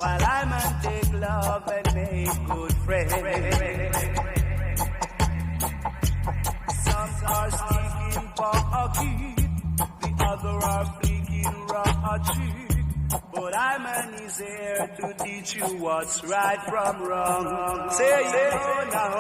While I man take love and make good friends, some are speaking pocket, the other are flicking ratchet. But I man is here to teach you what's right from wrong. Say yeah now.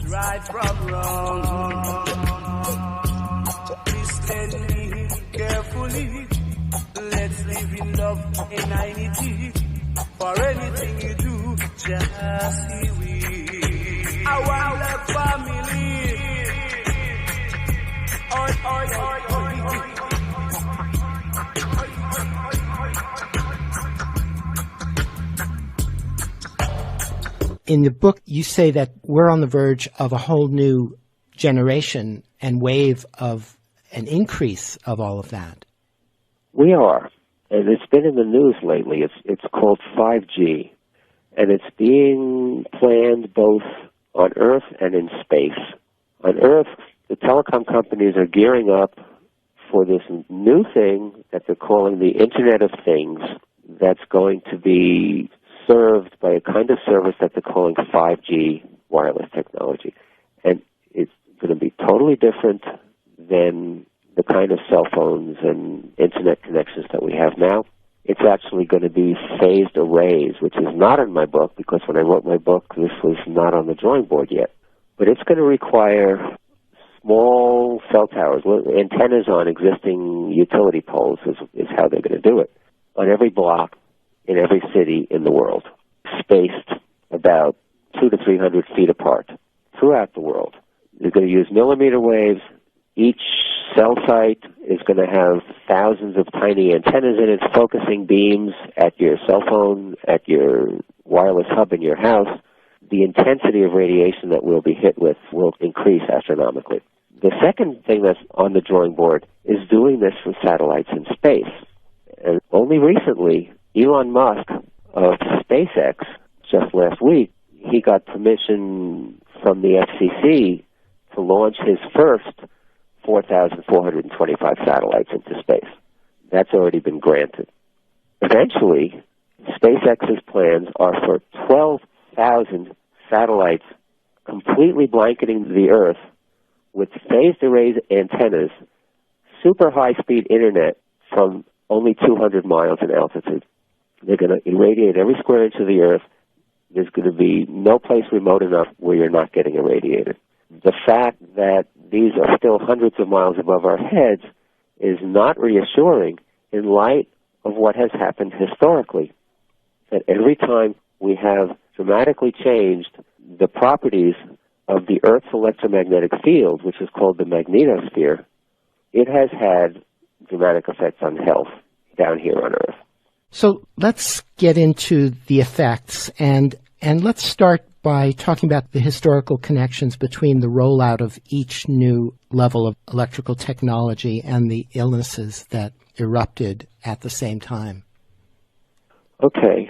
Right from wrong. Listen me carefully. Let's live in love and unity. For anything you do, just see we. I want the family. Oi, oi, oi, oi. In the book, you say that we're on the verge of a whole new generation and wave of an increase of all of that. We are, and it's been in the news lately. It's called 5G, and it's being planned both on Earth and in space. On Earth, the telecom companies are gearing up for this new thing that they're calling the Internet of Things that's going to be served by a kind of service that they're calling 5G wireless technology. And it's going to be totally different than the kind of cell phones and internet connections that we have now. It's actually going to be phased arrays, which is not in my book, because when I wrote my book, this was not on the drawing board yet. But it's going to require small cell towers, antennas on existing utility poles is how they're going to do it, on every block, in every city in the world, spaced about 200 to 300 feet apart throughout the world. They're going to use millimeter waves. Each cell site is going to have thousands of tiny antennas in it, focusing beams at your cell phone, at your wireless hub in your house. The intensity of radiation that we'll be hit with will increase astronomically. The second thing that's on the drawing board is doing this for satellites in space. And only recently, Elon Musk of SpaceX, just last week, he got permission from the FCC to launch his first 4,425 satellites into space. That's already been granted. Eventually, SpaceX's plans are for 12,000 satellites completely blanketing the Earth with phased array antennas, super high-speed internet from only 200 miles in altitude. They're going to irradiate every square inch of the Earth. There's going to be no place remote enough where you're not getting irradiated. The fact that these are still hundreds of miles above our heads is not reassuring in light of what has happened historically. That every time we have dramatically changed the properties of the Earth's electromagnetic field, which is called the magnetosphere, it has had dramatic effects on health down here on Earth. So let's get into the effects, and let's start by talking about the historical connections between the rollout of each new level of electrical technology and the illnesses that erupted at the same time. Okay.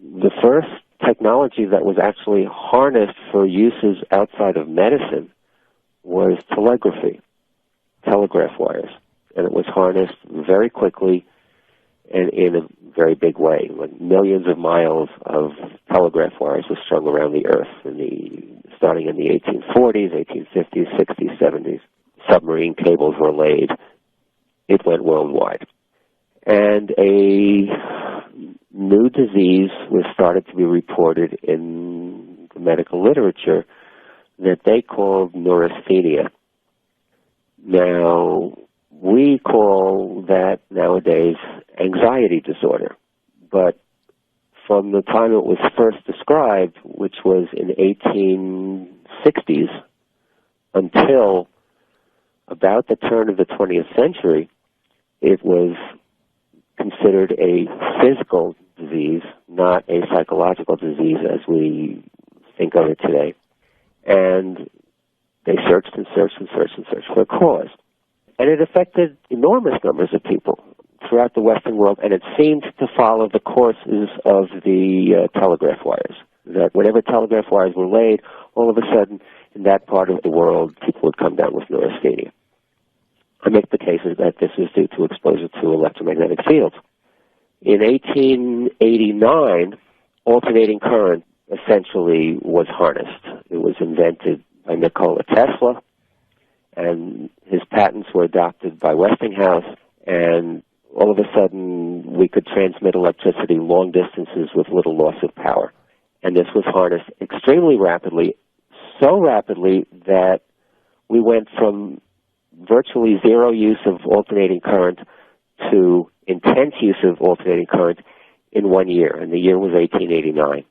The first technology that was actually harnessed for uses outside of medicine was telegraphy, telegraph wires. And it was harnessed very quickly and in a very big way. Like millions of miles of telegraph wires were strung around the Earth starting in the 1840s, 1850s, 60s, 70s. Submarine cables were laid. It went worldwide. And a new disease was started to be reported in the medical literature that they called neurasthenia. Now, we call that nowadays anxiety disorder, but from the time it was first described, which was in 1860s, until about the turn of the 20th century, it was considered a physical disease, not a psychological disease as we think of it today. And they searched and searched and searched and searched for a cause. And it affected enormous numbers of people throughout the Western world, and it seemed to follow the courses of the telegraph wires. That whenever telegraph wires were laid, all of a sudden, in that part of the world, people would come down with neurasthenia. I make the case that this was due to exposure to electromagnetic fields. In 1889, alternating current essentially was harnessed. It was invented by Nikola Tesla, and his patents were adopted by Westinghouse, and all of a sudden we could transmit electricity long distances with little loss of power. And this was harnessed extremely rapidly, so rapidly that we went from virtually zero use of alternating current to intense use of alternating current in 1 year, and the year was 1889.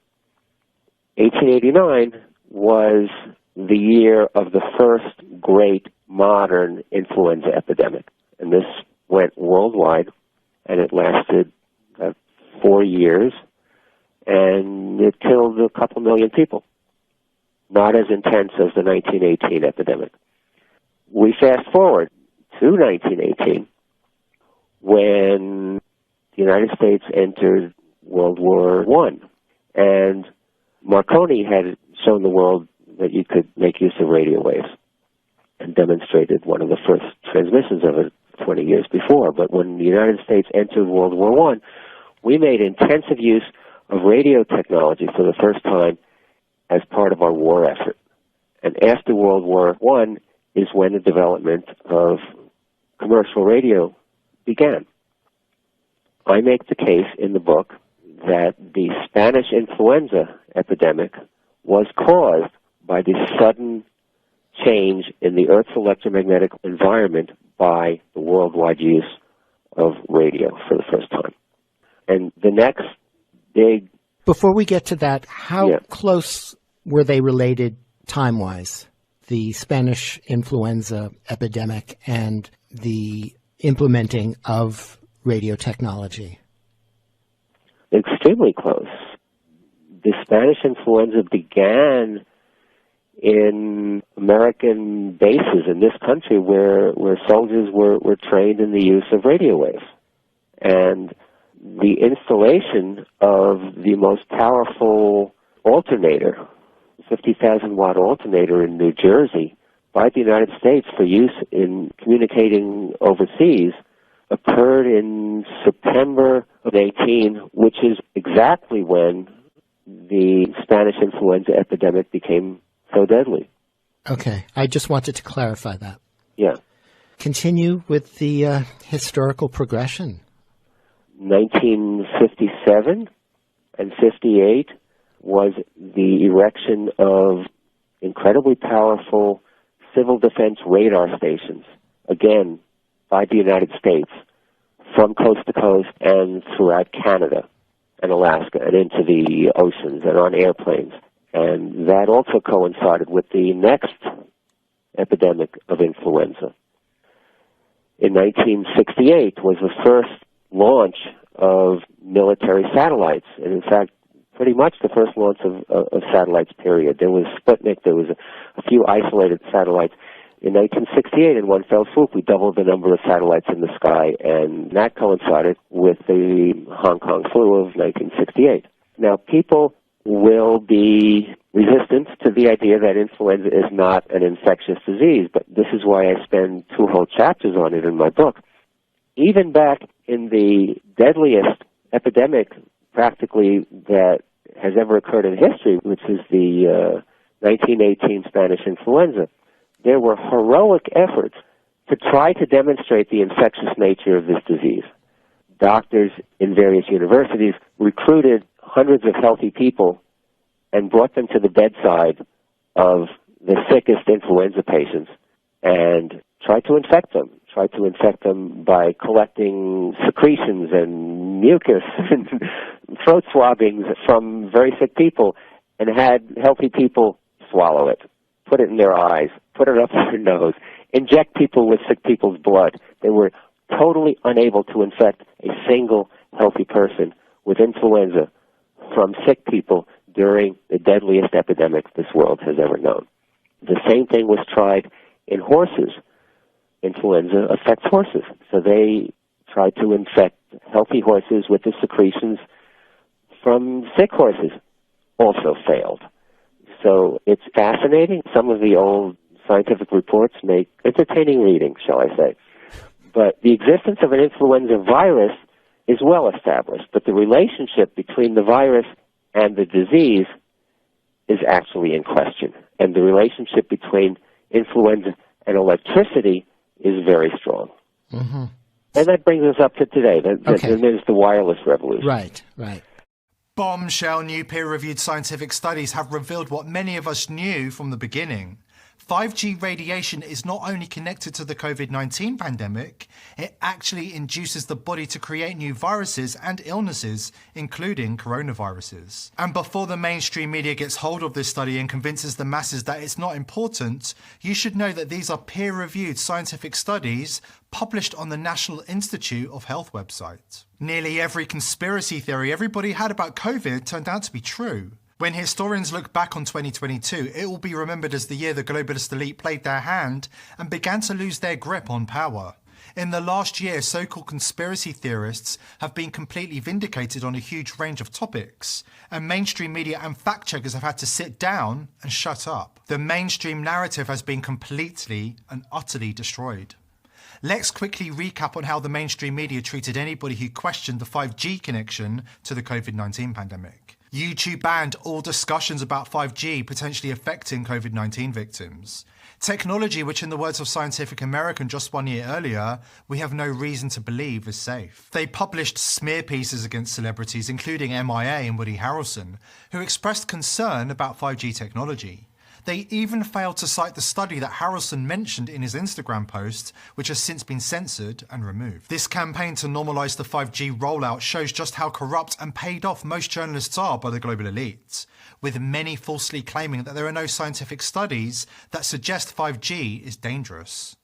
1889 was the year of the first great modern influenza epidemic, and this went worldwide, and it lasted 4 years, and it killed a couple million people. Not as intense as the 1918 epidemic. We fast forward to 1918, when the United States entered World War I, and Marconi had shown the world that you could make use of radio waves and demonstrated one of the first transmissions of it 20 years before. But when the United States entered World War I, we made intensive use of radio technology for the first time as part of our war effort. And after World War I is when the development of commercial radio began. I make the case in the book that the Spanish influenza epidemic was caused by the sudden change in the Earth's electromagnetic environment by the worldwide use of radio for the first time. And the next big... Before we get to that, how close were they related time-wise, the Spanish influenza epidemic and the implementing of radio technology? Extremely close. The Spanish influenza began in American bases in this country where soldiers were trained in the use of radio waves. And the installation of the most powerful alternator, 50,000-watt alternator in New Jersey by the United States for use in communicating overseas occurred in September of 18, which is exactly when the Spanish influenza epidemic became so deadly. Okay. I just wanted to clarify that. Yeah. Continue with the historical progression. 1957 and 58 was the erection of incredibly powerful civil defense radar stations, again, by the United States, from coast to coast and throughout Canada and Alaska and into the oceans and on airplanes. And that also coincided with the next epidemic of influenza. In 1968 was the first launch of military satellites, and in fact, pretty much the first launch of satellites, period. There was Sputnik, there was a few isolated satellites. In 1968, in one fell swoop, we doubled the number of satellites in the sky, and that coincided with the Hong Kong flu of 1968. Now, people will be resistant to the idea that influenza is not an infectious disease, but this is why I spend 2 whole chapters on it in my book. Even back in the deadliest epidemic, practically, that has ever occurred in history, which is the 1918 Spanish influenza, there were heroic efforts to try to demonstrate the infectious nature of this disease. Doctors in various universities recruited hundreds of healthy people and brought them to the bedside of the sickest influenza patients and tried to infect them by collecting secretions and mucus and throat swabbings from very sick people, and had healthy people swallow it, put it in their eyes, put it up their nose, inject people with sick people's blood. They were totally unable to infect a single healthy person with influenza from sick people during the deadliest epidemic this world has ever known. The same thing was tried in horses. Influenza affects horses, so they tried to infect healthy horses with the secretions from sick horses. Also failed. So it's fascinating. Some of the old scientific reports make entertaining reading, shall I say. But the existence of an influenza virus is well established, but the relationship between the virus and the disease is actually in question. And the relationship between influenza and electricity is very strong. Mm-hmm. And that brings us up to today. Okay. Then there's the wireless revolution. Right, right. Bombshell new peer-reviewed scientific studies have revealed what many of us knew from the beginning. 5G radiation is not only connected to the COVID-19 pandemic, it actually induces the body to create new viruses and illnesses, including coronaviruses. And before the mainstream media gets hold of this study and convinces the masses that it's not important, you should know that these are peer-reviewed scientific studies published on the National Institute of Health website. Nearly every conspiracy theory everybody had about COVID turned out to be true. When historians look back on 2022, it will be remembered as the year the globalist elite played their hand and began to lose their grip on power. In the last year, so-called conspiracy theorists have been completely vindicated on a huge range of topics, and mainstream media and fact-checkers have had to sit down and shut up. The mainstream narrative has been completely and utterly destroyed. Let's quickly recap on how the mainstream media treated anybody who questioned the 5G connection to the COVID-19 pandemic. YouTube banned all discussions about 5G potentially affecting COVID-19 victims. Technology, which in the words of Scientific American just 1 year earlier, we have no reason to believe is safe. They published smear pieces against celebrities, including MIA and Woody Harrelson, who expressed concern about 5G technology. They even failed to cite the study that Harrelson mentioned in his Instagram post, which has since been censored and removed. This campaign to normalise the 5G rollout shows just how corrupt and paid off most journalists are by the global elite, with many falsely claiming that there are no scientific studies that suggest 5G is dangerous.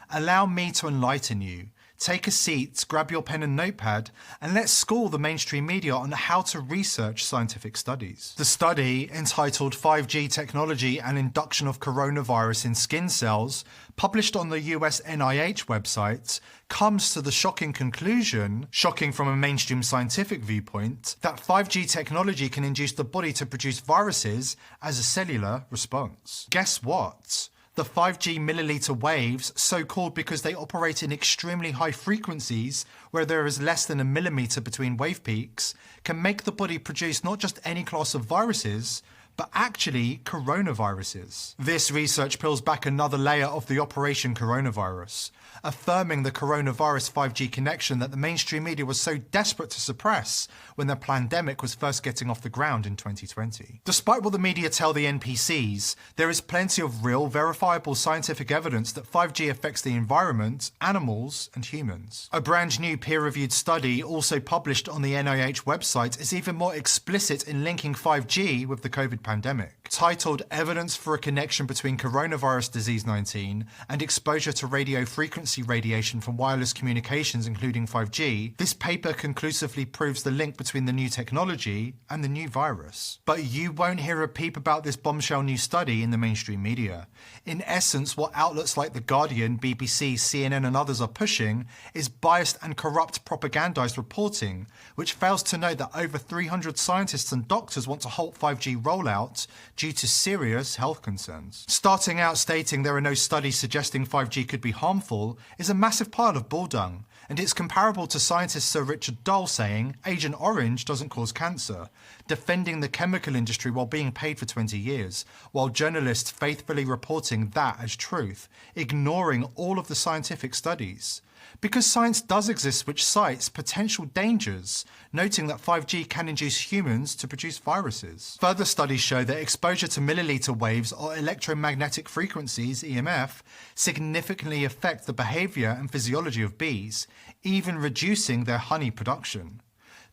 Allow me to enlighten you. Take a seat, grab your pen and notepad, and let's school the mainstream media on how to research scientific studies. The study, entitled 5G Technology and Induction of Coronavirus in Skin Cells, published on the US NIH website, comes to the shocking conclusion, shocking from a mainstream scientific viewpoint, that 5G technology can induce the body to produce viruses as a cellular response. Guess what? The 5G milliliter waves, so called because they operate in extremely high frequencies where there is less than a millimeter between wave peaks, can make the body produce not just any class of viruses, but actually coronaviruses. This research peels back another layer of the Operation Coronavirus, affirming the coronavirus 5G connection that the mainstream media was so desperate to suppress when the pandemic was first getting off the ground in 2020. Despite what the media tell the NPCs, there is plenty of real, verifiable scientific evidence that 5G affects the environment, animals, and humans. A brand new peer-reviewed study, also published on the NIH website, is even more explicit in linking 5G with the COVID pandemic. Titled Evidence for a Connection Between Coronavirus Disease 19 and Exposure to Radio Frequency Radiation from Wireless Communications, including 5G, this paper conclusively proves the link between the new technology and the new virus. But you won't hear a peep about this bombshell new study in the mainstream media. In essence, what outlets like The Guardian, BBC, CNN and others are pushing is biased and corrupt propagandized reporting, which fails to note that over 300 scientists and doctors want to halt 5G rollout due to serious health concerns. Starting out stating there are no studies suggesting 5G could be harmful is a massive pile of bulldung, and it's comparable to scientist Sir Richard Dole saying Agent Orange doesn't cause cancer, defending the chemical industry while being paid for 20 years, while journalists faithfully reporting that as truth, ignoring all of the scientific studies. Because science does exist which cites potential dangers, noting that 5G can induce humans to produce viruses. Further studies show that exposure to milliliter waves or electromagnetic frequencies, EMF, significantly affect the behavior and physiology of bees, even reducing their honey production.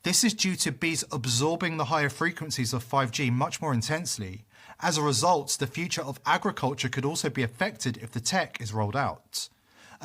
This is due to bees absorbing the higher frequencies of 5G much more intensely. As a result, the future of agriculture could also be affected if the tech is rolled out.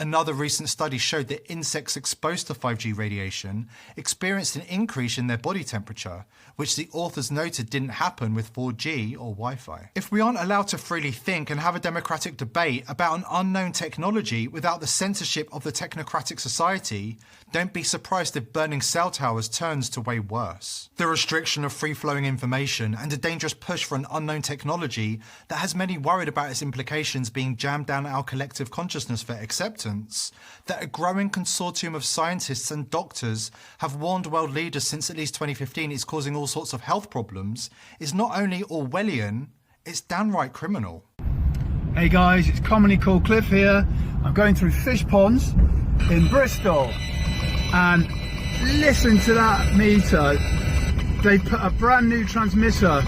Another recent study showed that insects exposed to 5G radiation experienced an increase in their body temperature, which the authors noted didn't happen with 4G or Wi-Fi. If we aren't allowed to freely think and have a democratic debate about an unknown technology without the censorship of the technocratic society, don't be surprised if burning cell towers turns to way worse. The restriction of free-flowing information and a dangerous push for an unknown technology that has many worried about its implications being jammed down our collective consciousness for acceptance, that a growing consortium of scientists and doctors have warned world leaders since at least 2015 is causing all sorts of health problems, is not only Orwellian, it's downright criminal. Hey guys, it's commonly called Cliff here. I'm going through fish ponds in Bristol, and listen to that meter. They put a brand new transmitter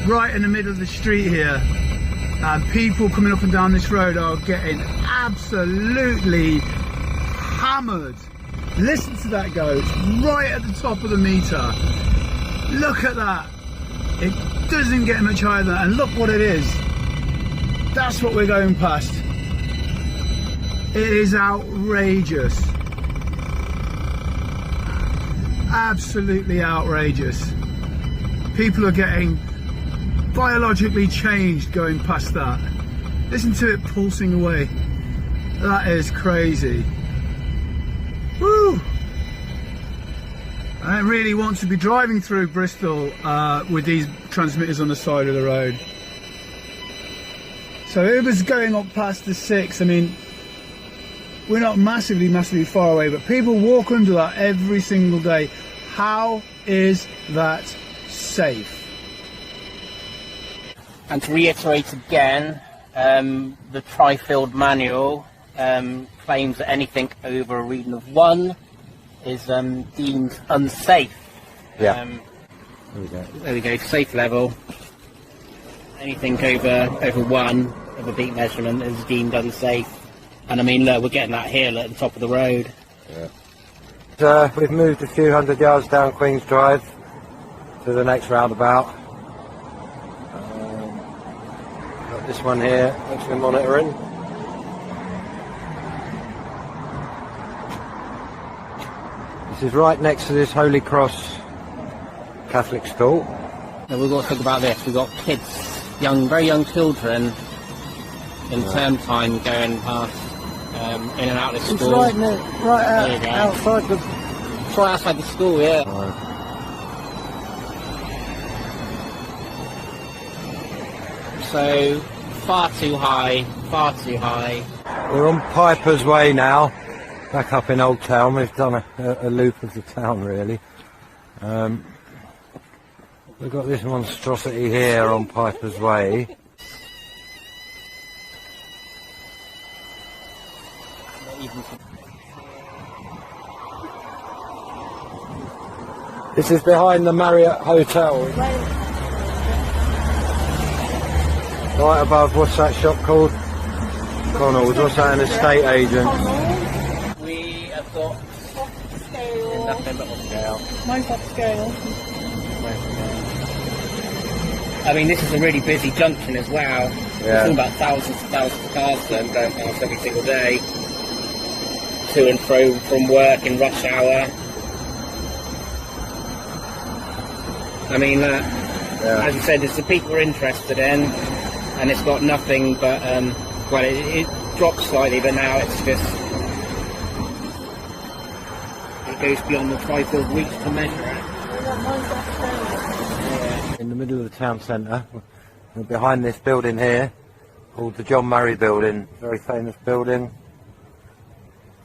right in the middle of the street here, and people coming up and down this road are getting absolutely hammered. Listen to that go, it's right at the top of the meter. Look at that. It doesn't get much higher than that, and look what it is. That's what we're going past. It is outrageous. Absolutely outrageous. People are getting biologically changed going past that. Listen to it pulsing away. That is crazy. Woo! I don't really want to be driving through Bristol with these transmitters on the side of the road. So it was going up past the 6. I mean, we're not massively far away, but people walk under that every single day. How is that safe? And to reiterate again, the tri-field manual claims that anything over a reading of 1 is deemed unsafe. Yeah. There we go, safe level. Anything over 1 of a beat measurement is deemed unsafe. And I mean, look, we're getting that here at the top of the road. Yeah. We've moved a few hundred yards down Queen's Drive to the next roundabout. Got this one here, which we're monitoring. This is right next to this Holy Cross Catholic school. Now we've got to talk about this. We've got kids, very young children in term time going past in and out of the school. It's right outside the... It's right outside the school, yeah. So, far too high. We're on Piper's Way now, back up in Old Town. We've done a loop of the town, really. We've got this monstrosity here on Piper's Way. This is behind the Marriott Hotel. Right above, what's that shop called? Connell's. What's that, an estate agent? We have got Scale. nothing but scale. Mine's off scale. I mean, this is a really busy junction as well. Yeah. It's all about thousands of cars going past every single day, to and fro from work in rush hour. I mean, as you said, it's the people we're interested in, and it's got nothing but, well, it dropped slightly, but now it's just, it goes beyond the tri-field reach to measure it. In the middle of the town centre, we're behind this building here, called the John Murray Building, very famous building,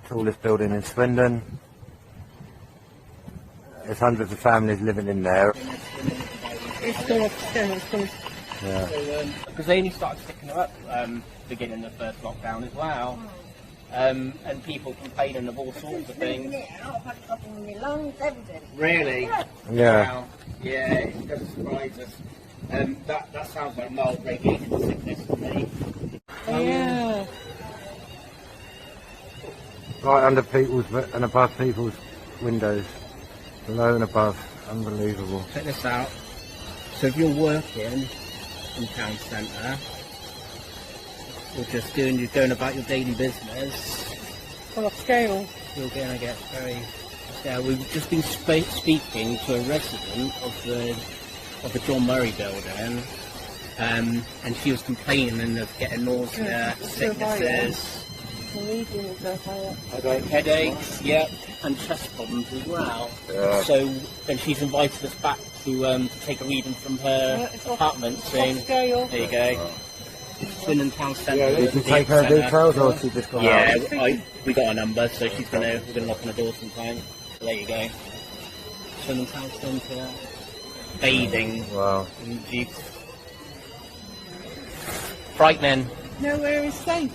tallest building in Swindon. There's hundreds of families living in there. It's still off scale, Yeah. Because they only started sticking her up beginning the first lockdown as well. And people complaining of all sorts of things. I've had trouble with my lungs, everything. Really? Yeah. Wow. Yeah, it doesn't surprise us. That sounds like mild radiation sickness to me. Yeah. Right under people's and above people's windows. Below and above. Unbelievable. Check this out. So if you're working in town centre, you're just going about your daily business, Full of scale. you're going to get very. Yeah, we've just been speaking to a resident of the John Murray building, and she was complaining of getting nausea, sicknesses, headaches, yep, and chest problems as well. Yeah. So then she's invited us back to take a reading from her apartment soon. There you go. Swindon Town Centre. Did you take her details or she just got out? Yeah, we got a number, so we're gonna knock on the door sometime. So there you go. Swindon Town Centre. Bathing. Wow. In Jeep. Frightening. Nowhere is safe.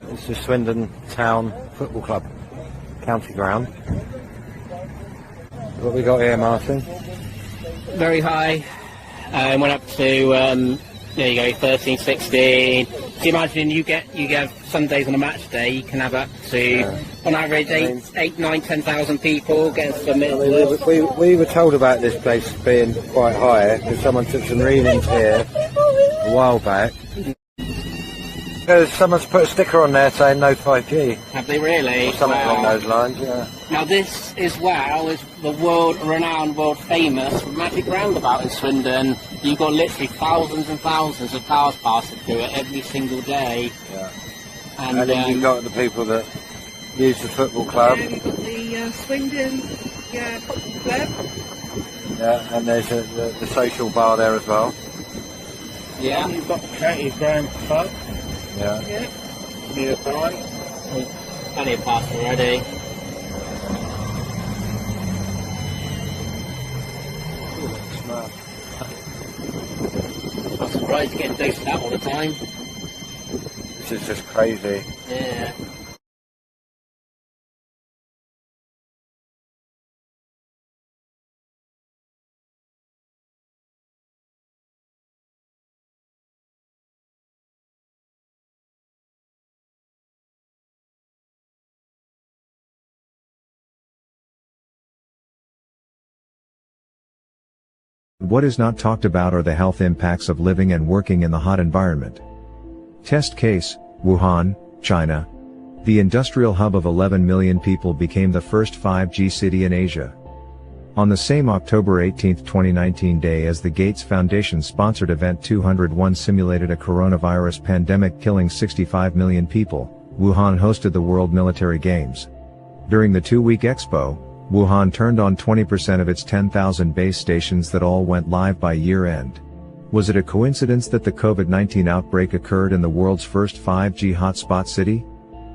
This is Swindon Town Football Club, county ground. What we got here, Martin? Very high. Went up to there you go, 13, 16. So you imagine you get some days on a match day, you can have up to on average 8, 9, 10,000 people getting submitted. We were told about this place being quite high because someone took some readings here a while back. Because someone's put a sticker on there saying no 5G. Have they really? Or something along those lines, yeah. Now this is the world-renowned, world-famous Magic Roundabout in Swindon. You've got literally thousands and thousands of cars passing through it every single day. Yeah. And then you've got the people that use the football club. Yeah, we've got the Swindon Football Club. Yeah, and there's the social bar there as well. Yeah. You've got the County Ground Club. Yeah. Nearby. Plenty of pass already. I'm surprised you get dosed that all the time. This is just crazy. Yeah. What is not talked about are the health impacts of living and working in the hot environment. Test case, Wuhan, China. The industrial hub of 11 million people became the first 5G city in Asia. On the same October 18, 2019 day as the Gates Foundation sponsored event 201 simulated a coronavirus pandemic killing 65 million people, Wuhan hosted the World Military Games. During the 2-week expo, Wuhan turned on 20% of its 10,000 base stations that all went live by year-end. Was it a coincidence that the COVID-19 outbreak occurred in the world's first 5G hotspot city?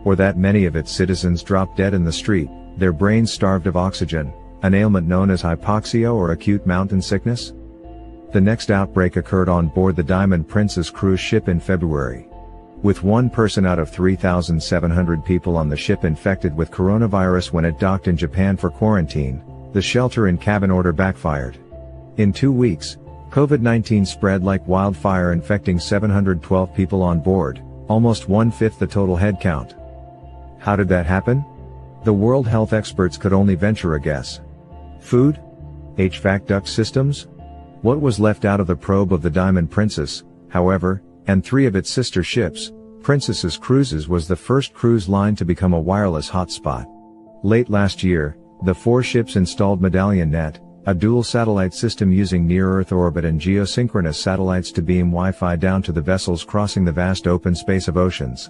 Or that many of its citizens dropped dead in the street, their brains starved of oxygen, an ailment known as hypoxia or acute mountain sickness? The next outbreak occurred on board the Diamond Princess cruise ship in February. With one person out of 3,700 people on the ship infected with coronavirus when it docked in Japan for quarantine, the shelter-in-cabin order backfired. In 2 weeks, COVID-19 spread like wildfire, infecting 712 people on board, almost 1/5 the total head count. How did that happen? The World Health experts could only venture a guess. Food? HVAC duct systems? What was left out of the probe of the Diamond Princess, however, and 3 of its sister ships, Princess's Cruises was the first cruise line to become a wireless hotspot. Late last year, the 4 ships installed Medallion Net, a dual satellite system using near-Earth orbit and geosynchronous satellites to beam Wi-Fi down to the vessels crossing the vast open space of oceans.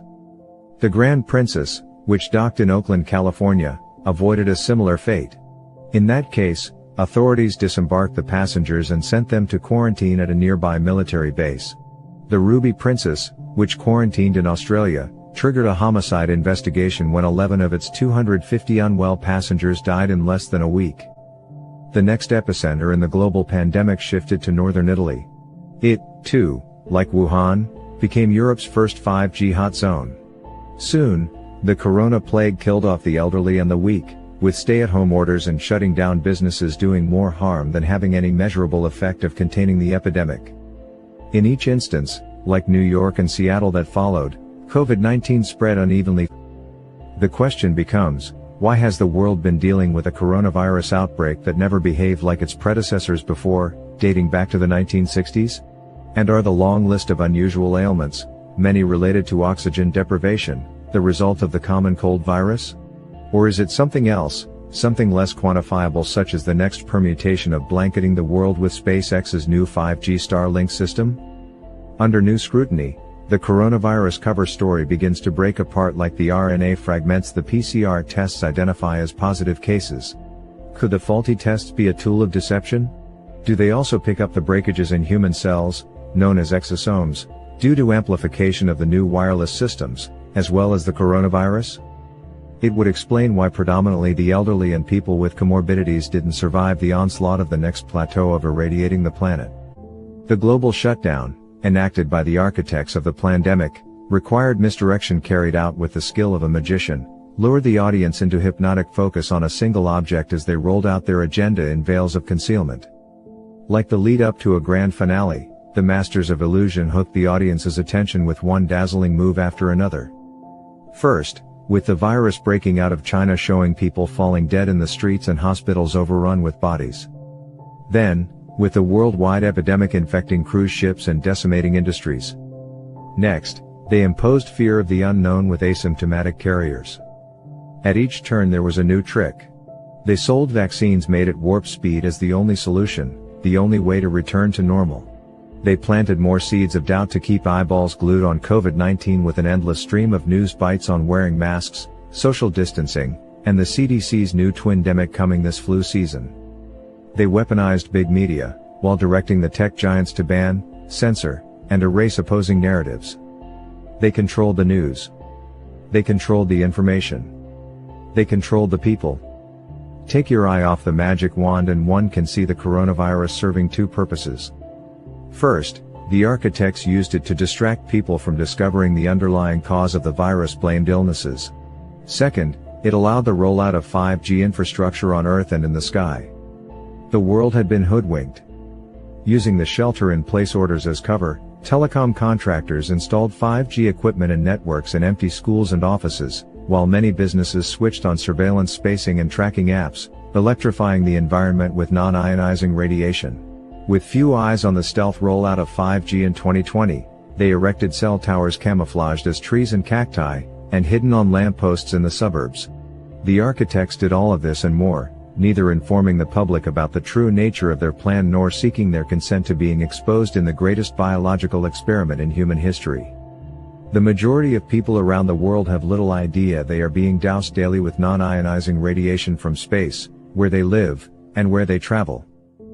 The Grand Princess, which docked in Oakland, California, avoided a similar fate. In that case, authorities disembarked the passengers and sent them to quarantine at a nearby military base. The Ruby Princess, which quarantined in Australia, triggered a homicide investigation when 11 of its 250 unwell passengers died in less than a week. The next epicenter in the global pandemic shifted to northern Italy. It, too, like Wuhan, became Europe's first 5G hot zone. Soon, the corona plague killed off the elderly and the weak, with stay-at-home orders and shutting down businesses doing more harm than having any measurable effect of containing the epidemic. In each instance, like New York and Seattle that followed, COVID-19 spread unevenly. The question becomes, why has the world been dealing with a coronavirus outbreak that never behaved like its predecessors before, dating back to the 1960s? And are the long list of unusual ailments, many related to oxygen deprivation, the result of the common cold virus? Or is it something else, something less quantifiable, such as the next permutation of blanketing the world with SpaceX's new 5G Starlink system? Under new scrutiny, the coronavirus cover story begins to break apart like the RNA fragments the PCR tests identify as positive cases. Could the faulty tests be a tool of deception? Do they also pick up the breakages in human cells, known as exosomes, due to amplification of the new wireless systems, as well as the coronavirus? It would explain why predominantly the elderly and people with comorbidities didn't survive the onslaught of the next plateau of irradiating the planet. The global shutdown, enacted by the architects of the pandemic, required misdirection carried out with the skill of a magician, lured the audience into hypnotic focus on a single object as they rolled out their agenda in veils of concealment. Like the lead up to a grand finale, the masters of illusion hooked the audience's attention with one dazzling move after another. First, with the virus breaking out of China, showing people falling dead in the streets and hospitals overrun with bodies. Then, with the worldwide epidemic infecting cruise ships and decimating industries. Next, they imposed fear of the unknown with asymptomatic carriers. At each turn there was a new trick. They sold vaccines made at warp speed as the only solution, the only way to return to normal. They planted more seeds of doubt to keep eyeballs glued on COVID-19 with an endless stream of news bites on wearing masks, social distancing, and the CDC's new twindemic coming this flu season. They weaponized big media, while directing the tech giants to ban, censor, and erase opposing narratives. They controlled the news. They controlled the information. They controlled the people. Take your eye off the magic wand and one can see the coronavirus serving two purposes. First, the architects used it to distract people from discovering the underlying cause of the virus-blamed illnesses. Second, it allowed the rollout of 5G infrastructure on Earth and in the sky. The world had been hoodwinked. Using the shelter-in-place orders as cover, telecom contractors installed 5G equipment and networks in empty schools and offices, while many businesses switched on surveillance spacing and tracking apps, electrifying the environment with non-ionizing radiation. With few eyes on the stealth rollout of 5G in 2020, they erected cell towers camouflaged as trees and cacti, and hidden on lampposts in the suburbs. The architects did all of this and more, neither informing the public about the true nature of their plan nor seeking their consent to being exposed in the greatest biological experiment in human history. The majority of people around the world have little idea they are being doused daily with non-ionizing radiation from space, where they live, and where they travel.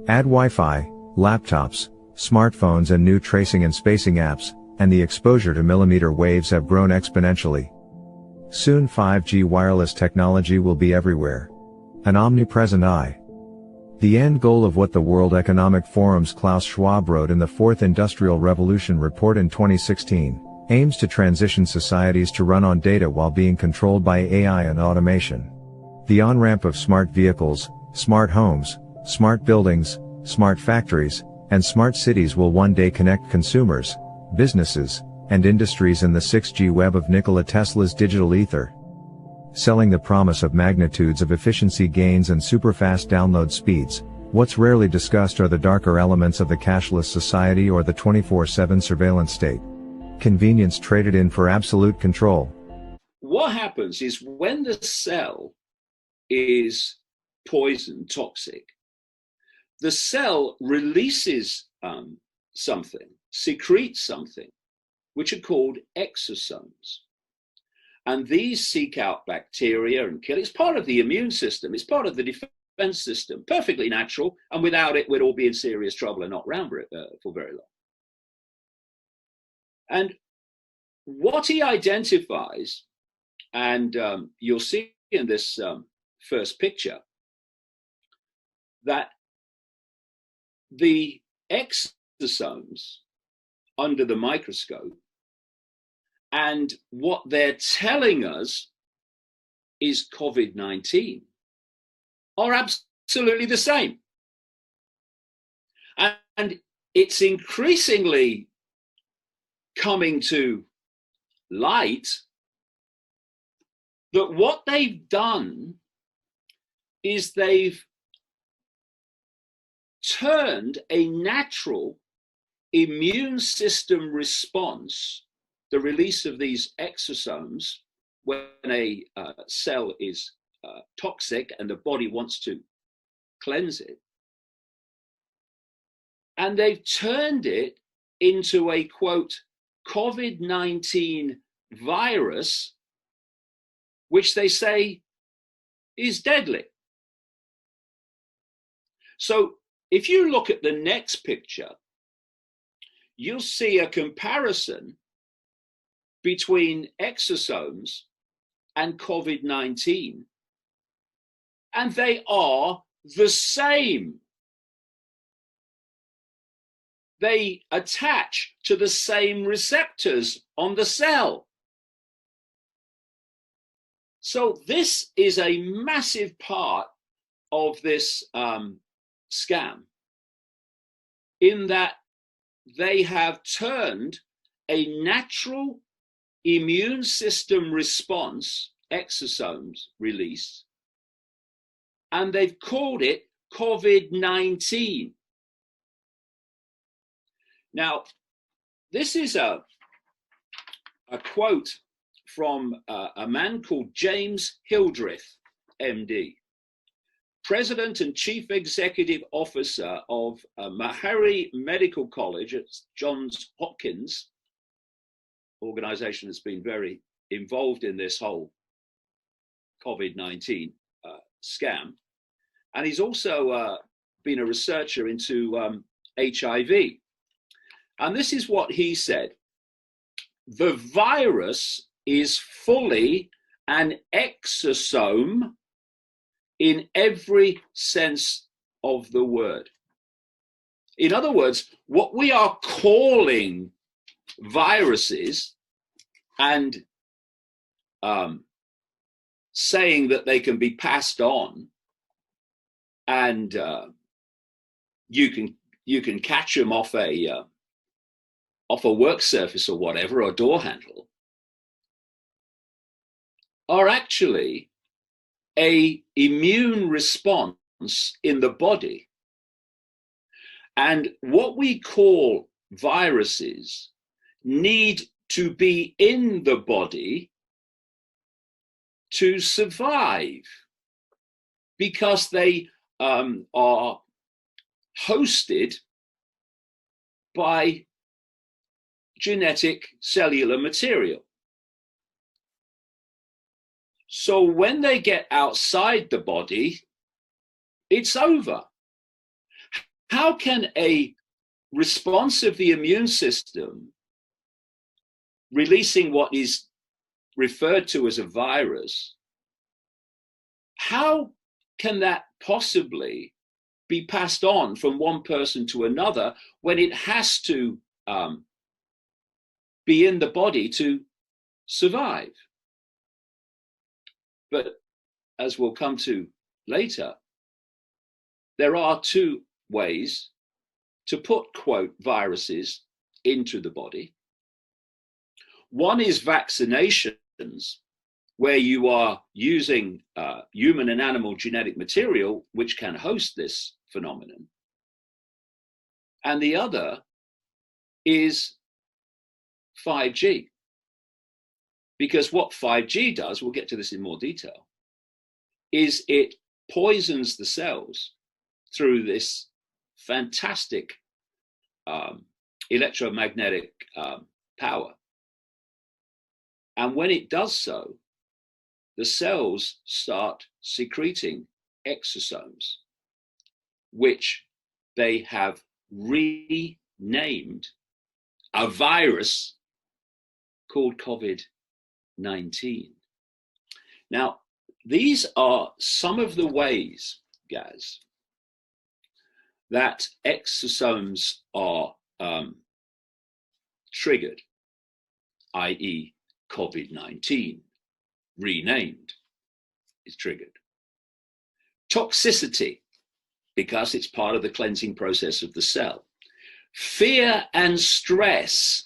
Add Wi-Fi, laptops, smartphones and new tracing and spacing apps, and the exposure to millimeter waves have grown exponentially. Soon 5G wireless technology will be everywhere. An omnipresent eye. The end goal of what the World Economic Forum's Klaus Schwab wrote in the Fourth Industrial Revolution report in 2016, aims to transition societies to run on data while being controlled by AI and automation. The on-ramp of smart vehicles, smart homes, smart buildings, smart factories, and smart cities will one day connect consumers, businesses, and industries in the 6G web of Nikola Tesla's digital ether. Selling the promise of magnitudes of efficiency gains and superfast download speeds, what's rarely discussed are the darker elements of the cashless society or the 24/7 surveillance state. Convenience traded in for absolute control. What happens is when the cell is poison, toxic, the cell releases something, secretes something, which are called exosomes. And these seek out bacteria and kill. It's part of the immune system. It's part of the defense system. Perfectly natural. And without it, we'd all be in serious trouble and not around for very long. And what he identifies, and you'll see in this first picture, that the exosomes under the microscope, and what they're telling us is COVID-19, are absolutely the same. And it's increasingly coming to light that what they've done is they've turned a natural immune system response the release of these exosomes when a cell is toxic and the body wants to cleanse it. And they've turned it into a, quote, COVID-19 virus, which they say is deadly. So if you look at the next picture, you'll see a comparison between exosomes and COVID-19, and they are the same. They attach to the same receptors on the cell. So this is a massive part of this scam, in that they have turned a natural immune system response, exosomes release, and they've called it COVID-19. Now, this is a quote from a man called James Hildreth, MD, President and Chief Executive Officer of Meharry Medical College at Johns Hopkins, organization that's been very involved in this whole COVID-19 scam. And he's also been a researcher into HIV. And this is what he said: the virus is fully an exosome in every sense of the word. In other words, what we are calling viruses and saying that they can be passed on and you can catch them off a work surface or whatever, or door handle, are actually a immune response in the body. And what we call viruses need to be in the body to survive, because they are hosted by genetic cellular material. So when they get outside the body, it's over. How can a response of the immune system releasing what is referred to as a virus, how can that possibly be passed on from one person to another when it has to be in the body to survive? But as we'll come to later, there are two ways to put, quote, viruses into the body. One is vaccinations, where you are using human and animal genetic material which can host this phenomenon. And the other is 5G. Because what 5G does, we'll get to this in more detail, is it poisons the cells through this fantastic electromagnetic power. And when it does so, the cells start secreting exosomes, which they have renamed a virus called COVID-19. Now, these are some of the ways, Gaz, that exosomes are triggered, i.e. COVID-19, renamed, is triggered. Toxicity, because it's part of the cleansing process of the cell. Fear and stress.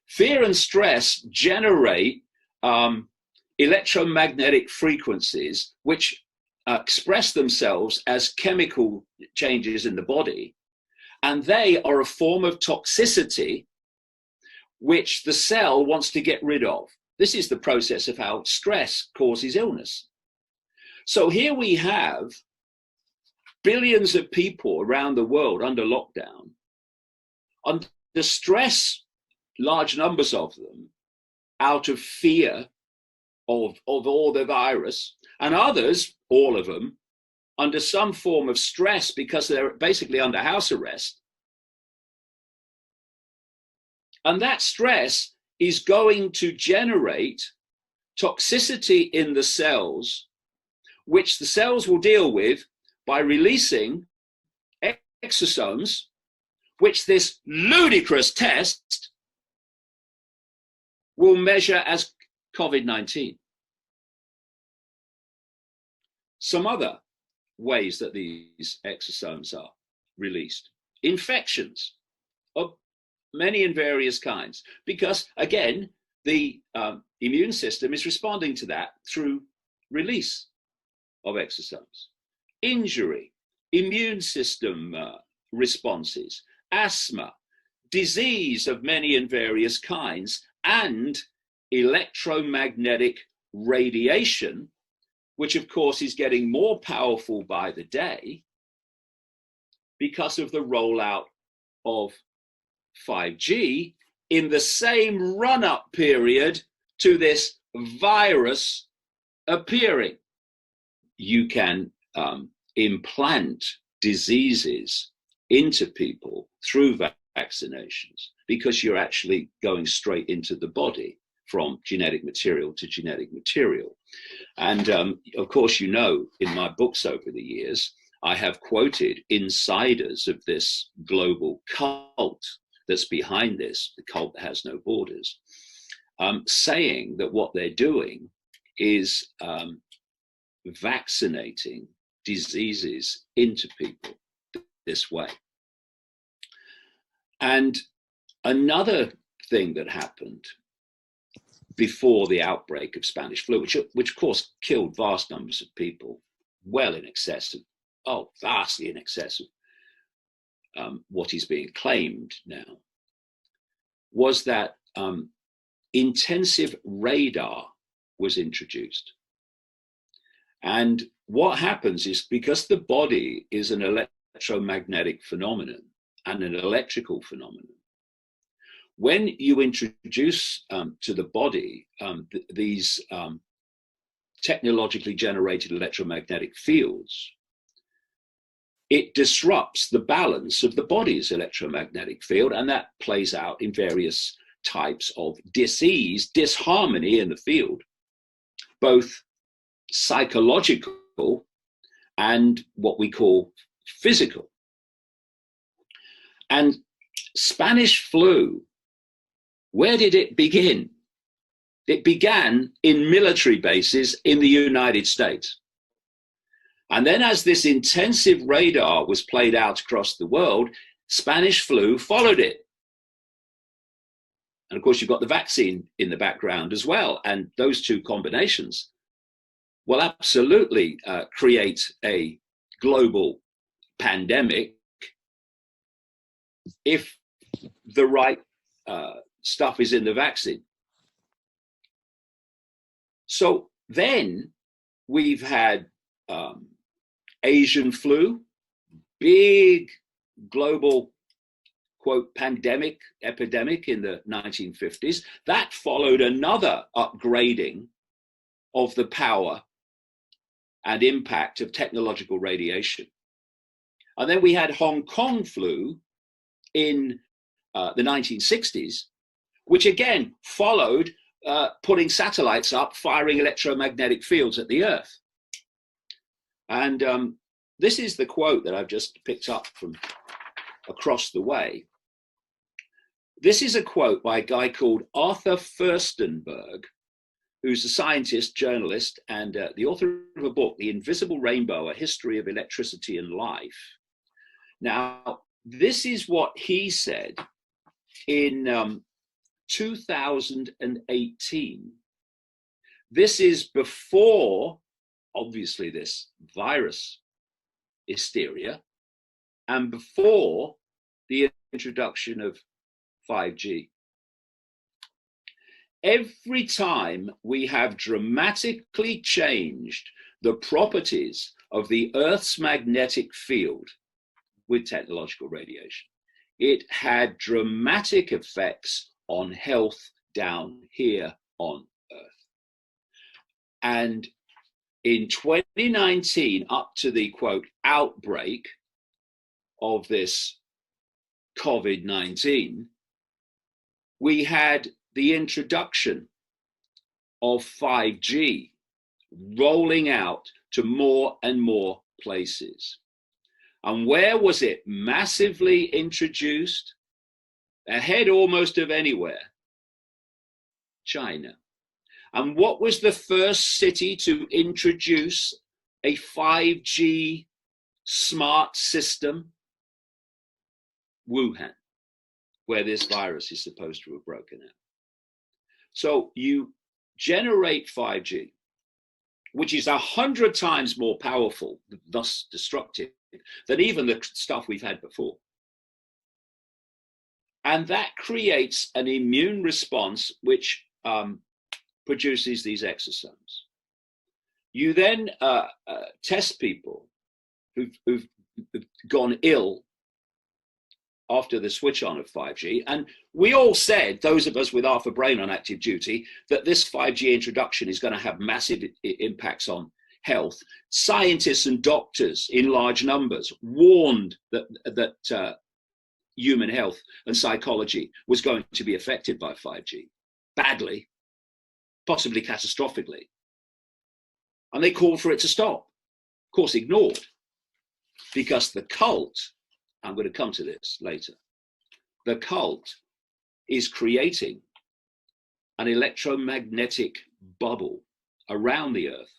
Fear and stress generate electromagnetic frequencies which express themselves as chemical changes in the body, and they are a form of toxicity which the cell wants to get rid of. This is the process of how stress causes illness. So here we have billions of people around the world under lockdown, under stress, large numbers of them, out of fear of all the virus, and others, all of them, under some form of stress because they're basically under house arrest. And that stress is going to generate toxicity in the cells, which the cells will deal with by releasing exosomes, which this ludicrous test will measure as COVID-19. Some other ways that these exosomes are released: infections of many and various kinds, because again, the immune system is responding to that through release of exosomes. Injury, immune system responses, asthma, disease of many and various kinds, and electromagnetic radiation, which of course is getting more powerful by the day because of the rollout of 5G in the same run-up period to this virus appearing. You can implant diseases into people through vaccinations because you're actually going straight into the body from genetic material to genetic material. And of course, you know, in my books over the years, I have quoted insiders of this global cult that's behind this, the cult that has no borders, saying that what they're doing is vaccinating diseases into people this way. And another thing that happened before the outbreak of Spanish flu, which of course killed vast numbers of people, well in excess of, vastly in excess of what is being claimed now, was that intensive radar was introduced. And what happens is, because the body is an electromagnetic phenomenon and an electrical phenomenon, when you introduce to the body these technologically generated electromagnetic fields, it disrupts the balance of the body's electromagnetic field, and that plays out in various types of disease, disharmony in the field, both psychological and what we call physical. And Spanish flu, where did it begin? It began in military bases in the United States. And then as this intensive radar was played out across the world, Spanish flu followed it. And of course, you've got the vaccine in the background as well. And those two combinations will absolutely create a global pandemic if the right stuff is in the vaccine. So then we've had Asian flu, big global, quote, epidemic in the 1950s. That followed another upgrading of the power and impact of technological radiation. And then we had Hong Kong flu in the 1960s, which again followed putting satellites up, firing electromagnetic fields at the Earth. And this is the quote that I've just picked up from across the way. This is a quote by a guy called Arthur Furstenberg, who's a scientist, journalist, and the author of a book, The Invisible Rainbow, A History of Electricity and Life. Now, this is what he said in 2018. This is before, obviously, this virus hysteria, and before the introduction of 5G. every time we have dramatically changed the properties of the Earth's magnetic field with technological radiation, it had dramatic effects on health down here on Earth. And in 2019, up to the, quote, outbreak of this COVID-19, we had the introduction of 5G rolling out to more and more places. And where was it massively introduced? Ahead almost of anywhere. China. And what was the first city to introduce a 5G smart system? Wuhan, where this virus is supposed to have broken out. So you generate 5G, which is 100 times more powerful, thus destructive, than even the stuff we've had before. And that creates an immune response which produces these exosomes. You then test people who've gone ill after the switch on of 5G. And we all said, those of us with half a brain on active duty, that this 5G introduction is going to have massive impacts on health. Scientists and doctors in large numbers warned that human health and psychology was going to be affected by 5G badly, possibly catastrophically. And they called for it to stop. Of course, ignored, because the cult, I'm going to come to this later, the cult is creating an electromagnetic bubble around the Earth,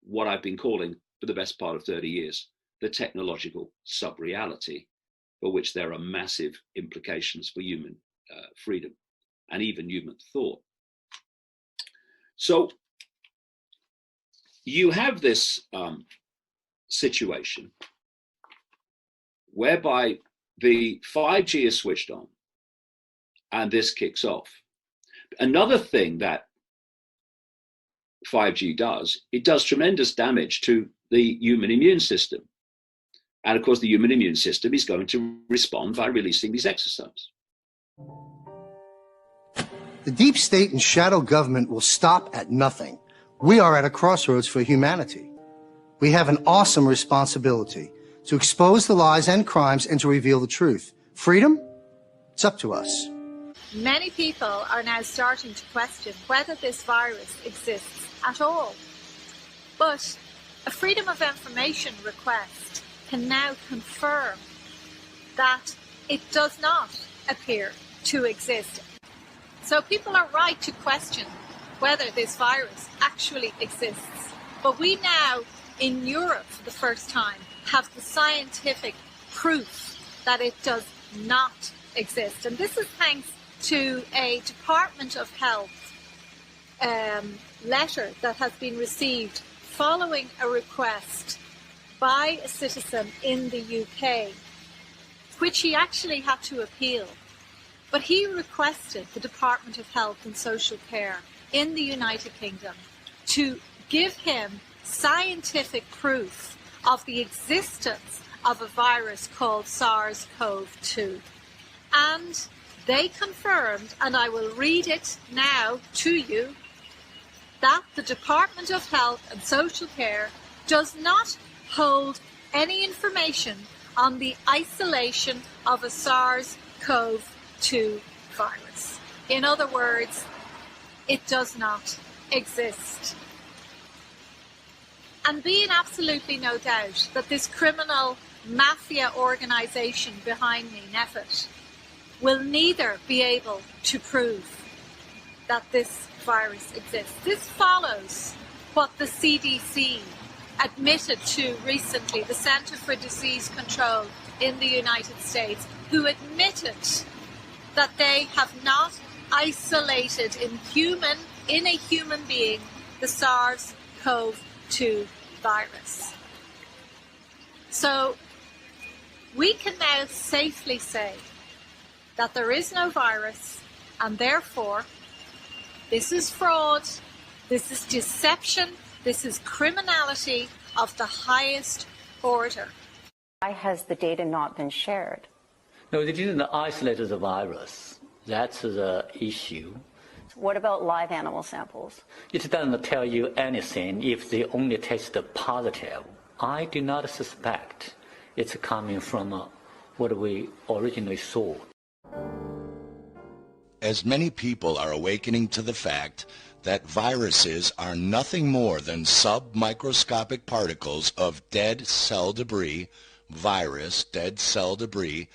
what I've been calling for the best part of 30 years, the technological sub-reality, for which there are massive implications for human freedom and even human thought. So you have this situation whereby the 5G is switched on and this kicks off. Another thing that 5G does, it does tremendous damage to the human immune system. And of course, the human immune system is going to respond by releasing these exosomes. The deep state and shadow government will stop at nothing. We are at a crossroads for humanity. We have an awesome responsibility to expose the lies and crimes and to reveal the truth. Freedom? It's up to us. Many people are now starting to question whether this virus exists at all. But a Freedom of Information request can now confirm that it does not appear to exist. So people are right to question whether this virus actually exists. But we now, in Europe for the first time, have the scientific proof that it does not exist. And this is thanks to a Department of Health letter that has been received following a request by a citizen in the UK, which he actually had to appeal. But he requested the Department of Health and Social Care in the United Kingdom to give him scientific proof of the existence of a virus called SARS-CoV-2. And they confirmed, and I will read it now to you, that the Department of Health and Social Care does not hold any information on the isolation of a SARS-CoV-2 virus. In other words, it does not exist. And be in absolutely no doubt that this criminal mafia organisation behind me, NEFIT, will neither be able to prove that this virus exists. This follows what the CDC admitted to recently, the Centre for Disease Control in the United States, who admitted that they have not isolated in a human being the SARS-CoV-2 virus. So we can now safely say that there is no virus, and therefore This is fraud. This is deception. This is criminality of the highest order. Why has the data not been shared? No, they didn't isolate the virus. That's the issue. What about live animal samples? It doesn't tell you anything if they only test positive. I do not suspect it's coming from what we originally saw. As many people are awakening to the fact that viruses are nothing more than submicroscopic particles of dead cell debris, dead cell debris,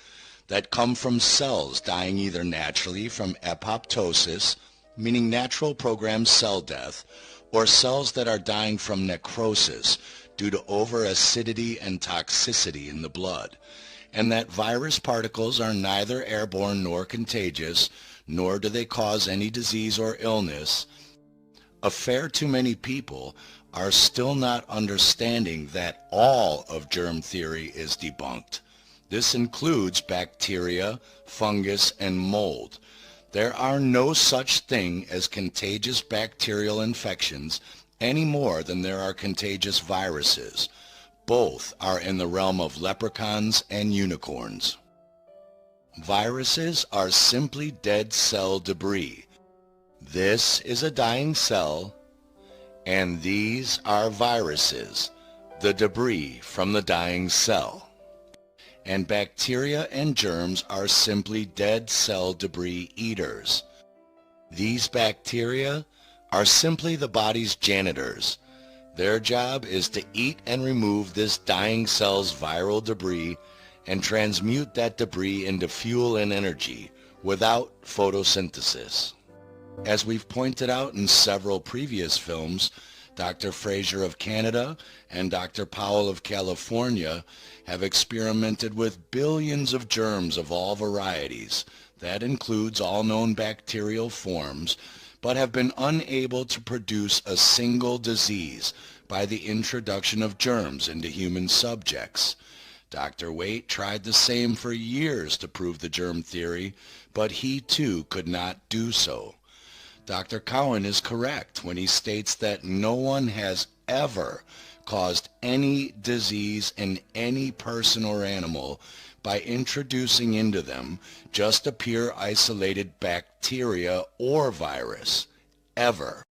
that come from cells dying either naturally from apoptosis, meaning natural programmed cell death, or cells that are dying from necrosis due to overacidity and toxicity in the blood, and that virus particles are neither airborne nor contagious, nor do they cause any disease or illness, a fair too many people are still not understanding that all of germ theory is debunked. This includes bacteria, fungus, and mold. There are no such thing as contagious bacterial infections any more than there are contagious viruses. Both are in the realm of leprechauns and unicorns. Viruses are simply dead cell debris. This is a dying cell, and these are viruses, the debris from the dying cell. And bacteria and germs are simply dead cell debris eaters. These bacteria are simply the body's janitors. Their job is to eat and remove this dying cell's viral debris and transmute that debris into fuel and energy without photosynthesis. As we've pointed out in several previous films, Dr. Fraser of Canada and Dr. Powell of California have experimented with billions of germs of all varieties. That includes all known bacterial forms, but have been unable to produce a single disease by the introduction of germs into human subjects. Dr. Waite tried the same for years to prove the germ theory, but he too could not do so. Dr. Cowan is correct when he states that no one has ever caused any disease in any person or animal by introducing into them just a pure isolated bacteria or virus, ever.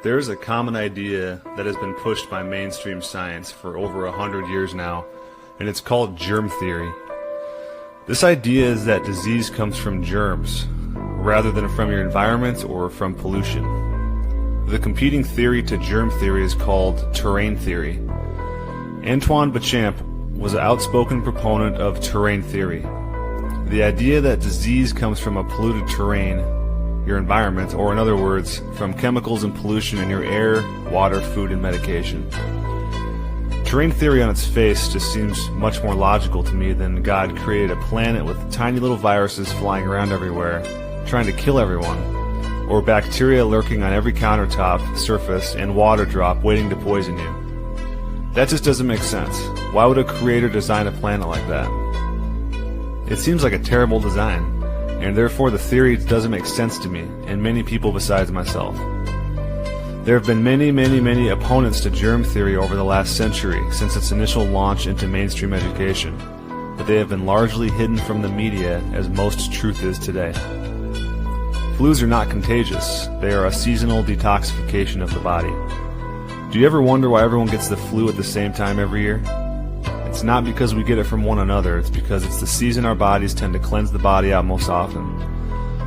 There's a common idea that has been pushed by mainstream science for over 100 years now, and it's called germ theory. This idea is that disease comes from germs, rather than from your environment or from pollution. The competing theory to germ theory is called terrain theory. Antoine Béchamp was an outspoken proponent of terrain theory. The idea that disease comes from a polluted terrain, your environment, or in other words, from chemicals and pollution in your air, water, food, and medication. Terrain theory on its face just seems much more logical to me than God created a planet with tiny little viruses flying around everywhere, trying to kill everyone, or bacteria lurking on every countertop, surface, and water drop waiting to poison you. That just doesn't make sense. Why would a creator design a planet like that? It seems like a terrible design, and therefore the theory doesn't make sense to me, and many people besides myself. There have been many opponents to germ theory over the last century since its initial launch into mainstream education, but they have been largely hidden from the media as most truth is today. Flus are not contagious. They are a seasonal detoxification of the body. Do you ever wonder why everyone gets the flu at the same time every year? It's not because we get it from one another, it's because it's the season our bodies tend to cleanse the body out most often.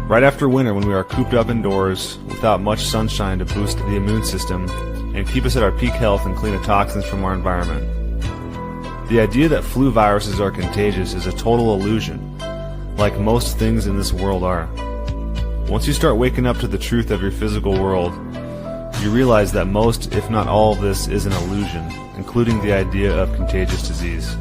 Right after winter, when we are cooped up indoors without much sunshine to boost the immune system and keep us at our peak health and clean the toxins from our environment. The idea that flu viruses are contagious is a total illusion, like most things in this world are. Once you start waking up to the truth of your physical world, you realize that most, if not all of this is an illusion, including the idea of contagious disease.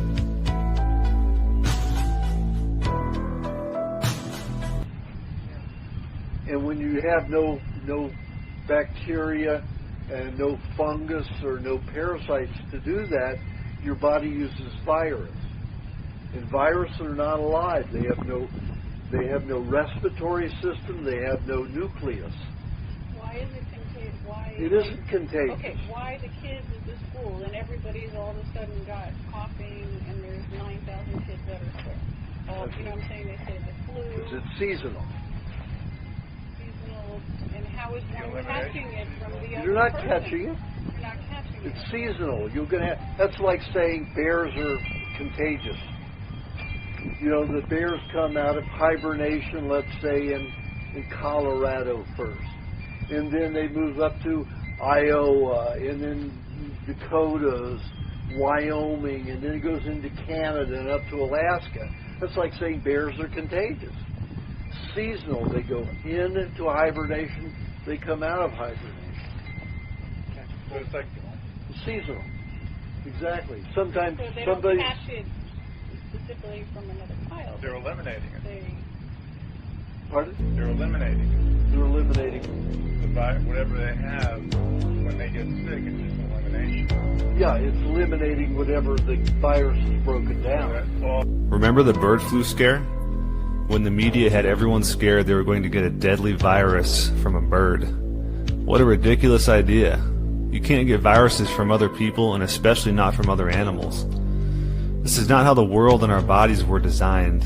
And when you have no bacteria and no fungus or no parasites to do that, your body uses virus. And viruses are not alive. They have no respiratory system. They have no nucleus. Why is it contagious? It isn't contagious. Okay, why the kids at the school and everybody's all of a sudden got coughing and there's 9,000 kids that are sick? You know what I'm saying? They say the flu. Because it's seasonal. Seasonal. And how is one catching it from the other You're not person? catching it. You're not catching it. It's seasonal. You're gonna have, that's like saying bears are contagious. You know, the bears come out of hibernation, let's say, in Colorado first. And then they move up to Iowa, and then Dakotas, Wyoming, and then it goes into Canada and up to Alaska. That's like saying bears are contagious. Seasonal. They go into hibernation, they come out of hibernation. So it's like seasonal. Exactly. Sometimes So they somebody... don't catch it specifically from another child. they're eliminating it. Pardon? They're eliminating it. They're eliminating Whatever they have when they get sick, it's just elimination. Yeah, it's eliminating whatever the virus is broken down. Remember the bird flu scare? When the media had everyone scared they were going to get a deadly virus from a bird. What a ridiculous idea. You can't get viruses from other people, and especially not from other animals. This is not how the world and our bodies were designed.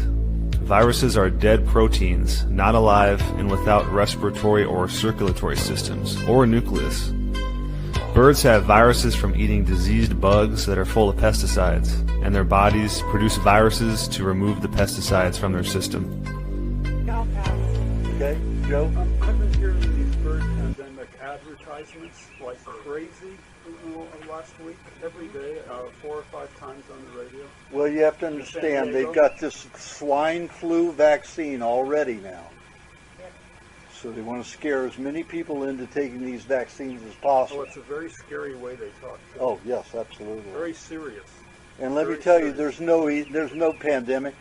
Viruses are dead proteins, not alive and without respiratory or circulatory systems, or a nucleus. Birds have viruses from eating diseased bugs that are full of pesticides, and their bodies produce viruses to remove the pesticides from their system. Okay, Joe? I've been hearing these bird pandemic advertisements like crazy last week, every day, 4 or 5 times on the radio. Well, you have to understand, they've got this swine flu vaccine already now. So they want to scare as many people into taking these vaccines as possible. Oh, it's a very scary way they talk. Oh, yes, absolutely. Very serious. And let me tell you, there's no pandemic.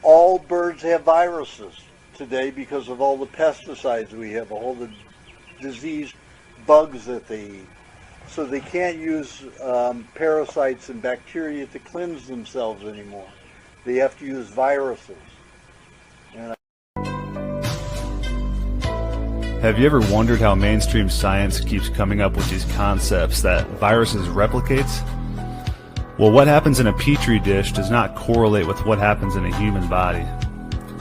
All birds have viruses today because of all the pesticides we have, all the diseased bugs that they eat. So they can't use parasites and bacteria to cleanse themselves anymore. They have to use viruses. Have you ever wondered how mainstream science keeps coming up with these concepts that viruses replicate? Well, what happens in a petri dish does not correlate with what happens in a human body.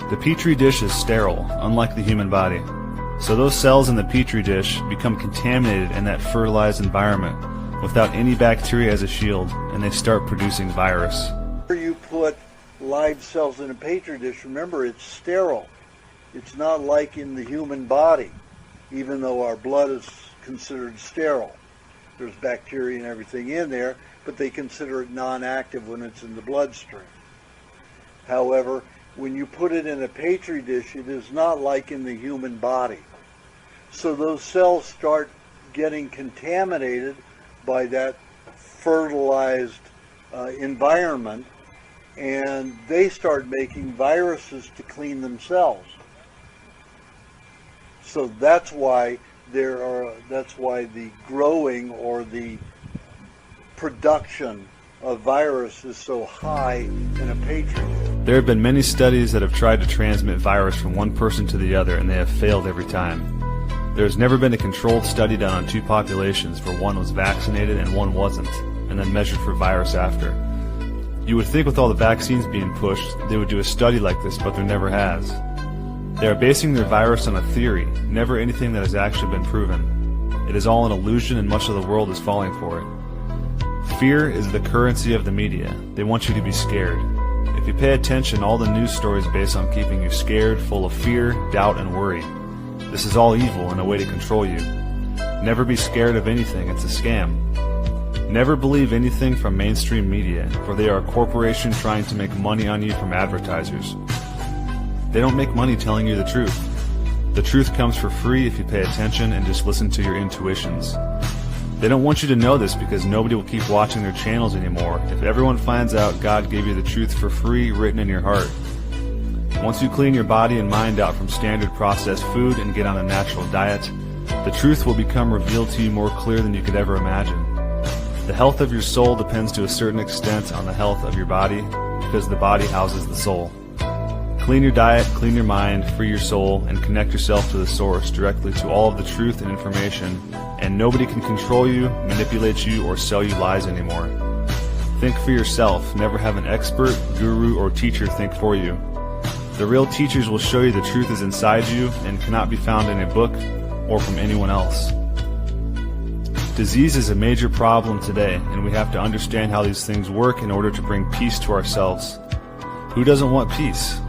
The petri dish is sterile, unlike the human body. So those cells in the petri dish become contaminated in that fertilized environment without any bacteria as a shield, and they start producing virus. Whenever you put live cells in a petri dish, remember it's sterile. It's not like in the human body, even though our blood is considered sterile. There's bacteria and everything in there, but they consider it non-active when it's in the bloodstream. However, when you put it in a petri dish, it is not like in the human body. So those cells start getting contaminated by that fertilized environment, and they start making viruses to clean themselves. So that's why the growing or the production of virus is so high in a petri dish. There have been many studies that have tried to transmit virus from one person to the other, and they have failed every time. There has never been a controlled study done on 2 populations where one was vaccinated and one wasn't, and then measured for virus after. You would think with all the vaccines being pushed, they would do a study like this, but there never has. They are basing their virus on a theory, never anything that has actually been proven. It is all an illusion, and much of the world is falling for it. Fear is the currency of the media. They want you to be scared. If you pay attention, all the news stories are based on keeping you scared, full of fear, doubt, and worry. This is all evil and a way to control you. Never be scared of anything, it's a scam. Never believe anything from mainstream media, for they are a corporation trying to make money on you from advertisers. They don't make money telling you the truth. The truth comes for free if you pay attention and just listen to your intuitions. They don't want you to know this because nobody will keep watching their channels anymore if everyone finds out God gave you the truth for free written in your heart. Once you clean your body and mind out from standard processed food and get on a natural diet, The truth will become revealed to you more clear than you could ever imagine. The health of your soul depends to a certain extent on the health of your body, because the body houses the soul. Clean your diet, clean your mind, free your soul, and connect yourself to the source, directly to all of the truth and information, and nobody can control you, manipulate you, or sell you lies anymore. Think for yourself, never have an expert, guru, or teacher think for you. The real teachers will show you the truth is inside you and cannot be found in a book or from anyone else. Disease is a major problem today, and we have to understand how these things work in order to bring peace to ourselves. Who doesn't want peace?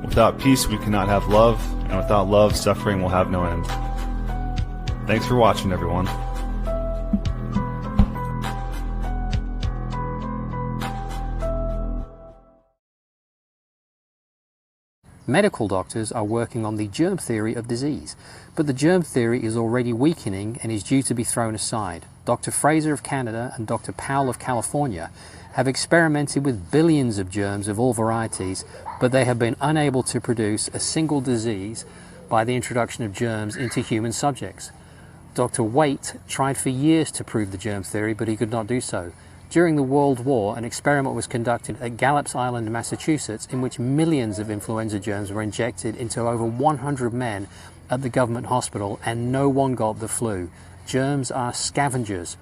Without peace, we cannot have love, and without love, suffering will have no end. Thanks for watching, everyone. Medical doctors are working on the germ theory of disease, but the germ theory is already weakening and is due to be thrown aside. Dr. Fraser of Canada and Dr. Powell of California have experimented with billions of germs of all varieties, but they have been unable to produce a single disease by the introduction of germs into human subjects. Dr. Waite tried for years to prove the germ theory, but he could not do so. During the World War, an experiment was conducted at Gallops Island, Massachusetts, in which millions of influenza germs were injected into over 100 men at the government hospital, and no one got the flu. Germs are scavengers.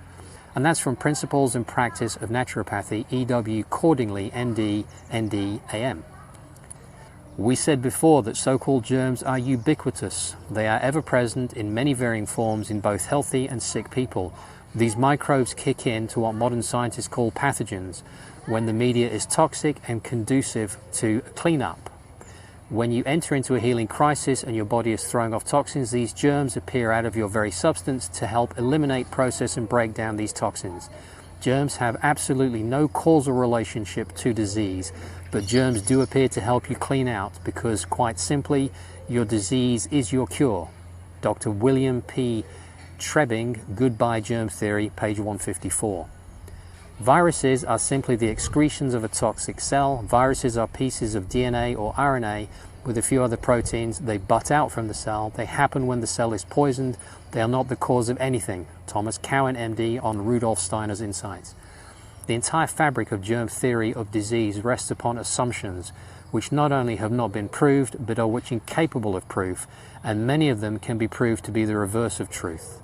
And that's from Principles and Practice of Naturopathy, E.W. Cordingley, MD, ND, AM. We said before that so-called germs are ubiquitous. They are ever present in many varying forms in both healthy and sick people. These microbes kick in to what modern scientists call pathogens when the media is toxic and conducive to cleanup. When you enter into a healing crisis and your body is throwing off toxins, these germs appear out of your very substance to help eliminate, process and break down these toxins. Germs have absolutely no causal relationship to disease, but germs do appear to help you clean out because, quite simply, your disease is your cure. Dr. William P. Trebing, Goodbye Germ Theory, page 154. Viruses are simply the excretions of a toxic cell. Viruses are pieces of DNA or RNA with a few other proteins. They butt out from the cell. They happen when the cell is poisoned. They are not the cause of anything. Thomas Cowan, MD, on Rudolf Steiner's Insights. The entire fabric of germ theory of disease rests upon assumptions which not only have not been proved, but are which incapable of proof, and many of them can be proved to be the reverse of truth.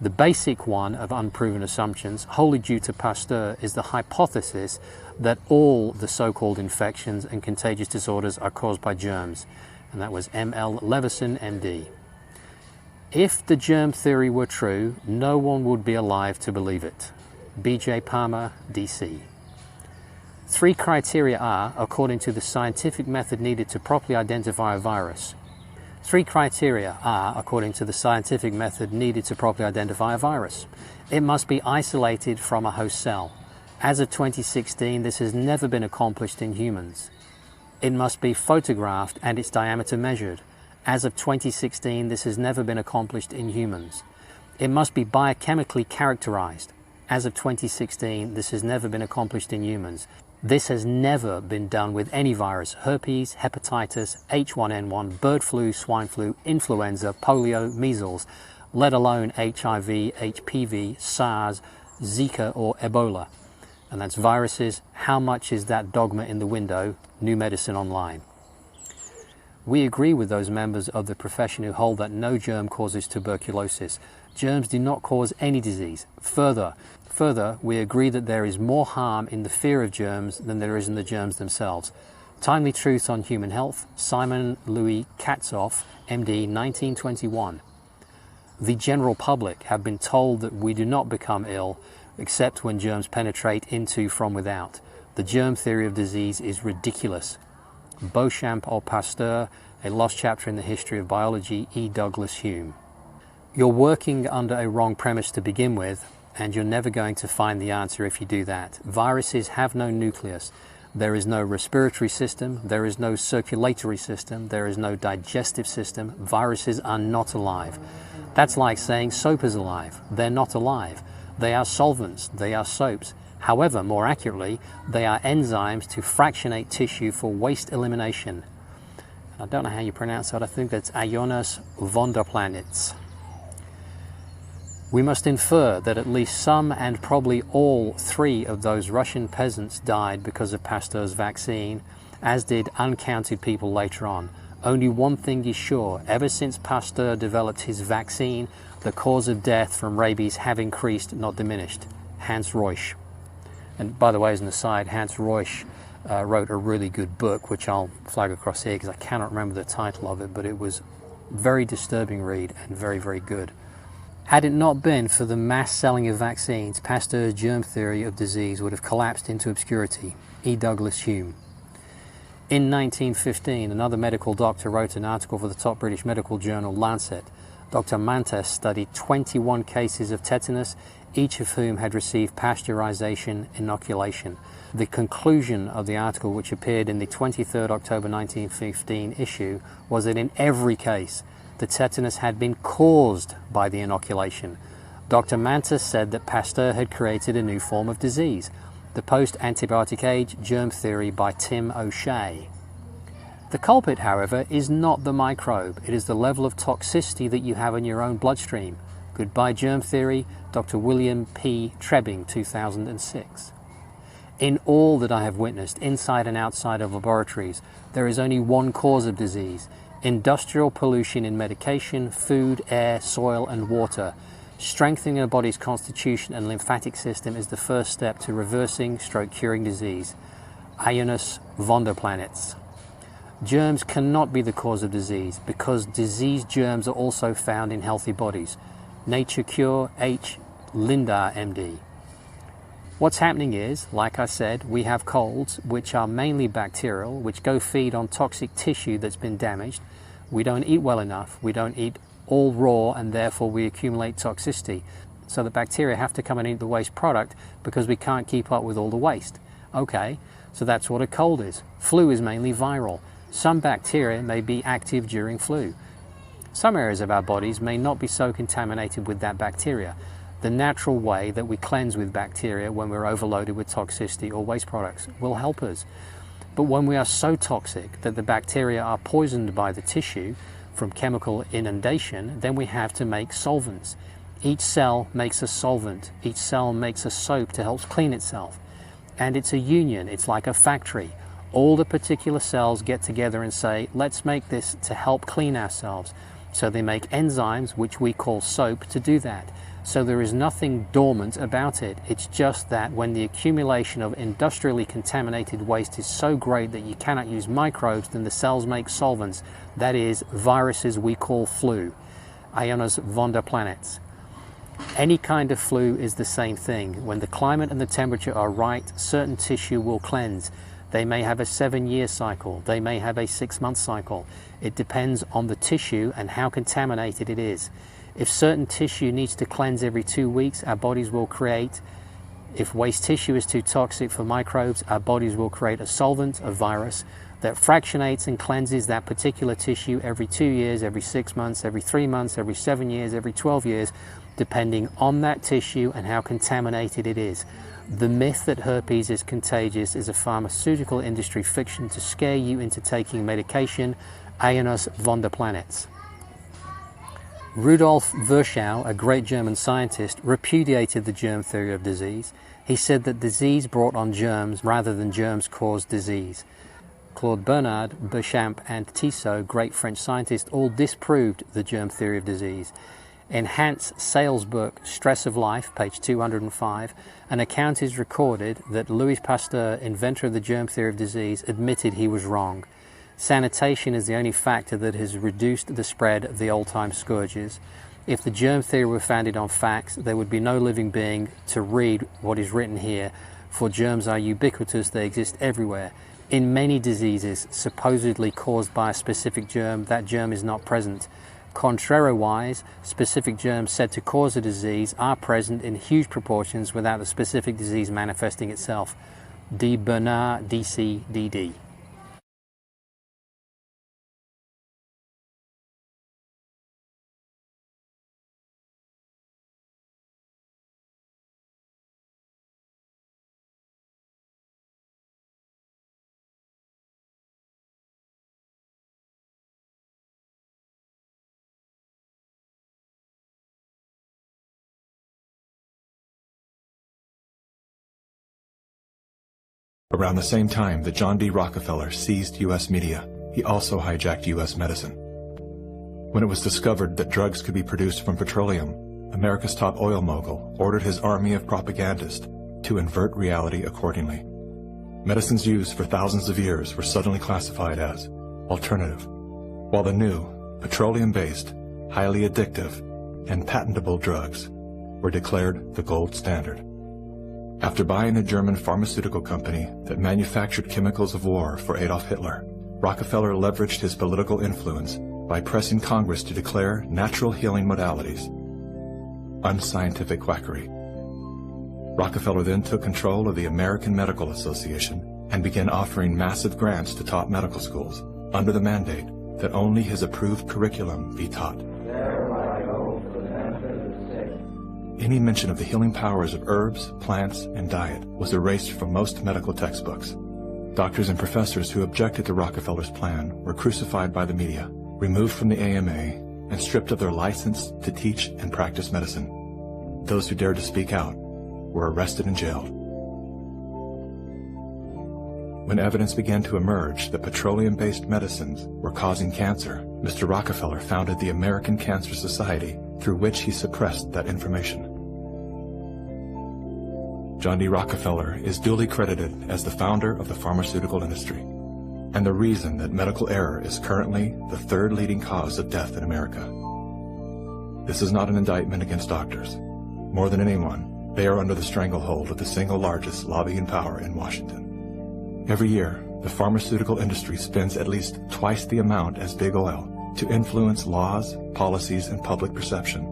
The basic one of unproven assumptions, wholly due to Pasteur, is the hypothesis that all the so-called infections and contagious disorders are caused by germs. And that was M.L. Levison, MD. If the germ theory were true, no one would be alive to believe it. B.J. Palmer, D.C. 3 criteria are, according to the scientific method needed to properly identify a virus. 3 criteria are, according to the scientific method needed to properly identify a virus. It must be isolated from a host cell. As of 2016, this has never been accomplished in humans. It must be photographed and its diameter measured. As of 2016, this has never been accomplished in humans. It must be biochemically characterized. As of 2016, this has never been accomplished in humans. This has never been done with any virus: herpes, hepatitis, H1N1, bird flu, swine flu, influenza, polio, measles, let alone HIV, HPV, SARS, Zika or Ebola. And that's viruses. How much is that dogma in the window? New Medicine Online. We agree with those members of the profession who hold that no germ causes tuberculosis. Germs do not cause any disease. Further, we agree that there is more harm in the fear of germs than there is in the germs themselves. Timely Truths on Human Health, Simon Louis Katzoff, MD, 1921. The general public have been told that we do not become ill except when germs penetrate into from without. The germ theory of disease is ridiculous. Beauchamp or Pasteur, A Lost Chapter in the History of Biology, E. Douglas Hume. You're working under a wrong premise to begin with, and you're never going to find the answer if you do that. Viruses have no nucleus. There is no respiratory system. There is no circulatory system. There is no digestive system. Viruses are not alive. That's like saying soap is alive. They're not alive. They are solvents. They are soaps. However, more accurately, they are enzymes to fractionate tissue for waste elimination. I don't know how you pronounce that. I think that's Ionas Vonderplanitz. We must infer that at least some and probably all 3 of those Russian peasants died because of Pasteur's vaccine, as did uncounted people later on. Only one thing is sure: ever since Pasteur developed his vaccine, the cause of death from rabies have increased, not diminished. Hans Reusch. And by the way, as an aside, Hans Reusch wrote a really good book, which I'll flag across here because I cannot remember the title of it, but it was a very disturbing read and very, very good. Had it not been for the mass selling of vaccines, Pasteur's germ theory of disease would have collapsed into obscurity. E. Douglas Hume. In 1915, another medical doctor wrote an article for the top British medical journal Lancet. Dr. Mantas studied 21 cases of tetanus, each of whom had received pasteurization inoculation. The conclusion of the article, which appeared in the 23rd October 1915 issue, was that in every case, the tetanus had been caused by the inoculation. Dr. Mantas said that Pasteur had created a new form of disease, the Post-Antibiotic Age Germ Theory by Tim O'Shea. The culprit, however, is not the microbe. It is the level of toxicity that you have in your own bloodstream. Goodbye germ theory, Dr. William P. Trebbing, 2006. In all that I have witnessed, inside and outside of laboratories, there is only one cause of disease: industrial pollution in medication, food, air, soil, and water. Strengthening a body's constitution and lymphatic system is the first step to reversing/curing disease. Ioannis Vonderplanitz. Germs cannot be the cause of disease because disease germs are also found in healthy bodies. Nature Cure, H. Lindar, MD. What's happening is, like I said, we have colds, which are mainly bacterial, which go feed on toxic tissue that's been damaged. We don't eat well enough. We don't eat all raw, and therefore we accumulate toxicity. So the bacteria have to come and eat the waste product because we can't keep up with all the waste. Okay, so that's what a cold is. Flu is mainly viral. Some bacteria may be active during flu. Some areas of our bodies may not be so contaminated with that bacteria. The natural way that we cleanse with bacteria when we're overloaded with toxicity or waste products will help us. But when we are so toxic that the bacteria are poisoned by the tissue from chemical inundation, then we have to make solvents. Each cell makes a solvent. Each cell makes a soap to help clean itself. And it's a union. It's like a factory. All the particular cells get together and say, let's make this to help clean ourselves. So they make enzymes, which we call soap, to do that. So there is nothing dormant about it. It's just that when the accumulation of industrially contaminated waste is so great that you cannot use microbes, then the cells make solvents. That is, viruses we call flu. Ioannis Vonderplanitz. Any kind of flu is the same thing. When the climate and the temperature are right, certain tissue will cleanse. They may have a 7-year cycle. They may have a 6-month cycle. It depends on the tissue and how contaminated it is. If certain tissue needs to cleanse every 2 weeks, our bodies will create, if waste tissue is too toxic for microbes, our bodies will create a solvent, a virus, that fractionates and cleanses that particular tissue every 2 years, every 6 months, every 3 months, every 7 years, every 12 years, depending on that tissue and how contaminated it is. The myth that herpes is contagious is a pharmaceutical industry fiction to scare you into taking medication. Ioannis Vonderplanitz. Rudolf Virchow, a great German scientist, repudiated the germ theory of disease. He said that disease brought on germs rather than germs caused disease. Claude Bernard, Béchamp and Tissot, great French scientists, all disproved the germ theory of disease. In Hans Sale's book, Stress of Life, page 205, an account is recorded that Louis Pasteur, inventor of the germ theory of disease, admitted he was wrong. Sanitation is the only factor that has reduced the spread of the old-time scourges. If the germ theory were founded on facts, there would be no living being to read what is written here, for germs are ubiquitous, they exist everywhere. In many diseases supposedly caused by a specific germ, that germ is not present. Contrariwise, specific germs said to cause a disease are present in huge proportions without the specific disease manifesting itself. D. Bernard, DC, DD. Around the same time that John D. Rockefeller seized U.S. media, he also hijacked U.S. medicine. When it was discovered that drugs could be produced from petroleum, America's top oil mogul ordered his army of propagandists to invert reality accordingly. Medicines used for thousands of years were suddenly classified as alternative, while the new, petroleum-based, highly addictive, and patentable drugs were declared the gold standard. After buying a German pharmaceutical company that manufactured chemicals of war for Adolf Hitler, Rockefeller leveraged his political influence by pressing Congress to declare natural healing modalities unscientific quackery. Rockefeller then took control of the American Medical Association and began offering massive grants to top medical schools under the mandate that only his approved curriculum be taught. Any mention of the healing powers of herbs, plants, and diet was erased from most medical textbooks. Doctors and professors who objected to Rockefeller's plan were crucified by the media, removed from the AMA, and stripped of their license to teach and practice medicine. Those who dared to speak out were arrested and jailed. When evidence began to emerge that petroleum-based medicines were causing cancer, Mr. Rockefeller founded the American Cancer Society, through which he suppressed that information. John D. Rockefeller is duly credited as the founder of the pharmaceutical industry, and the reason that medical error is currently the third leading cause of death in America. This is not an indictment against doctors. More than anyone, they are under the stranglehold of the single largest lobbying power in Washington. Every year, the pharmaceutical industry spends at least twice the amount as big oil to influence laws, policies, and public perception.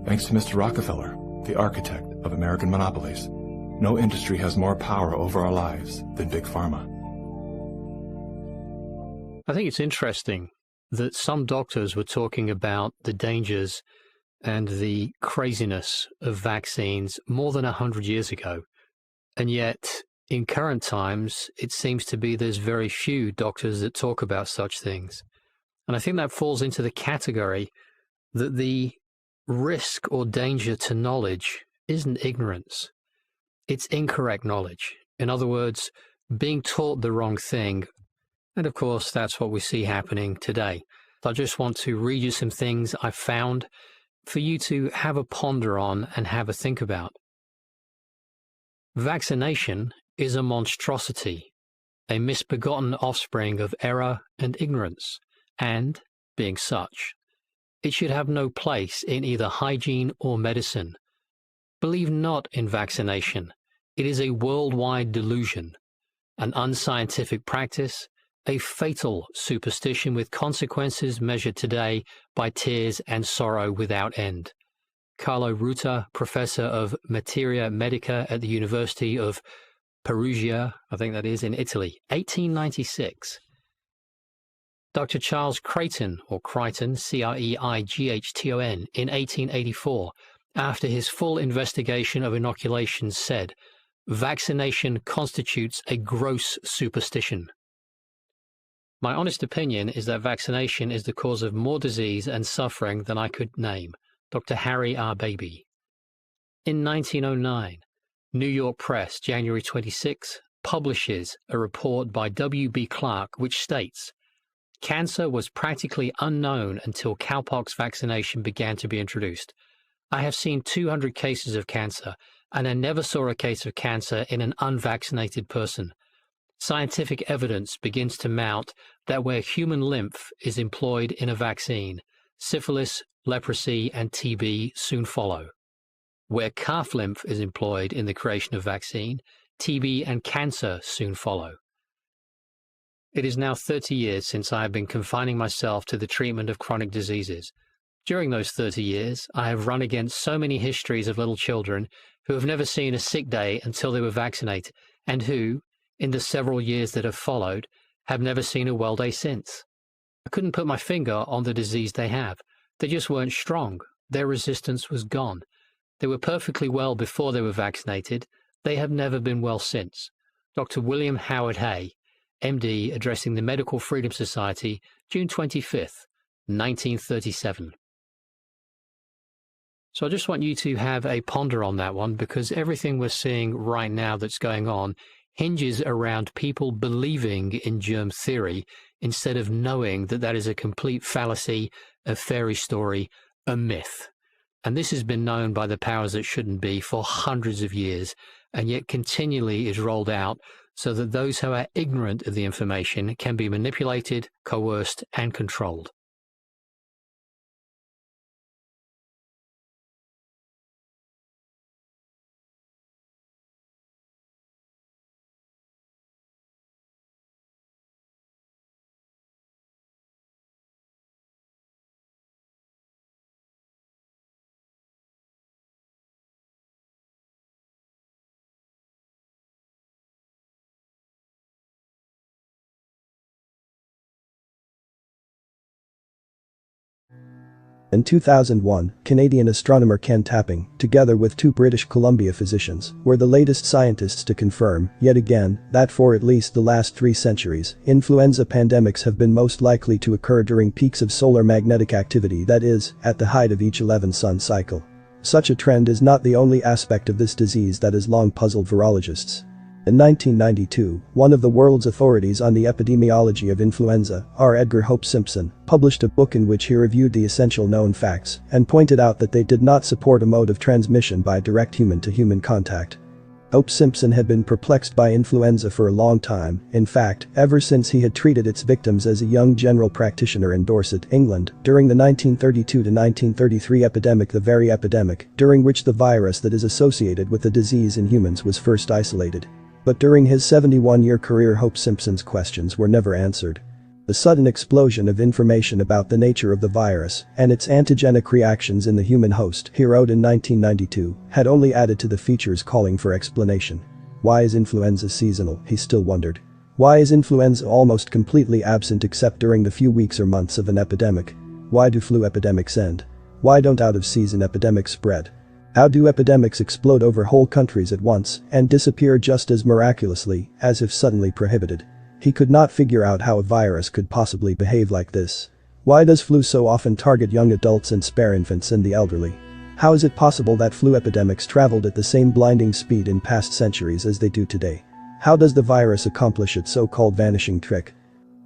Thanks to Mr. Rockefeller, the architect of American monopolies, no industry has more power over our lives than Big Pharma. I think it's interesting that some doctors were talking about the dangers and the craziness of vaccines more than 100 years ago. And yet, in current times, it seems to be there's very few doctors that talk about such things. And I think that falls into the category that the risk or danger to knowledge isn't ignorance. It's incorrect knowledge. In other words, being taught the wrong thing. And of course, that's what we see happening today. I just want to read you some things I found for you to have a ponder on and have a think about. Vaccination is a monstrosity, a misbegotten offspring of error and ignorance, and, being such, it should have no place in either hygiene or medicine. Believe not in vaccination. It is a worldwide delusion, an unscientific practice, a fatal superstition with consequences measured today by tears and sorrow without end. Carlo Ruta, professor of Materia Medica at the University of Perugia, I think that is, in Italy, 1896. Dr. Charles Creighton, or Crichton, Creighton, in 1884, after his full investigation of inoculations said, "Vaccination constitutes a gross superstition." My honest opinion is that vaccination is the cause of more disease and suffering than I could name. Dr. Harry R. Baby. In 1909, New York Press, January 26, publishes a report by W.B. Clark which states, "Cancer was practically unknown until cowpox vaccination began to be introduced. I have seen 200 cases of cancer, and I never saw a case of cancer in an unvaccinated person. Scientific evidence begins to mount that where human lymph is employed in a vaccine, syphilis, leprosy, and TB soon follow. Where calf lymph is employed in the creation of vaccine, TB and cancer soon follow." It is now 30 years since I have been confining myself to the treatment of chronic diseases. During those 30 years, I have run against so many histories of little children who have never seen a sick day until they were vaccinated, and who, in the several years that have followed, have never seen a well day since. I couldn't put my finger on the disease they have. They just weren't strong. Their resistance was gone. They were perfectly well before they were vaccinated. They have never been well since. Dr. William Howard Hay, MD, addressing the Medical Freedom Society, June 25th, 1937. So I just want you to have a ponder on that one, because everything we're seeing right now that's going on hinges around people believing in germ theory instead of knowing that that is a complete fallacy, a fairy story, a myth. And this has been known by the powers that shouldn't be for hundreds of years, and yet continually is rolled out so that those who are ignorant of the information can be manipulated, coerced, and controlled. In 2001, Canadian astronomer Ken Tapping, together with 2 British Columbia physicians, were the latest scientists to confirm, yet again, that for at least the last 3 centuries, influenza pandemics have been most likely to occur during peaks of solar magnetic activity, that is, at the height of each 11-sun cycle. Such a trend is not the only aspect of this disease that has long puzzled virologists. In 1992, one of the world's authorities on the epidemiology of influenza, R. Edgar Hope Simpson, published a book in which he reviewed the essential known facts and pointed out that they did not support a mode of transmission by direct human-to-human contact. Hope Simpson had been perplexed by influenza for a long time, in fact, ever since he had treated its victims as a young general practitioner in Dorset, England, during the 1932-1933 epidemic, the very epidemic during which the virus that is associated with the disease in humans was first isolated. But during his 71-year career, Hope Simpson's questions were never answered. The sudden explosion of information about the nature of the virus and its antigenic reactions in the human host, he wrote in 1992, had only added to the features calling for explanation. Why is influenza seasonal, he still wondered. Why is influenza almost completely absent except during the few weeks or months of an epidemic? Why do flu epidemics end? Why don't out-of-season epidemics spread? How do epidemics explode over whole countries at once and disappear just as miraculously, as if suddenly prohibited? He could not figure out how a virus could possibly behave like this. Why does flu so often target young adults and spare infants and the elderly? How is it possible that flu epidemics traveled at the same blinding speed in past centuries as they do today? How does the virus accomplish its so-called vanishing trick?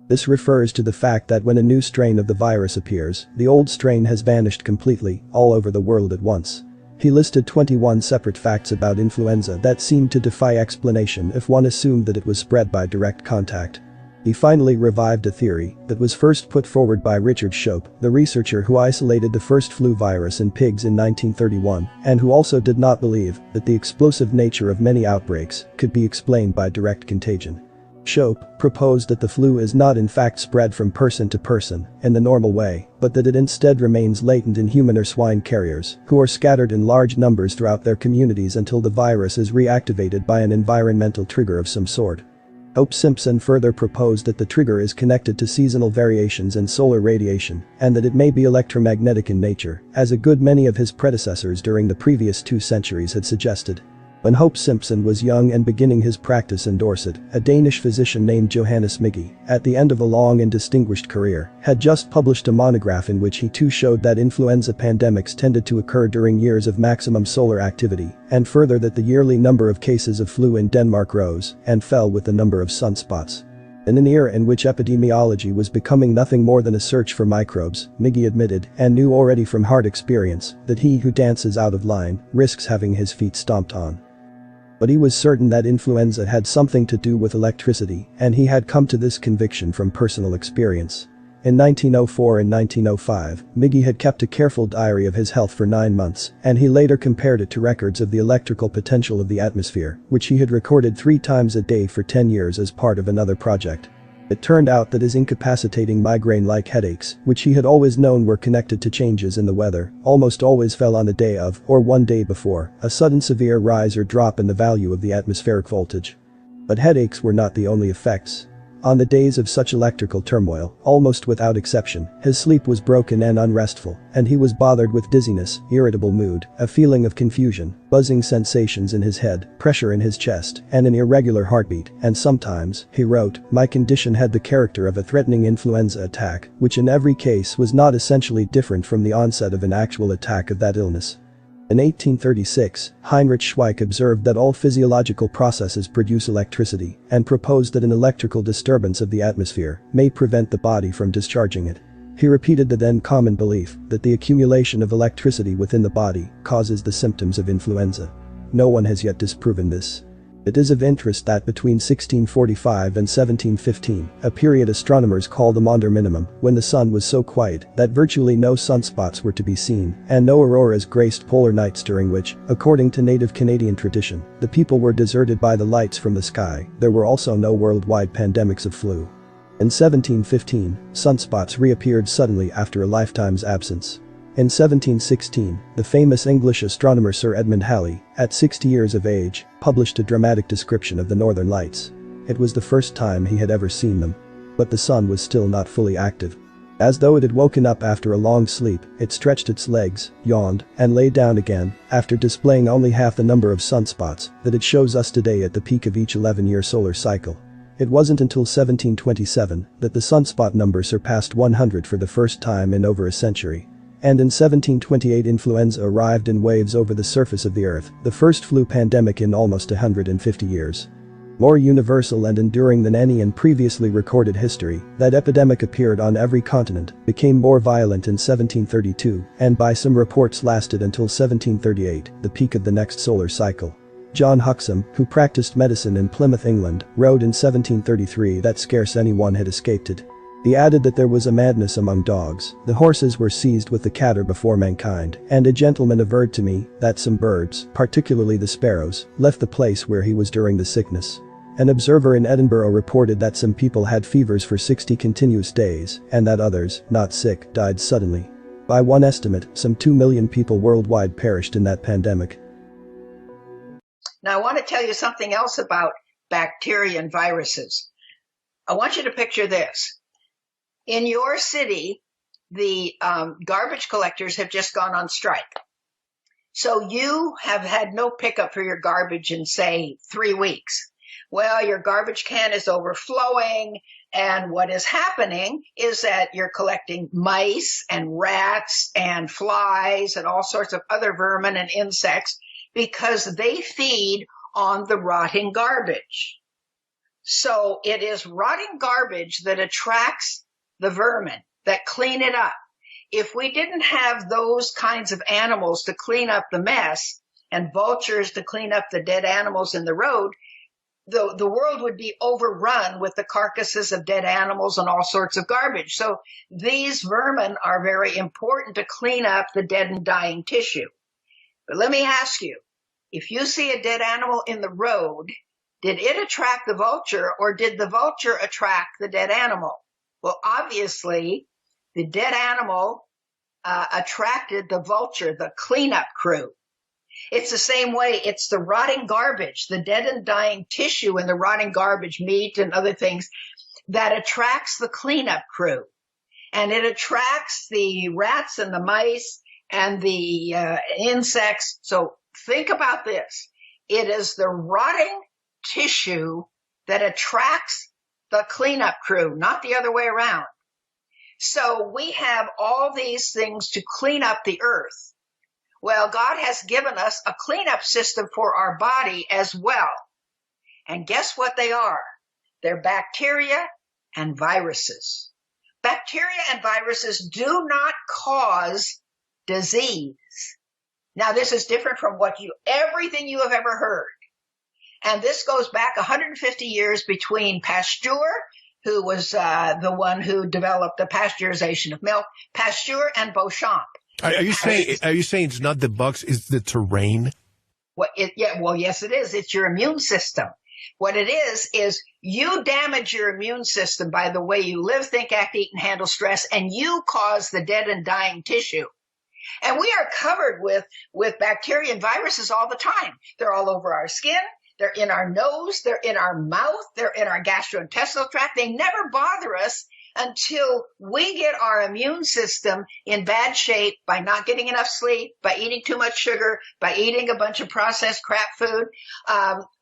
This refers to the fact that when a new strain of the virus appears, the old strain has vanished completely, all over the world at once. He listed 21 separate facts about influenza that seemed to defy explanation if one assumed that it was spread by direct contact. He finally revived a theory that was first put forward by Richard Shope, the researcher who isolated the first flu virus in pigs in 1931, and who also did not believe that the explosive nature of many outbreaks could be explained by direct contagion. Shope proposed that the flu is not in fact spread from person to person in the normal way, but that it instead remains latent in human or swine carriers who are scattered in large numbers throughout their communities until the virus is reactivated by an environmental trigger of some sort. Hope Simpson further proposed that the trigger is connected to seasonal variations in solar radiation and that it may be electromagnetic in nature, as a good many of his predecessors during the previous 2 centuries had suggested. When Hope Simpson was young and beginning his practice in Dorset, a Danish physician named Johannes Migge, at the end of a long and distinguished career, had just published a monograph in which he too showed that influenza pandemics tended to occur during years of maximum solar activity, and further that the yearly number of cases of flu in Denmark rose and fell with the number of sunspots. In an era in which epidemiology was becoming nothing more than a search for microbes, Migge admitted, and knew already from hard experience, that he who dances out of line risks having his feet stomped on. But he was certain that influenza had something to do with electricity, and he had come to this conviction from personal experience. In 1904 and 1905, Migge had kept a careful diary of his health for 9 months, and he later compared it to records of the electrical potential of the atmosphere, which he had recorded 3 times a day for 10 years as part of another project. It turned out that his incapacitating migraine-like headaches, which he had always known were connected to changes in the weather, almost always fell on the day of, or one day before, a sudden severe rise or drop in the value of the atmospheric voltage. But headaches were not the only effects. On the days of such electrical turmoil, almost without exception, his sleep was broken and unrestful, and he was bothered with dizziness, irritable mood, a feeling of confusion, buzzing sensations in his head, pressure in his chest, and an irregular heartbeat, and sometimes, he wrote, my condition had the character of a threatening influenza attack, which in every case was not essentially different from the onset of an actual attack of that illness. In 1836, Heinrich Schweik observed that all physiological processes produce electricity and proposed that an electrical disturbance of the atmosphere may prevent the body from discharging it. He repeated the then common belief that the accumulation of electricity within the body causes the symptoms of influenza. No one has yet disproven this. It is of interest that between 1645 and 1715, a period astronomers call the Maunder minimum, when the sun was so quiet that virtually no sunspots were to be seen, and no auroras graced polar nights, during which, according to native Canadian tradition, the people were deserted by the lights from the sky, there were also no worldwide pandemics of flu. In 1715, sunspots reappeared suddenly after a lifetime's absence. In 1716, the famous English astronomer Sir Edmund Halley, at 60 years of age, published a dramatic description of the northern lights. It was the first time he had ever seen them. But the sun was still not fully active. As though it had woken up after a long sleep, it stretched its legs, yawned, and lay down again, after displaying only half the number of sunspots that it shows us today at the peak of each 11-year solar cycle. It wasn't until 1727 that the sunspot number surpassed 100 for the first time in over a century. And in 1728 influenza arrived in waves over the surface of the earth, the first flu pandemic in almost 150 years. More universal and enduring than any in previously recorded history, that epidemic appeared on every continent, became more violent in 1732, and by some reports lasted until 1738, the peak of the next solar cycle. John Huxham, who practiced medicine in Plymouth, England, wrote in 1733 that scarce anyone had escaped it. He added that there was a madness among dogs, the horses were seized with the catarrh before mankind, and a gentleman averred to me that some birds, particularly the sparrows, left the place where he was during the sickness. An observer in Edinburgh reported that some people had fevers for 60 continuous days, and that others, not sick, died suddenly. By one estimate, some 2 million people worldwide perished in that pandemic. Now I want to tell you something else about bacteria and viruses. I want you to picture this. In your city, the garbage collectors have just gone on strike. So you have had no pickup for your garbage in, say, 3 weeks. Well, your garbage can is overflowing, and what is happening is that you're collecting mice and rats and flies and all sorts of other vermin and insects because they feed on the rotting garbage. So it is rotting garbage that attracts the vermin that clean it up. If we didn't have those kinds of animals to clean up the mess and vultures to clean up the dead animals in the road, the world would be overrun with the carcasses of dead animals and all sorts of garbage. So these vermin are very important to clean up the dead and dying tissue. But let me ask you, if you see a dead animal in the road, did it attract the vulture or did the vulture attract the dead animal? Well, obviously, the dead animal attracted the vulture, the cleanup crew. It's the same way. It's the rotting garbage, the dead and dying tissue in the rotting garbage, meat and other things, that attracts the cleanup crew. And it attracts the rats and the mice and the insects. So think about this. It is the rotting tissue that attracts the cleanup crew, not the other way around. So we have all these things to clean up the earth. Well, God has given us a cleanup system for our body as well. And guess what they are? They're bacteria and viruses. Bacteria and viruses do not cause disease. Now, this is different from everything you have ever heard. And this goes back 150 years between Pasteur, who was the one who developed the pasteurization of milk, Pasteur and Beauchamp. Are you saying it's not the bugs, it's the terrain? Well, yes, it is. It's your immune system. What it is you damage your immune system by the way you live, think, act, eat, and handle stress, and you cause the dead and dying tissue. And we are covered with bacteria and viruses all the time. They're all over our skin. They're in our nose, they're in our mouth, they're in our gastrointestinal tract. They never bother us until we get our immune system in bad shape by not getting enough sleep, by eating too much sugar, by eating a bunch of processed crap food,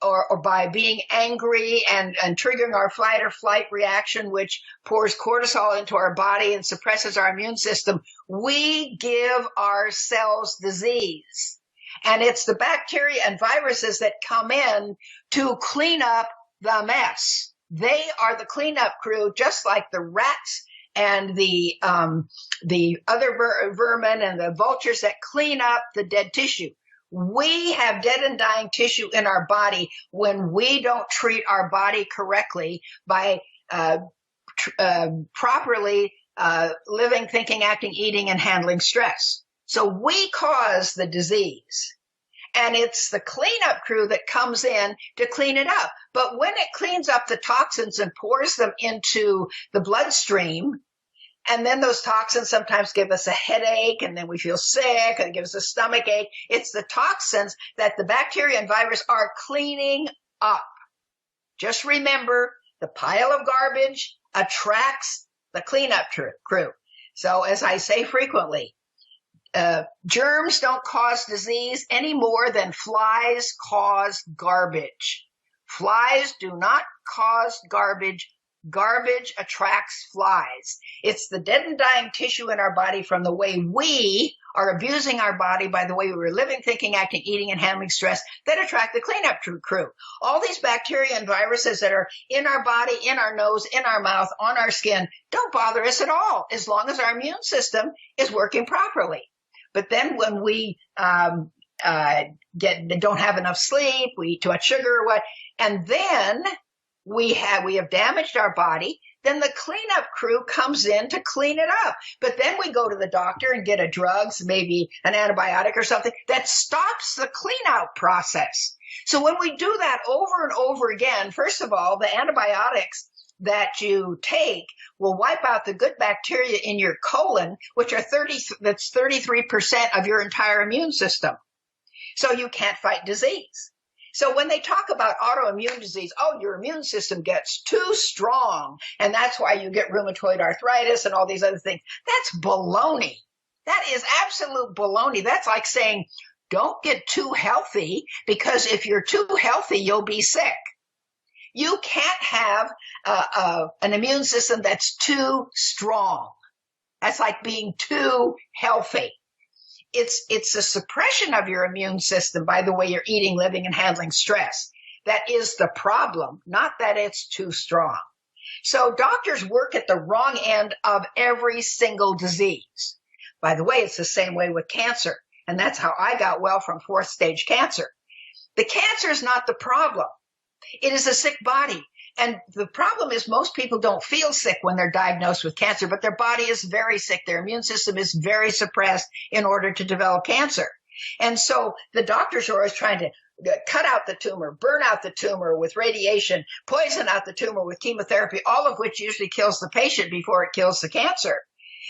or by being angry and triggering our fight or flight reaction, which pours cortisol into our body and suppresses our immune system. We give ourselves disease. And it's the bacteria and viruses that come in to clean up the mess. They are the cleanup crew, just like the rats and the other vermin and the vultures that clean up the dead tissue. We have dead and dying tissue in our body when we don't treat our body correctly by properly living, thinking, acting, eating, and handling stress. So we cause the disease. And it's the cleanup crew that comes in to clean it up. But when it cleans up the toxins and pours them into the bloodstream, and then those toxins sometimes give us a headache, and then we feel sick, and it gives us a stomach ache. It's the toxins that the bacteria and virus are cleaning up. Just remember, the pile of garbage attracts the cleanup crew. So as I say frequently, germs don't cause disease any more than flies cause garbage. Flies do not cause garbage. Garbage attracts flies. It's the dead and dying tissue in our body from the way we are abusing our body by the way we were living, thinking, acting, eating, and handling stress that attract the cleanup crew. All these bacteria and viruses that are in our body, in our nose, in our mouth, on our skin, don't bother us at all as long as our immune system is working properly. But then when we don't have enough sleep, we eat too much sugar or what, and then we have damaged our body, then the cleanup crew comes in to clean it up. But then we go to the doctor and get a drug, maybe an antibiotic or something, that stops the clean-out process. So when we do that over and over again, first of all, the antibiotics that you take will wipe out the good bacteria in your colon, which are 33% of your entire immune system. So you can't fight disease. So when they talk about autoimmune disease, oh, your immune system gets too strong, and that's why you get rheumatoid arthritis and all these other things. That's baloney. That is absolute baloney. That's like saying, don't get too healthy, because if you're too healthy, you'll be sick. You can't have an immune system that's too strong. That's like being too healthy. It's a suppression of your immune system by the way you're eating, living, and handling stress. That is the problem, not that it's too strong. So doctors work at the wrong end of every single disease. By the way, it's the same way with cancer, and that's how I got well from 4th stage cancer. The cancer is not the problem. It is a sick body. And the problem is most people don't feel sick when they're diagnosed with cancer, but their body is very sick. Their immune system is very suppressed in order to develop cancer. And so the doctors are always trying to cut out the tumor, burn out the tumor with radiation, poison out the tumor with chemotherapy, all of which usually kills the patient before it kills the cancer.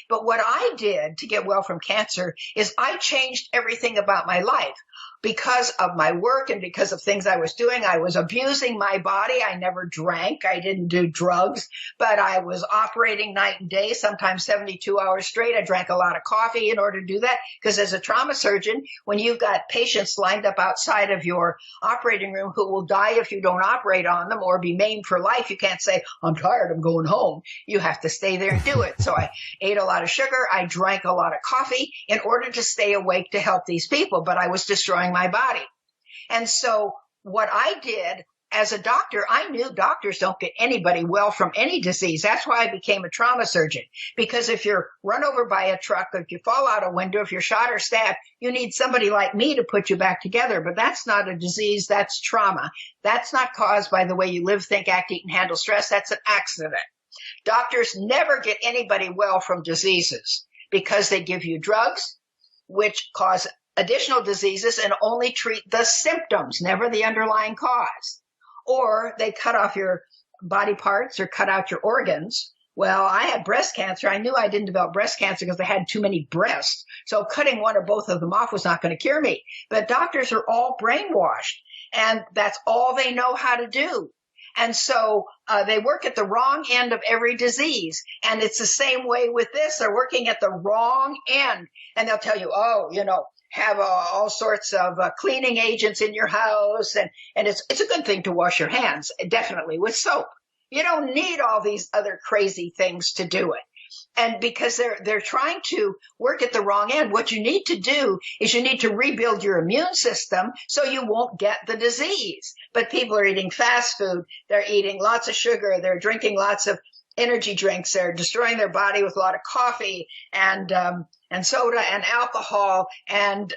But what I did to get well from cancer is I changed everything about my life. Because of my work and because of things I was doing, I was abusing my body. I never drank. I didn't do drugs, but I was operating night and day, sometimes 72 hours straight. I drank a lot of coffee in order to do that. Because as a trauma surgeon, when you've got patients lined up outside of your operating room who will die if you don't operate on them or be maimed for life, you can't say, I'm tired, I'm going home. You have to stay there and do it. So I ate a lot of sugar. I drank a lot of coffee in order to stay awake to help these people, but I was destroying my body. And so what I did as a doctor, I knew doctors don't get anybody well from any disease. That's why I became a trauma surgeon. Because if you're run over by a truck, if you fall out a window, if you're shot or stabbed, you need somebody like me to put you back together. But that's not a disease, that's trauma. That's not caused by the way you live, think, act, eat, and handle stress. That's an accident. Doctors never get anybody well from diseases because they give you drugs, which cause additional diseases and only treat the symptoms, never the underlying cause. Or they cut off your body parts or cut out your organs. Well, I had breast cancer. I knew I didn't develop breast cancer because I had too many breasts. So cutting one or both of them off was not going to cure me. But doctors are all brainwashed, and that's all they know how to do. And so they work at the wrong end of every disease. And it's the same way with this. They're working at the wrong end. And they'll tell you, oh, have all sorts of cleaning agents in your house. And it's a good thing to wash your hands, definitely, with soap. You don't need all these other crazy things to do it. And because they're trying to work at the wrong end, what you need to do is you need to rebuild your immune system so you won't get the disease. But people are eating fast food. They're eating lots of sugar. They're drinking lots of energy drinks. They're destroying their body with a lot of coffee and soda and alcohol and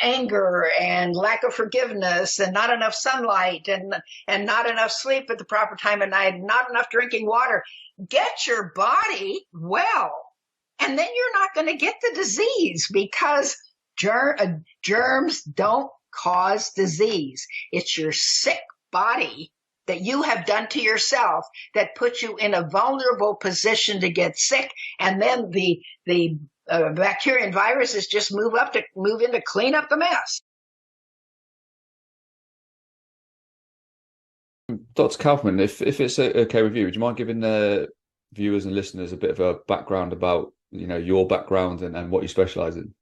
anger and lack of forgiveness and not enough sunlight and not enough sleep at the proper time of night, not enough drinking water. Get your body well, and then you're not going to get the disease, because germs don't cause disease. It's your sick body that you have done to yourself that puts you in a vulnerable position to get sick, and then the bacteria and viruses just move in to clean up the mess. Dr. Kaufman, if it's okay with you, would you mind giving the viewers and listeners a bit of a background about, your background and what you specialize in?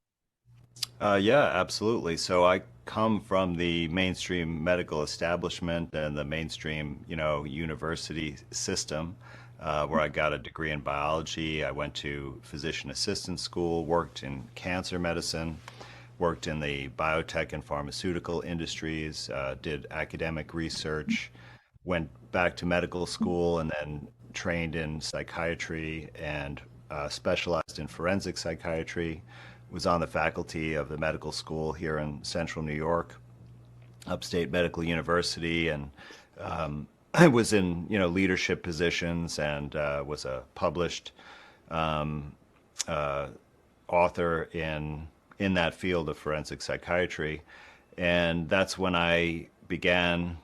Yeah, absolutely. So I come from the mainstream medical establishment and the mainstream, university system, where I got a degree in biology. I went to physician assistant school, worked in cancer medicine, worked in the biotech and pharmaceutical industries, did academic research, went back to medical school, and then trained in psychiatry and specialized in forensic psychiatry. Was on the faculty of the medical school here in Central New York, Upstate Medical University, and I was in leadership positions and was a published author in that field of forensic psychiatry. And that's when I began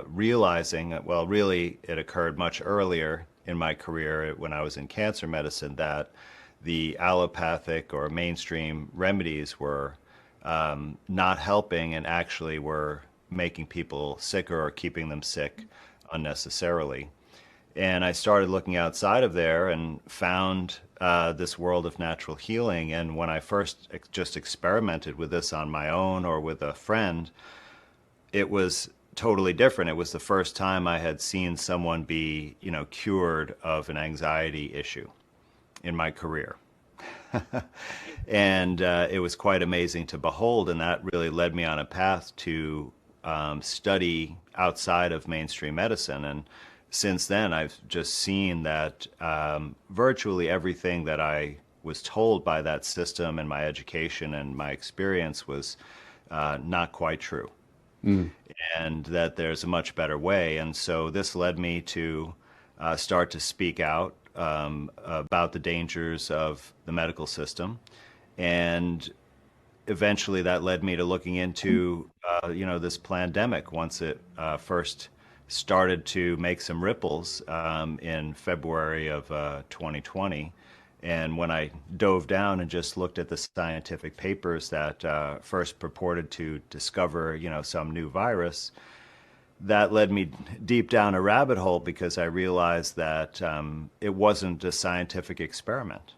realizing, well, really it occurred much earlier in my career when I was in cancer medicine, that the allopathic or mainstream remedies were not helping and actually were making people sicker or keeping them sick unnecessarily. And I started looking outside of there and found this world of natural healing. And when I first just experimented with this on my own or with a friend, it was totally different. It was the first time I had seen someone be, cured of an anxiety issue in my career. And it was quite amazing to behold, and that really led me on a path to study outside of mainstream medicine. And since then, I've just seen that virtually everything that I was told by that system and my education and my experience was not quite true. And that there's a much better way. And so this led me to start to speak out about the dangers of the medical system, and eventually that led me to looking into this pandemic once it first started to make some ripples in February of 2020. And when I dove down and just looked at the scientific papers that first purported to discover some new virus, that led me deep down a rabbit hole, because I realized that it wasn't a scientific experiment.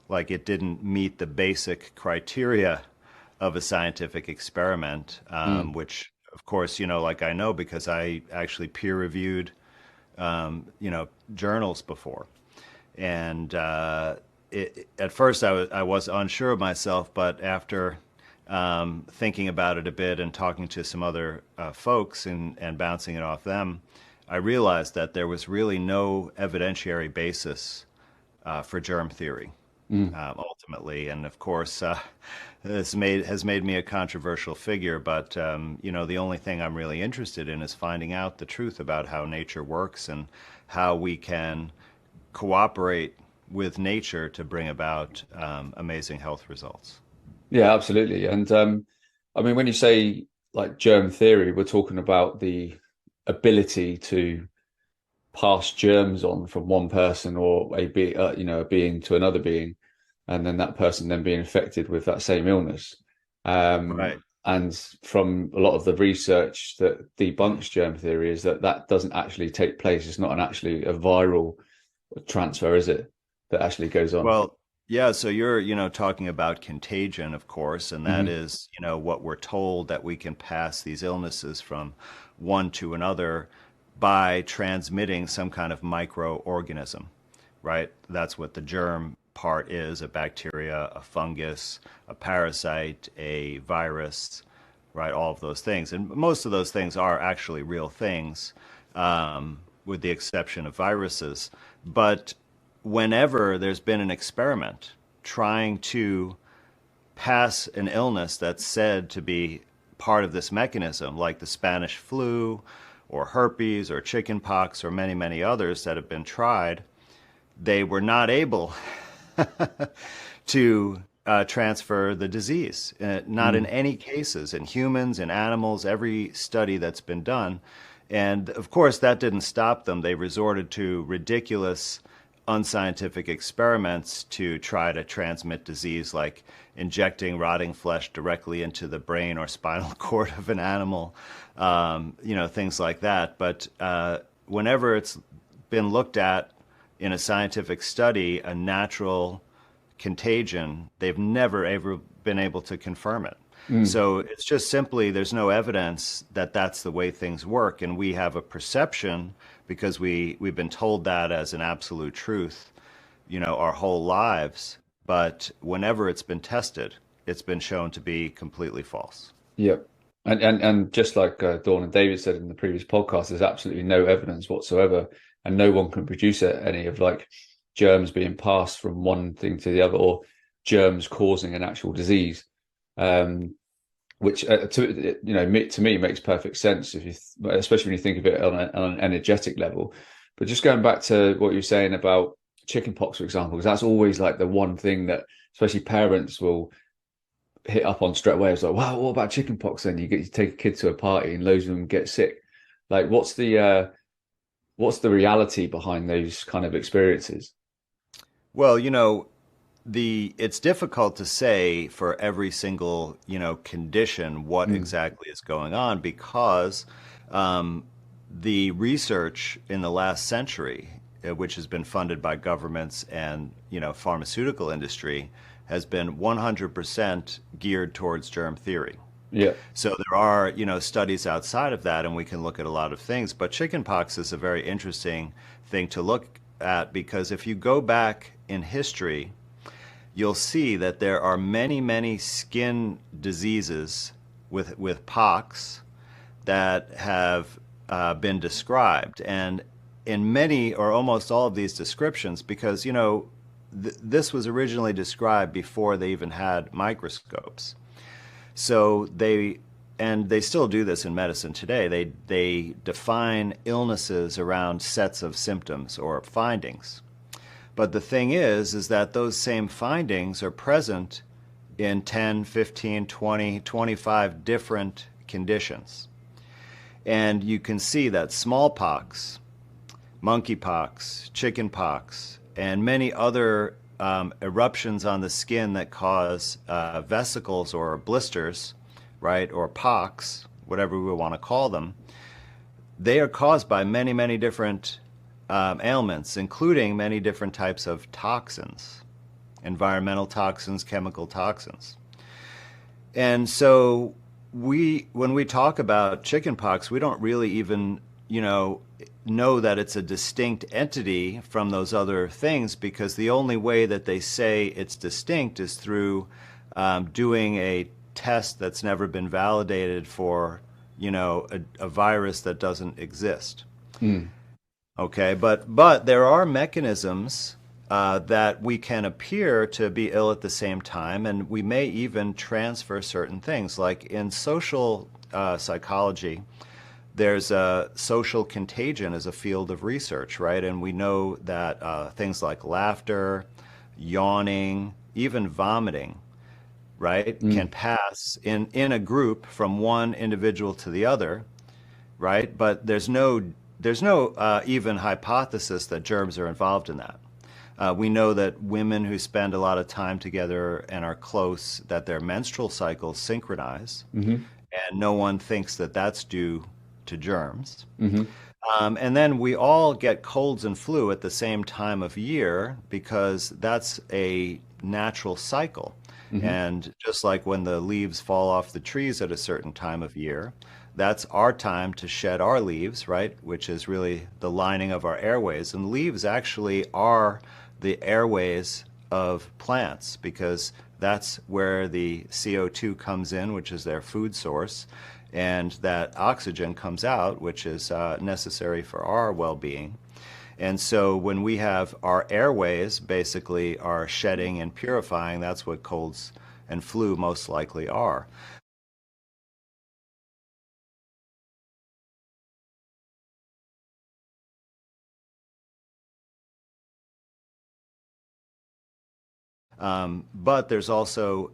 Like, it didn't meet the basic criteria of a scientific experiment, which, of course, like I know because I actually peer-reviewed, journals before. And at first I was unsure of myself, but after thinking about it a bit and talking to some other folks and bouncing it off them, I realized that there was really no evidentiary basis for germ theory, ultimately. And of course, this has made me a controversial figure, but the only thing I'm really interested in is finding out the truth about how nature works and how we can cooperate with nature to bring about amazing health results. Yeah, absolutely. And I mean, when you say like germ theory, we're talking about the ability to pass germs on from one person or a being to another being, and then that person then being infected with that same illness. Right. And from a lot of the research that debunks germ theory is that doesn't actually take place. It's not actually a viral transfer, is it, that actually goes on? Well, yeah, so you're, talking about contagion, of course, and that is, what we're told, that we can pass these illnesses from one to another by transmitting some kind of microorganism, right? That's what the germ part is: a bacteria, a fungus, a parasite, a virus, right? All of those things. And most of those things are actually real things, with the exception of viruses. But whenever there's been an experiment trying to pass an illness that's said to be part of this mechanism, like the Spanish flu or herpes or chickenpox or many, many others that have been tried, they were not able to transfer the disease. Not in any cases, in humans, in animals, every study that's been done. And of course, that didn't stop them. They resorted to ridiculous, unscientific experiments to try to transmit disease, like injecting rotting flesh directly into the brain or spinal cord of an animal, things like that. But whenever it's been looked at in a scientific study, a natural contagion, they've never ever been able to confirm it. So it's just simply, there's no evidence that that's the way things work. And we have a perception, because we've been told that as an absolute truth, our whole lives. But whenever it's been tested, it's been shown to be completely false. Yep. And just like Dawn and David said in the previous podcast, there's absolutely no evidence whatsoever, and no one can produce any of like germs being passed from one thing to the other, or germs causing an actual disease. Which to me makes perfect sense, especially when you think of it on an energetic level. But just going back to what you were saying about chickenpox, for example, because that's always like the one thing that especially parents will hit up on straight away. It's like, wow, what about chickenpox? Then you take a kid to a party and loads of them get sick. Like, what's the reality behind those kind of experiences? Well, it's difficult to say for every single, condition what exactly is going on, because the research in the last century, which has been funded by governments and, pharmaceutical industry, has been 100% geared towards germ theory. Yeah. So there are, studies outside of that, and we can look at a lot of things. But chickenpox is a very interesting thing to look at, because if you go back in history, you'll see that there are many, many skin diseases with pox that have been described. And in many or almost all of these descriptions, because, this was originally described before they even had microscopes. So they still do this in medicine today. They define illnesses around sets of symptoms or findings. But the thing is that those same findings are present in 10, 15, 20, 25 different conditions. And you can see that smallpox, monkeypox, chickenpox, and many other eruptions on the skin that cause vesicles or blisters, right, or pox, whatever we want to call them, they are caused by many, many different ailments, including many different types of toxins, environmental toxins, chemical toxins. And so when we talk about chickenpox, we don't really even, know that it's a distinct entity from those other things, because the only way that they say it's distinct is through doing a test that's never been validated for, a virus that doesn't exist. Okay, but there are mechanisms that we can appear to be ill at the same time, and we may even transfer certain things. Like in social psychology, there's a social contagion as a field of research, right? And we know that things like laughter, yawning, even vomiting, right, can pass in a group from one individual to the other, right? But there's no even hypothesis that germs are involved in that. We know that women who spend a lot of time together and are close, that their menstrual cycles synchronize, and no one thinks that that's due to germs. And then we all get colds and flu at the same time of year, because that's a natural cycle. And just like when the leaves fall off the trees at a certain time of year, that's our time to shed our leaves, right? Which is really the lining of our airways. And leaves actually are the airways of plants, because that's where the CO2 comes in, which is their food source, and that oxygen comes out, which is necessary for our well-being. And so when we have our airways basically are shedding and purifying, that's what colds and flu most likely are. But there's also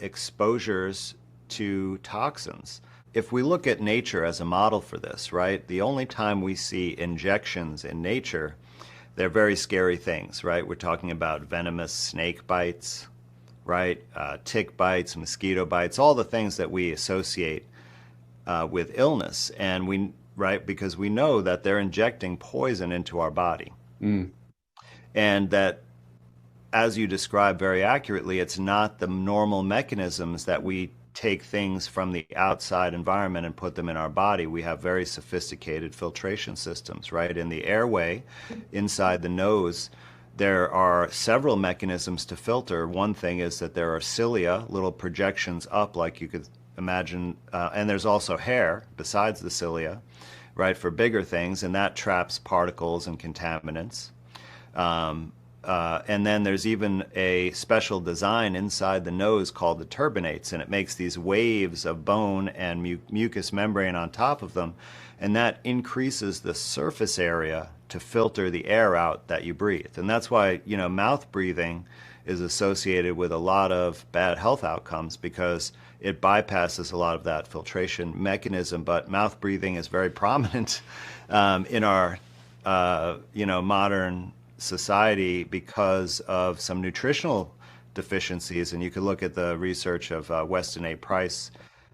exposures to toxins. If we look at nature as a model for this, right, the only time we see injections in nature, they're very scary things, right? We're talking about venomous snake bites, right? Tick bites, mosquito bites, all the things that we associate with illness. And right, because we know that they're injecting poison into our body. And that, as you described very accurately, it's not the normal mechanisms that we take things from the outside environment and put them in our body. We have very sophisticated filtration systems, right? In the airway, inside the nose, there are several mechanisms to filter. One thing is that there are cilia, little projections up like you could imagine, and there's also hair besides the cilia, right, for bigger things, and that traps particles and contaminants. And then there's even a special design inside the nose called the turbinates, and it makes these waves of bone and mucous membrane on top of them, and that increases the surface area to filter the air out that you breathe. And that's why, you know, mouth breathing is associated with a lot of bad health outcomes, because it bypasses a lot of that filtration mechanism. But mouth breathing is very prominent in our, you know, modern society because of some nutritional deficiencies. And you could look at the research of Weston A. Price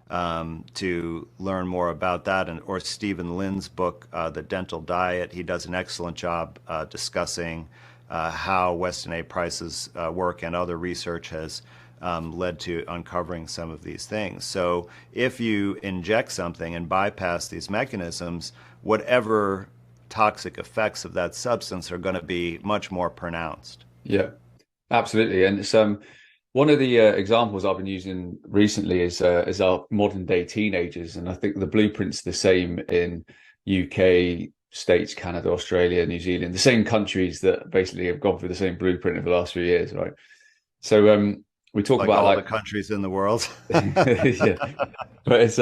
to learn more about that, or Stephen Lin's book, The Dental Diet. He does an excellent job discussing how Weston A. Price's work and other research has led to uncovering some of these things. So if you inject something and bypass these mechanisms, whatever toxic effects of that substance are going to be much more pronounced. Yeah, absolutely. And it's one of the examples I've been using recently is our modern day teenagers, and I think the blueprint's the same in UK, States, Canada, Australia, New Zealand, the same countries that basically have gone through the same blueprint over the last few years, right? So we talk about all the countries in the world. Yeah, but it's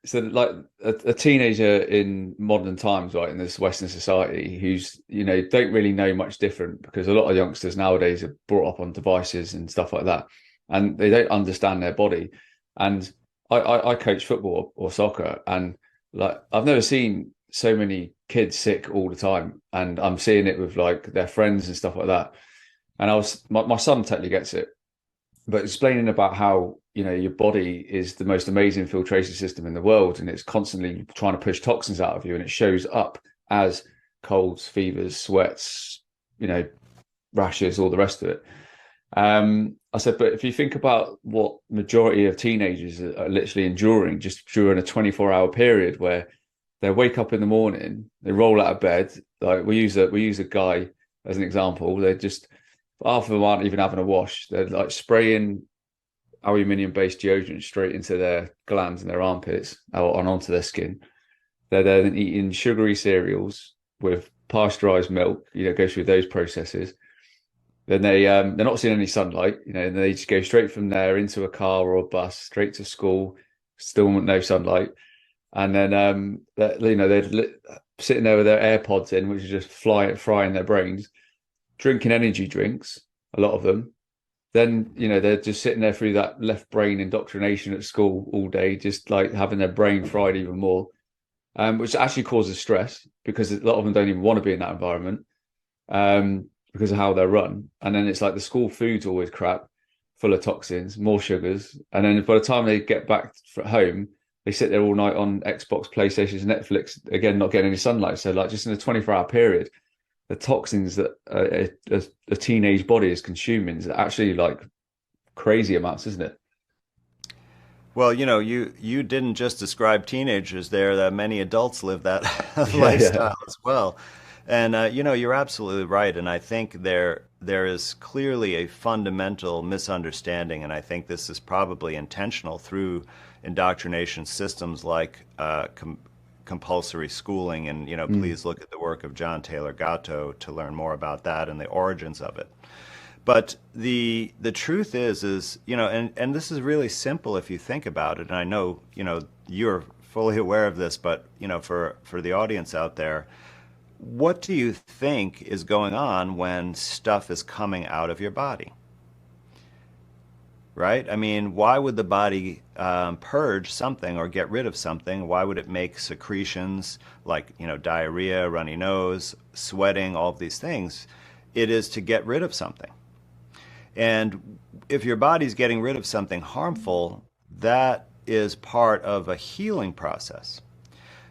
so like a teenager in modern times, right, in this Western society, who's, you know, don't really know much different, because a lot of youngsters nowadays are brought up on devices and stuff like that, and they don't understand their body. And I coach football or soccer, and like I've never seen so many kids sick all the time, and I'm seeing it with like their friends and stuff like that. And my son totally gets it, but explaining about how, you know, your body is the most amazing filtration system in the world, and it's constantly trying to push toxins out of you, and it shows up as colds, fevers, sweats, you know, rashes, all the rest of it. I said, but if you think about what majority of teenagers are literally enduring just during a 24-hour period, where they wake up in the morning, they roll out of bed, like we use a guy as an example, they're just, half of them aren't even having a wash, they're like spraying aluminium-based deodorant straight into their glands and their armpits and onto their skin. They're then eating sugary cereals with pasteurized milk, you know, go through those processes. Then they're not seeing any sunlight, you know, and they just go straight from there into a car or a bus, straight to school, still no sunlight. And then, you know, they're sitting there with their AirPods in, which is just frying their brains, drinking energy drinks, a lot of them. Then, you know, they're just sitting there through that left brain indoctrination at school all day, just like having their brain fried even more, which actually causes stress, because a lot of them don't even want to be in that environment because of how they're run. And then it's like the school food's always crap, full of toxins, more sugars. And then by the time they get back home, they sit there all night on Xbox, PlayStations, Netflix, again, not getting any sunlight. So like just in a 24-hour period, the toxins that a teenage body is consuming is actually like crazy amounts, isn't it? Well, you didn't just describe teenagers there, that many adults live that lifestyle as well. And, you're absolutely right. And I think there is clearly a fundamental misunderstanding, and I think this is probably intentional through indoctrination systems like compulsory schooling. And, please look at the work of John Taylor Gatto to learn more about that and the origins of it. But the truth is, and this is really simple if you think about it. And I know, you're fully aware of this, but, for the audience out there, what do you think is going on when stuff is coming out of your body? Right? I mean, why would the body purge something or get rid of something? Why would it make secretions like, diarrhea, runny nose, sweating, all of these things? It is to get rid of something. And if your body's getting rid of something harmful, that is part of a healing process.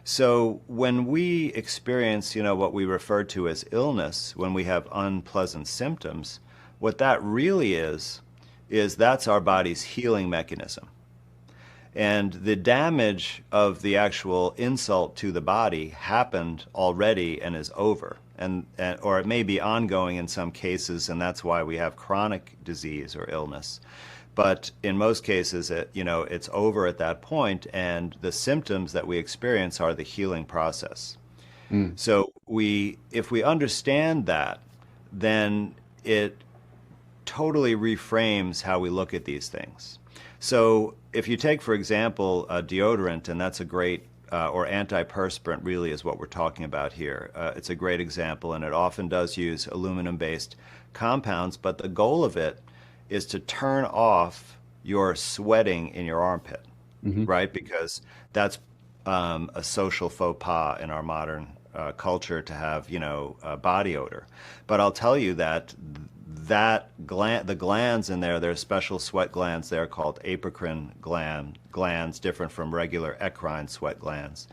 So when we experience, what we refer to as illness, when we have unpleasant symptoms, what that really is that's our body's healing mechanism. And the damage of the actual insult to the body happened already and is over. Or it may be ongoing in some cases, and that's why we have chronic disease or illness. But in most cases, it's over at that point, and the symptoms that we experience are the healing process. So if we understand that, then it totally reframes how we look at these things. So if you take, for example, a deodorant, and that's a great or antiperspirant really is what we're talking about here. It's a great example, and it often does use aluminum-based compounds, but the goal of it is to turn off your sweating in your armpit, right? Because that's a social faux pas in our modern culture to have, body odor. But I'll tell you that the glands in there, there's special sweat glands there called apocrine glands, different from regular eccrine sweat glands.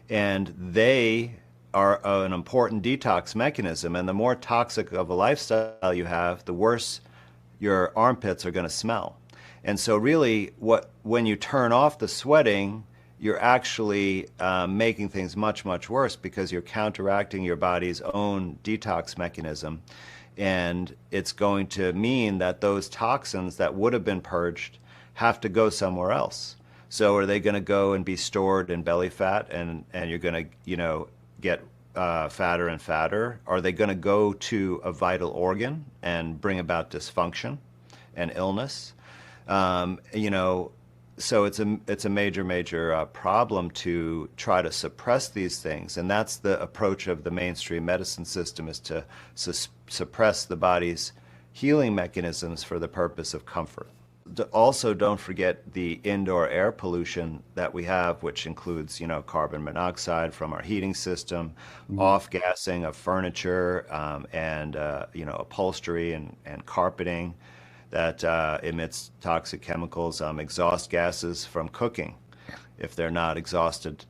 And they are an important detox mechanism. And the more toxic of a lifestyle you have, the worse your armpits are going to smell. And so really, when you turn off the sweating, you're actually making things much, much worse because you're counteracting your body's own detox mechanism. And it's going to mean that those toxins that would have been purged have to go somewhere else. So are they going to go and be stored in belly fat, and you're going to, get fatter and fatter? Are they going to go to a vital organ and bring about dysfunction and illness? So it's a major problem to try to suppress these things, and that's the approach of the mainstream medicine system, is to suppress the body's healing mechanisms for the purpose of comfort. Also, don't forget the indoor air pollution that we have, which includes, carbon monoxide from our heating system, off-gassing of furniture, and upholstery and carpeting that emits toxic chemicals, exhaust gases from cooking if they're not exhausted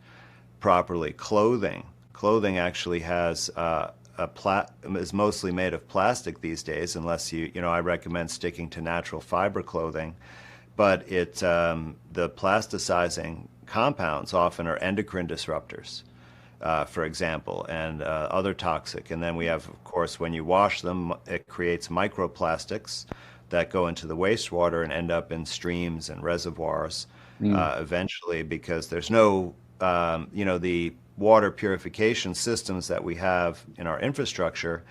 properly. Clothing actually has is mostly made of plastic these days, unless I recommend sticking to natural fiber clothing. But the plasticizing compounds often are endocrine disruptors, for example, and other toxic. And then we have, of course, when you wash them, it creates microplastics that go into the wastewater and end up in streams and reservoirs eventually, because there's no, the water purification systems that we have in our infrastructure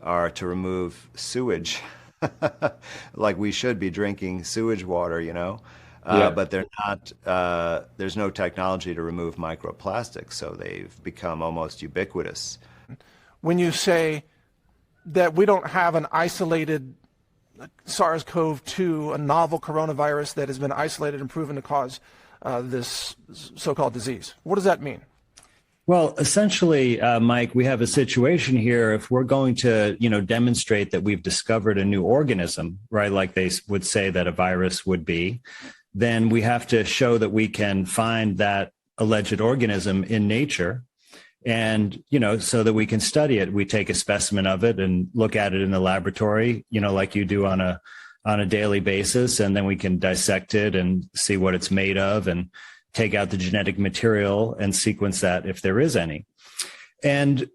are to remove sewage. Like we should be drinking sewage water, but they're not, there's no technology to remove microplastics, so they've become almost ubiquitous. When you say that we don't have an isolated SARS-CoV-2, a novel coronavirus that has been isolated and proven to cause this so-called disease, what does that mean? Well, essentially, Mike, we have a situation here. If we're going to, demonstrate that we've discovered a new organism, right, like they would say that a virus would be, then we have to show that we can find that alleged organism in nature, and, so that we can study it. We take a specimen of it and look at it in the laboratory, like you do on a on a daily basis, and then we can dissect it and see what it's made of and take out the genetic material and sequence that if there is any. And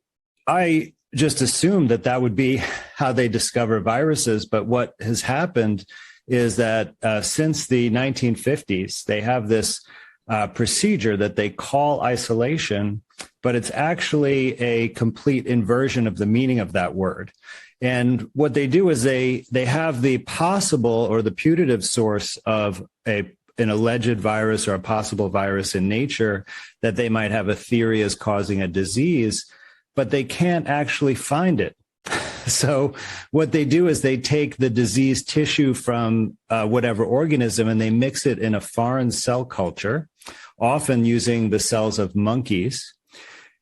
I just assumed that that would be how they discover viruses. But what has happened is that since the 1950s, they have this procedure that they call isolation, but it's actually a complete inversion of the meaning of that word. And what they do is they have the possible or the putative source of an alleged virus or a possible virus in nature that they might have a theory is causing a disease, but they can't actually find it. So what they do is they take the diseased tissue from whatever organism and they mix it in a foreign cell culture, often using the cells of monkeys.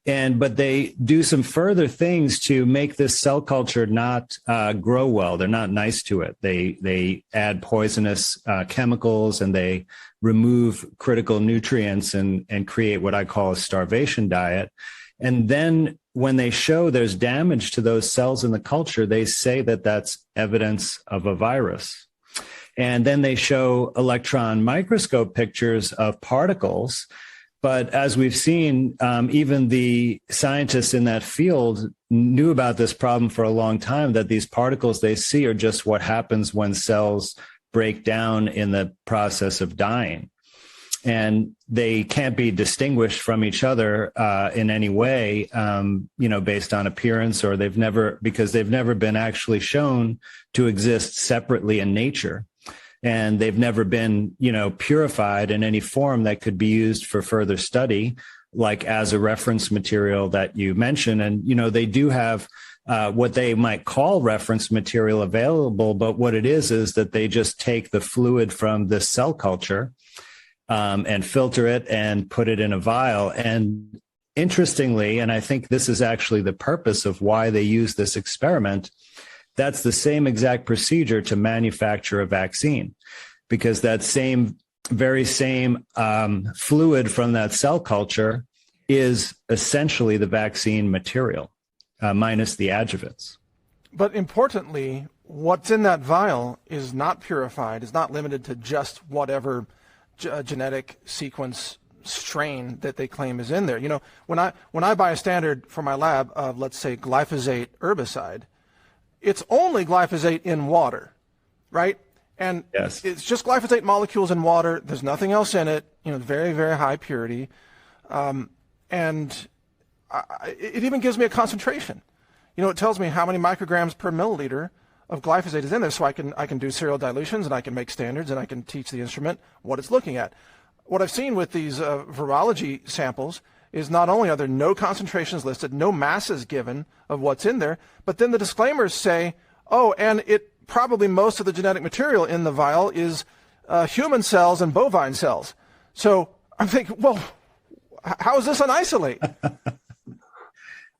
But they do some further things to make this cell culture not grow well. They're not nice to it. They add poisonous chemicals and they remove critical nutrients and create what I call a starvation diet. And then when they show there's damage to those cells in the culture, they say that that's evidence of a virus. And then they show electron microscope pictures of particles. But as we've seen, even the scientists in that field knew about this problem for a long time, that these particles they see are just what happens when cells break down in the process of dying. And they can't be distinguished from each other in any way, based on appearance, or because they've never been actually shown to exist separately in nature. And they've never been, purified in any form that could be used for further study, like as a reference material that you mentioned. And, they do have what they might call reference material available. But what it is that they just take the fluid from this cell culture and filter it and put it in a vial. And interestingly, and I think this is actually the purpose of why they use this experiment, that's the same exact procedure to manufacture a vaccine, because that very same fluid from that cell culture is essentially the vaccine material, minus the adjuvants. But importantly, what's in that vial is not purified, is not limited to just whatever genetic sequence strain that they claim is in there. When I buy a standard for my lab of, let's say, glyphosate herbicide, it's only glyphosate in water, right? And yes, it's just glyphosate molecules in water. There's nothing else in it, very, very high purity. It even gives me a concentration. It tells me how many micrograms per milliliter of glyphosate is in there, so I can do serial dilutions and I can make standards and I can teach the instrument what it's looking at. What I've seen with these virology samples is not only are there no concentrations listed, no masses given of what's in there, but then the disclaimers say, and probably most of the genetic material in the vial is human cells and bovine cells. So I'm thinking, well, how is this an isolate?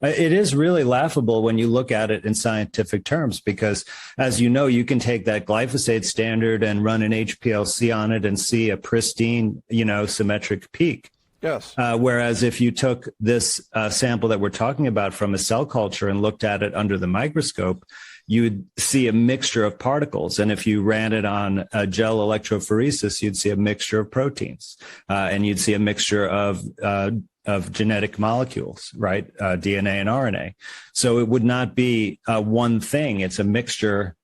It is really laughable when you look at it in scientific terms, because as you know, you can take that glyphosate standard and run an HPLC on it and see a pristine, symmetric peak. Yes. Whereas if you took this sample that we're talking about from a cell culture and looked at it under the microscope, you would see a mixture of particles. And if you ran it on a gel electrophoresis, you'd see a mixture of proteins, and you'd see a mixture of genetic molecules, right? DNA and RNA. So it would not be one thing. It's a mixture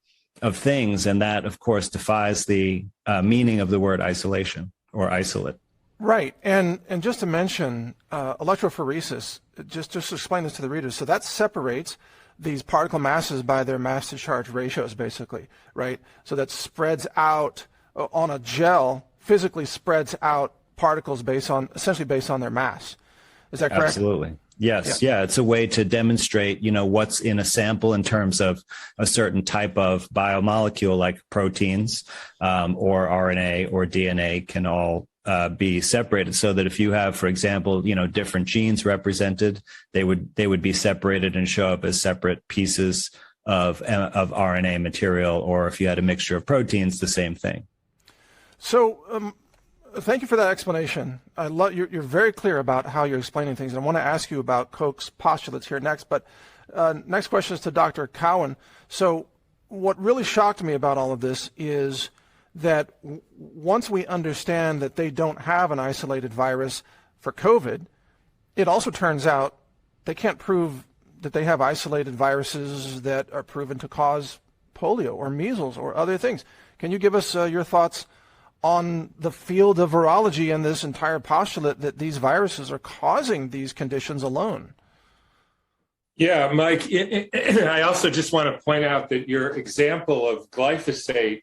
of things. And that, of course, defies the meaning of the word isolation or isolate. Right. And just to mention electrophoresis, just to explain this to the readers. So that separates these particle masses by their mass to charge ratios, basically, right? So that spreads out on a gel, physically spreads out particles essentially based on their mass. Is that correct? Absolutely. Yes. Yeah. It's a way to demonstrate, what's in a sample in terms of a certain type of biomolecule, like proteins or RNA or DNA can all be separated, so that if you have, for example, different genes represented, they would be separated and show up as separate pieces of RNA material, or if you had a mixture of proteins, the same thing. So thank you for that explanation. I love you're very clear about how you're explaining things. And I want to ask you about Koch's postulates here next, but next question is to Dr. Cowan. So what really shocked me about all of this is that once we understand that they don't have an isolated virus for COVID, it also turns out they can't prove that they have isolated viruses that are proven to cause polio or measles or other things. Can you give us your thoughts on the field of virology and this entire postulate that these viruses are causing these conditions alone? Yeah, Mike, I also just want to point out that your example of glyphosate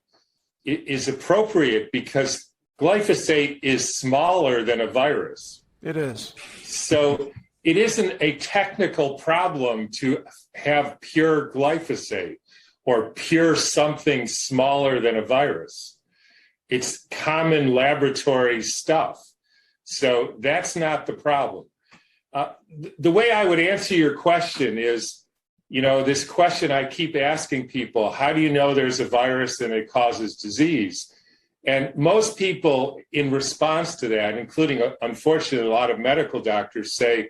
is appropriate because glyphosate is smaller than a virus. It is. So it isn't a technical problem to have pure glyphosate or pure something smaller than a virus. It's common laboratory stuff. So that's not the problem. The way I would answer your question is, this question I keep asking people, how do you know there's a virus and it causes disease? And most people in response to that, including, unfortunately, a lot of medical doctors say,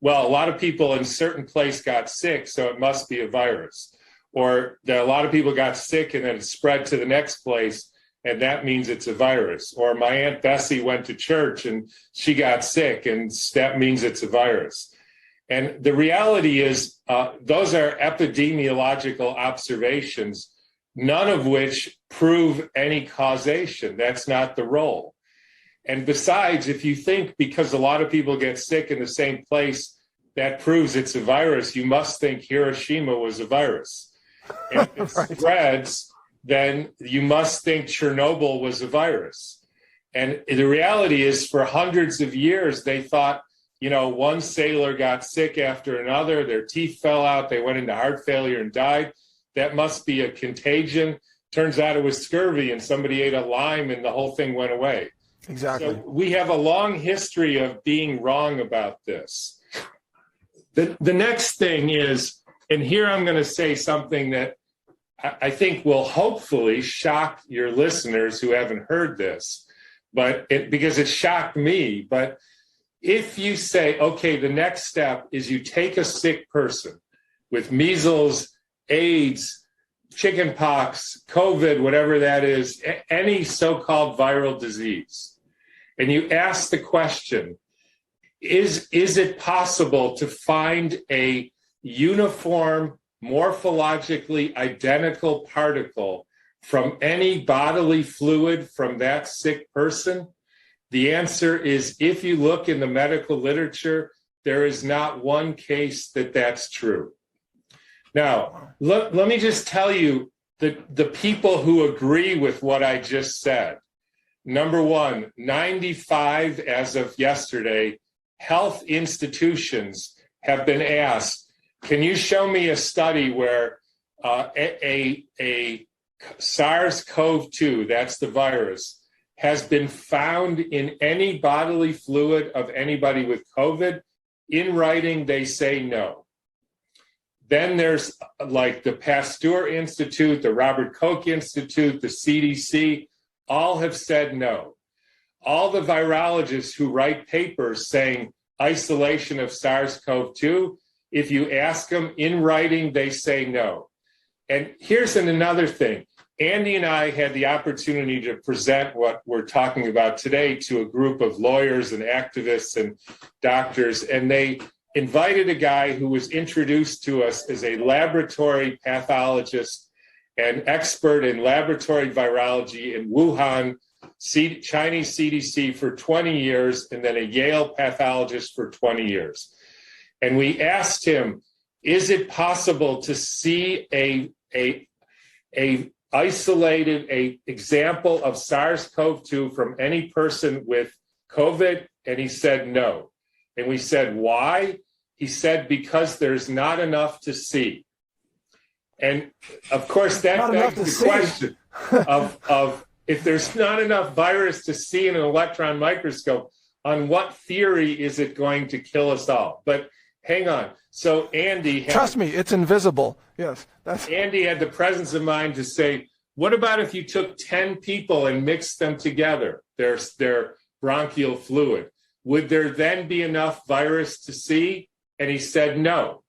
well, a lot of people in a certain place got sick, so it must be a virus. Or that a lot of people got sick and then it spread to the next place, and that means it's a virus. Or my Aunt Bessie went to church and she got sick, and that means it's a virus. And the reality is those are epidemiological observations, none of which prove any causation. That's not the role. And besides, if you think because a lot of people get sick in the same place, that proves it's a virus, you must think Hiroshima was a virus. And if it spreads, then you must think Chernobyl was a virus. And the reality is for hundreds of years, they thought, one sailor got sick after another, their teeth fell out, they went into heart failure and died. That must be a contagion. Turns out it was scurvy and somebody ate a lime and the whole thing went away. Exactly. So we have a long history of being wrong about this. The next thing is, and here I'm going to say something that I think will hopefully shock your listeners who haven't heard this, because it shocked me. But if you say, okay, the next step is you take a sick person with measles, AIDS, chickenpox, COVID, whatever that is, any so-called viral disease, and you ask the question, is it possible to find a uniform, morphologically identical particle from any bodily fluid from that sick person? The answer is, if you look in the medical literature, there is not one case that that's true. Now, let me just tell you the people who agree with what I just said. Number one, 95 as of yesterday, health institutions have been asked, can you show me a study where a SARS-CoV-2, that's the virus, has been found in any bodily fluid of anybody with COVID? In writing, they say no. Then there's like the Pasteur Institute, the Robert Koch Institute, the CDC, all have said no. All the virologists who write papers saying isolation of SARS-CoV-2, if you ask them in writing, they say no. And here's another thing. Andy and I had the opportunity to present what we're talking about today to a group of lawyers and activists and doctors, and they invited a guy who was introduced to us as a laboratory pathologist and expert in laboratory virology in Wuhan, Chinese CDC for 20 years, and then a Yale pathologist for 20 years. And we asked him, is it possible to see a isolated example of SARS-CoV-2 from any person with COVID? And he said no. And we said, why? He said, because there's not enough to see. And of course, that begs the question of if there's not enough virus to see in an electron microscope, on what theory is it going to kill us all? But hang on. So Andy... Trust me, it's invisible. Yes. Andy had the presence of mind to say, what about if you took 10 people and mixed them together, their bronchial fluid? Would there then be enough virus to see? And he said no.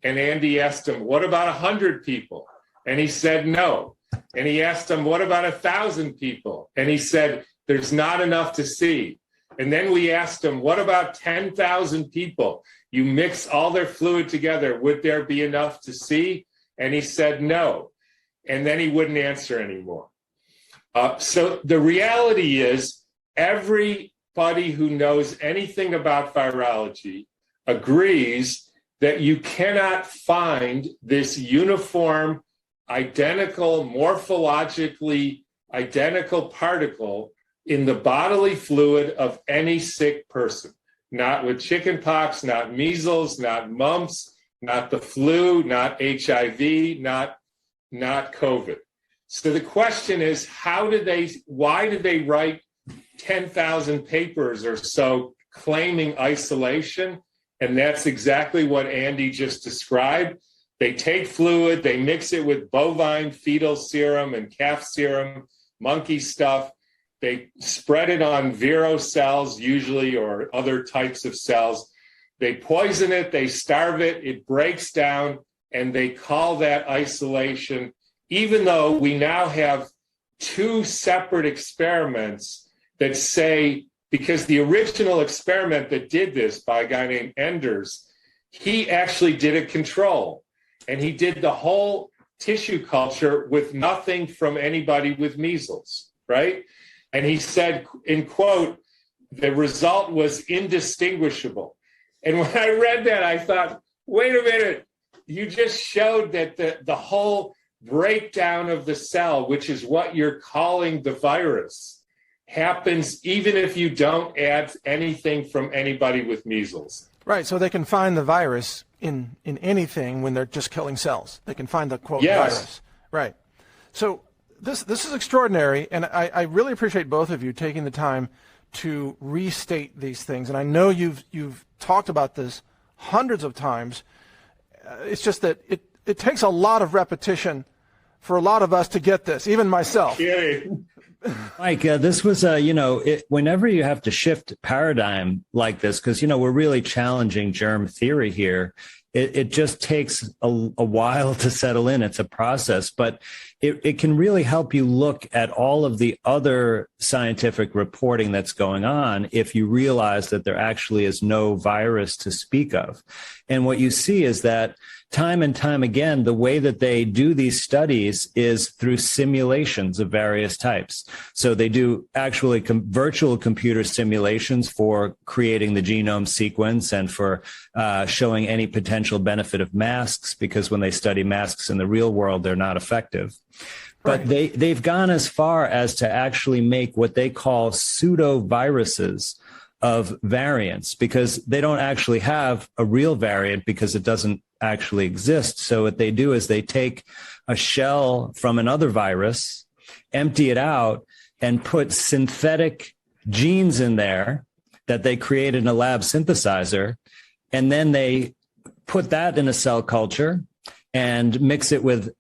And Andy asked him, what about 100 people? And he said no. And he asked him, what about 1,000 people? And he said, there's not enough to see. And then we asked him, what about 10,000 people? You mix all their fluid together, would there be enough to see? And he said no. And then he wouldn't answer anymore. So the reality is, everybody who knows anything about virology agrees that you cannot find this uniform, identical, morphologically identical particle in the bodily fluid of any sick person. Not with chickenpox, not measles, not mumps, not the flu, not HIV, not COVID. So the question is, why did they write 10,000 papers or so claiming isolation? And that's exactly what Andy just described. They take fluid, they mix it with bovine fetal serum and calf serum, monkey stuff. They spread it on vero cells, usually, or other types of cells. They poison it, they starve it, it breaks down, and they call that isolation, even though we now have 2 separate experiments that say, because the original experiment that did this by a guy named Enders, he actually did a control, and he did the whole tissue culture with nothing from anybody with measles, right? And he said, in quote, the result was indistinguishable. And when I read that, I thought, wait a minute, you just showed that the whole breakdown of the cell, which is what you're calling the virus, happens even if you don't add anything from anybody with measles. Right, so they can find the virus in anything when they're just killing cells. They can find the, quote, yes. virus. Right. So this is extraordinary, and I really appreciate both of you taking the time to restate these things. And I know you've talked about this hundreds of times. It's just that it takes a lot of repetition for a lot of us to get this, even myself. Mike, this was, whenever you have to shift paradigm like this, because, we're really challenging germ theory here, it just takes a while to settle in. It's a process, but it can really help you look at all of the other scientific reporting that's going on if you realize that there actually is no virus to speak of. And what you see is that time and time again, the way that they do these studies is through simulations of various types. So they do actually virtual computer simulations for creating the genome sequence and for showing any potential benefit of masks, because when they study masks in the real world, they're not effective. But they've gone as far as to actually make what they call pseudo-viruses of variants, because they don't actually have a real variant because it doesn't actually exist. So what they do is they take a shell from another virus, empty it out, and put synthetic genes in there that they created in a lab synthesizer. And then they put that in a cell culture and mix it with,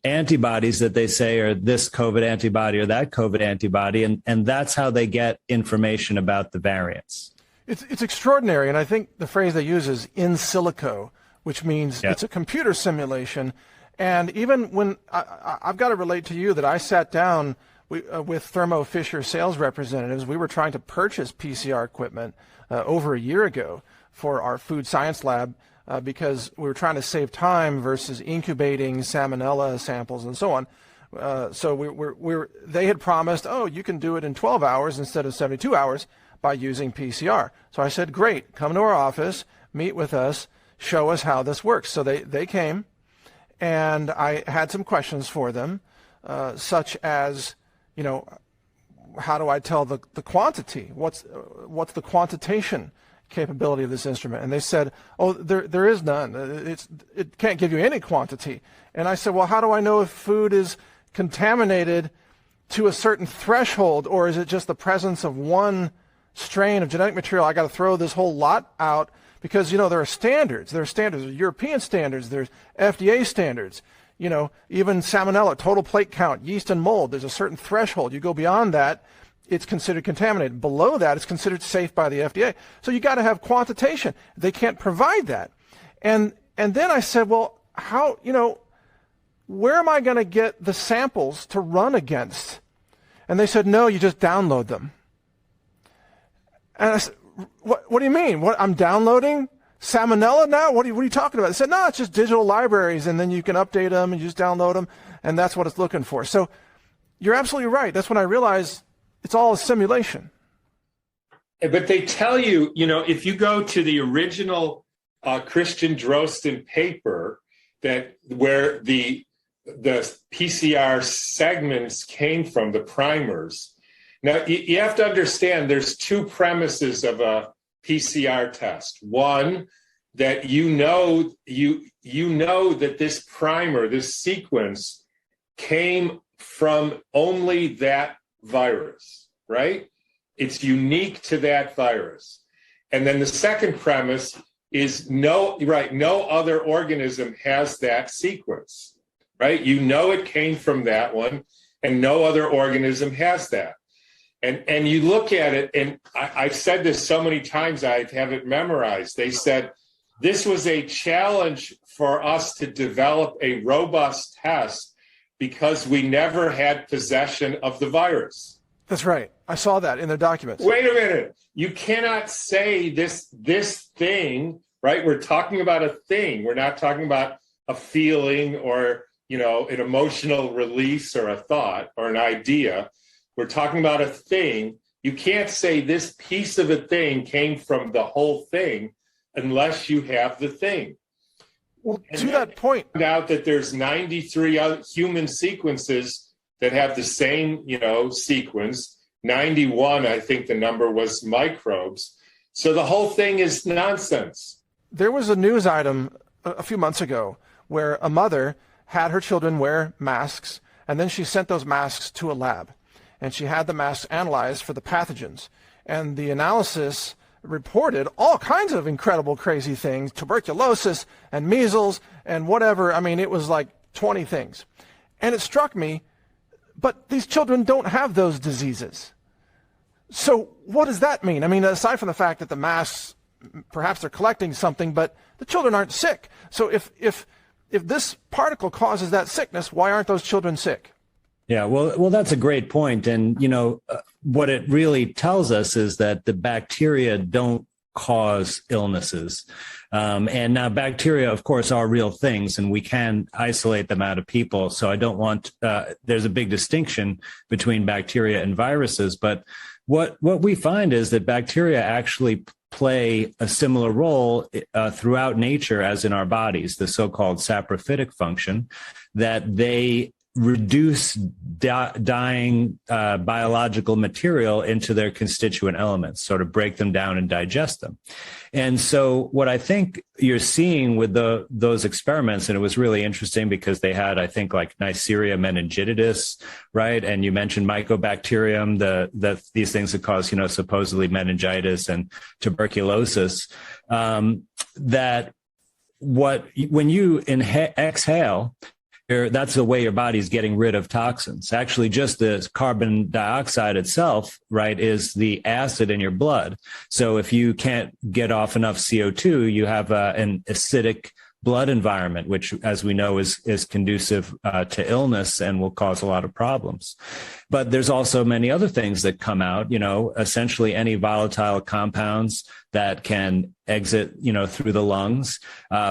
antibodies that they say are this COVID antibody or that COVID antibody. And that's how they get information about the variants. It's extraordinary. And I think the phrase they use is in silico, which means it's a computer simulation. And even when I've got to relate to you that I sat down with Thermo Fisher sales representatives, we were trying to purchase PCR equipment over a year ago for our food science lab because we were trying to save time versus incubating salmonella samples and so on. So they had promised, you can do it in 12 hours instead of 72 hours by using PCR. So I said, great, come to our office, meet with us, show us how this works. So they came, and I had some questions for them, such as, how do I tell the quantity? What's the quantitation capability of this instrument? And they said, there is none. It can't give you any quantity. And I said, well, how do I know if food is contaminated to a certain threshold, or is it just the presence of one strain of genetic material? I got to throw this whole lot out because, there are standards. There are standards, European standards, there's FDA standards. Even salmonella, total plate count, yeast and mold, there's a certain threshold. You go beyond that, it's considered contaminated. Below that, it's considered safe by the FDA. So you got to have quantitation. They can't provide that. And then I said, well, how, where am I going to get the samples to run against? And they said, no, you just download them. And I said, what do you mean? What, I'm downloading Salmonella now? What are you talking about? They said, no, it's just digital libraries, and then you can update them and you just download them, and that's what it's looking for. So you're absolutely right. That's when I realized it's all a simulation. But they tell you, if you go to the original Christian Drosten paper, that where the PCR segments came from, the primers. Now, you have to understand there's two premises of a PCR test. One, that you know that this primer, this sequence, came from only that virus, right? It's unique to that virus. And then the second premise is no other organism has that sequence, right? It came from that one, and no other organism has that. And you look at it, and I've said this so many times, I have it memorized. They said, this was a challenge for us to develop a robust test because we never had possession of the virus. That's right. I saw that in the documents. Wait a minute. You cannot say this thing, right? We're talking about a thing. We're not talking about a feeling or, an emotional release or a thought or an idea. We're talking about a thing. You can't say this piece of a thing came from the whole thing unless you have the thing. Well, to that point, found out that there's 93 other human sequences that have the same, sequence. 91, I think the number was microbes. So the whole thing is nonsense. There was a news item a few months ago where a mother had her children wear masks, and then she sent those masks to a lab, and she had the masks analyzed for the pathogens. And the analysis reported all kinds of incredible, crazy things, tuberculosis and measles and whatever. I mean, it was like 20 things. And it struck me, but these children don't have those diseases. So what does that mean? I mean, aside from the fact that the masks, perhaps they're collecting something, but the children aren't sick. So if this particle causes that sickness, why aren't those children sick? Yeah, well, that's a great point. And, what it really tells us is that the bacteria don't cause illnesses. And now bacteria, of course, are real things, and we can isolate them out of people. So I don't want, there's a big distinction between bacteria and viruses. But what we find is that bacteria actually play a similar role throughout nature as in our bodies, the so-called saprophytic function, that they reduce dying biological material into their constituent elements, sort of break them down and digest them. And so what I think you're seeing with those experiments, and it was really interesting because they had, I think, like Neisseria meningitidis, right? And you mentioned Mycobacterium, these things that cause, supposedly meningitis and tuberculosis, that when you exhale, that's the way your body's getting rid of toxins. Actually, just the carbon dioxide itself, right, is the acid in your blood. So if you can't get off enough CO2, you have an acidic blood environment, which, as we know, is conducive to illness and will cause a lot of problems. But there's also many other things that come out, essentially any volatile compounds that can exit, through the lungs,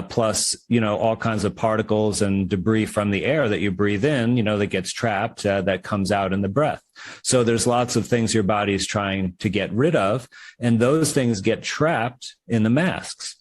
plus, all kinds of particles and debris from the air that you breathe in, that gets trapped, that comes out in the breath. So there's lots of things your body is trying to get rid of, and those things get trapped in the masks.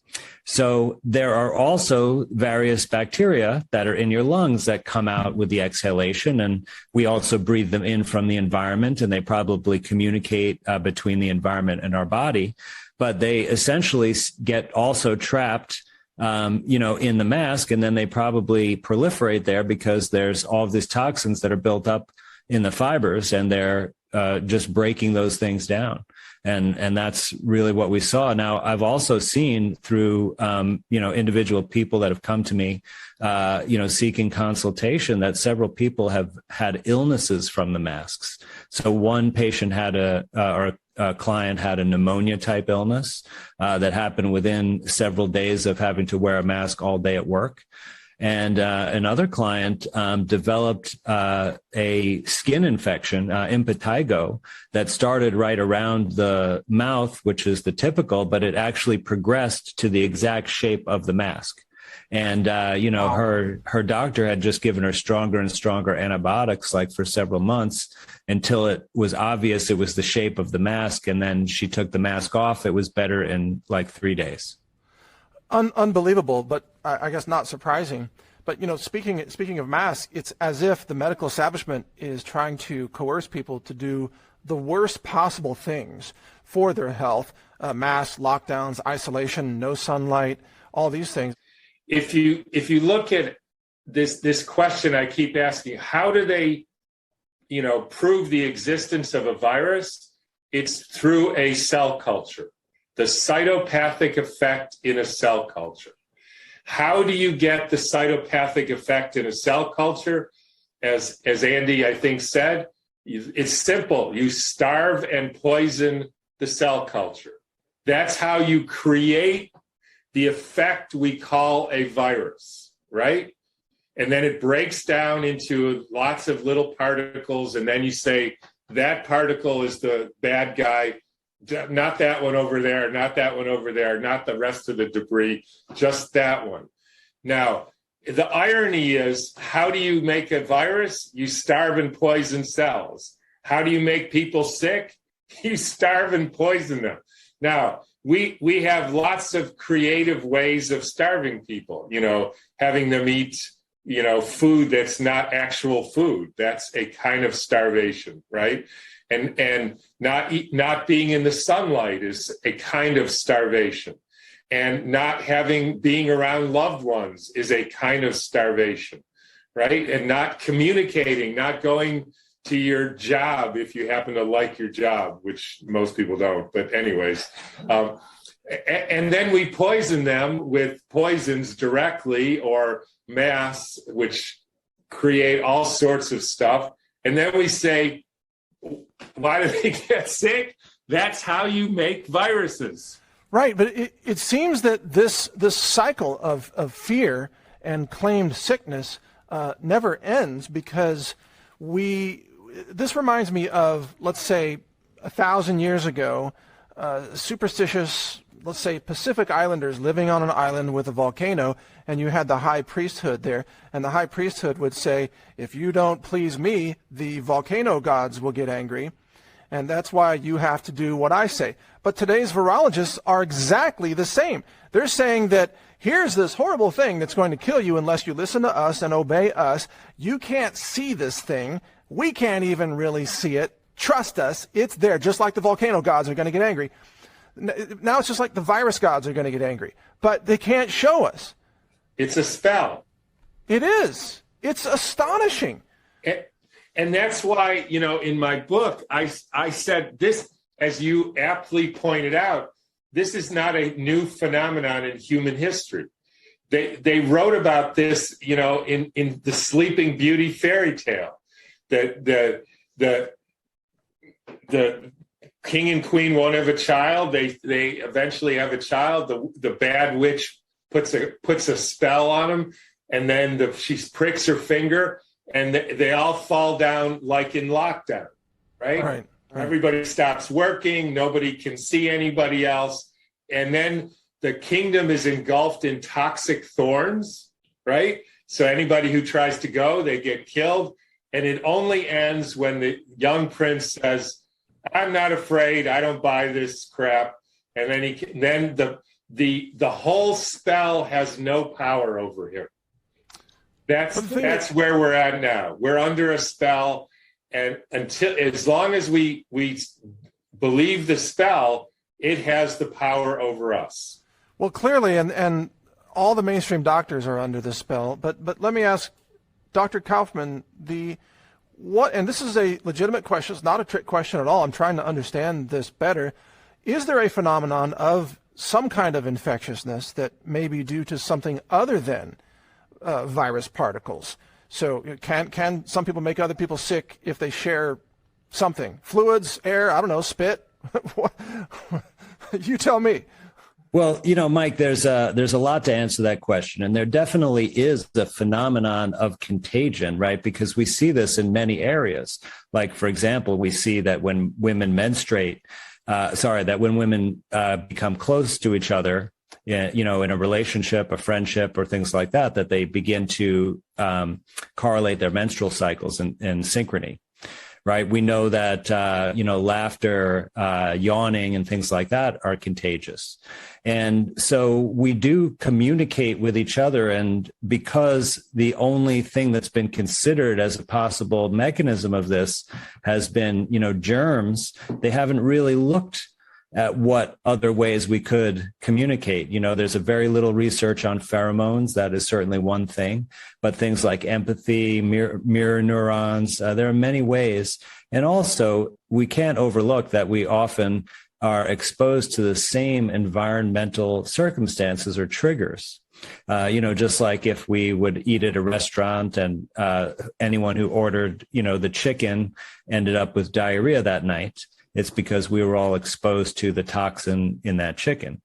So there are also various bacteria that are in your lungs that come out with the exhalation, and we also breathe them in from the environment, and they probably communicate between the environment and our body, but they essentially get also trapped in the mask, and then they probably proliferate there because there's all of these toxins that are built up in the fibers, and they're just breaking those things down. And that's really what we saw. Now, I've also seen through, individual people that have come to me, seeking consultation, that several people have had illnesses from the masks. So one patient had a client had a pneumonia type illness that happened within several days of having to wear a mask all day at work. And another client developed a skin infection, impetigo, that started right around the mouth, which is the typical, but it actually progressed to the exact shape of the mask. And, her doctor had just given her stronger and stronger antibiotics, like for several months, until it was obvious it was the shape of the mask. And then she took the mask off. It was better in like 3 days. Unbelievable, but I guess not surprising. But, speaking of masks, it's as if the medical establishment is trying to coerce people to do the worst possible things for their health. Masks, lockdowns, isolation, no sunlight, all these things. If you look at this question I keep asking, how do they, prove the existence of a virus? It's through a cell culture, the cytopathic effect in a cell culture. How do you get the cytopathic effect in a cell culture? As Andy, I think, said, it's simple. You starve and poison the cell culture. That's how you create the effect we call a virus, right? And then it breaks down into lots of little particles, and then you say, that particle is the bad guy, not that one over there, not that one over there, not the rest of the debris, just that one. Now, the irony is, how do you make a virus? You starve and poison cells. How do you make people sick? You starve and poison them. Now, we have lots of creative ways of starving people, having them eat, food that's not actual food. That's a kind of starvation, right? And not being in the sunlight is a kind of starvation. And not being around loved ones is a kind of starvation, right? And not communicating, not going to your job if you happen to like your job, which most people don't, but anyways. And then we poison them with poisons directly or masks, which create all sorts of stuff. And then we say, why do they get sick? That's how you make viruses. Right, but it seems that this cycle of fear and claimed sickness never ends, because this reminds me of, let's say, 1,000 years ago, superstitious, let's say, Pacific Islanders living on an island with a volcano, and you had the high priesthood there, and the high priesthood would say, if you don't please me, the volcano gods will get angry, and that's why you have to do what I say. But today's virologists are exactly the same. They're saying that here's this horrible thing that's going to kill you unless you listen to us and obey us. You can't see this thing. We can't even really see it. Trust us. It's there, just like the volcano gods are going to get angry. Now it's just like the virus gods are going to get angry. But they can't show us. It's a spell. It is. It's astonishing. And that's why, in my book, I said this, as you aptly pointed out, this is not a new phenomenon in human history. They wrote about this, in the Sleeping Beauty fairy tale. The king and queen won't have a child. They eventually have a child. The bad witch puts a spell on him, and then she pricks her finger, and they all fall down like in lockdown, right? Right. Everybody stops working. Nobody can see anybody else. And then the kingdom is engulfed in toxic thorns, right? So anybody who tries to go, they get killed. And it only ends when the young prince says, I'm not afraid. I don't buy this crap. And then the whole spell has no power over him. That's where we're at now. We're under a spell. And as long as we believe the spell, it has the power over us. Well, clearly, and all the mainstream doctors are under this spell. But let me ask Dr. Kaufman, and this is a legitimate question. It's not a trick question at all. I'm trying to understand this better. Is there a phenomenon of some kind of infectiousness that may be due to something other than virus particles? So can some people make other people sick if they share something? Fluids, air, I don't know, spit? You tell me. Well, Mike, there's a lot to answer that question. And there definitely is the phenomenon of contagion, right? Because we see this in many areas. Like, for example, we see that when women menstruate, that when women become close to each other, in a relationship, a friendship, or things like that, that they begin to correlate their menstrual cycles in synchrony. Right. We know that, laughter, yawning and things like that are contagious. And so we do communicate with each other. And because the only thing that's been considered as a possible mechanism of this has been, germs, they haven't really looked at what other ways we could communicate. There's a very little research on pheromones. That is certainly one thing, but things like empathy, mirror neurons, there are many ways. And also, we can't overlook that we often are exposed to the same environmental circumstances or triggers. Just like if we would eat at a restaurant and anyone who ordered, the chicken ended up with diarrhea that night, it's because we were all exposed to the toxin in that chicken.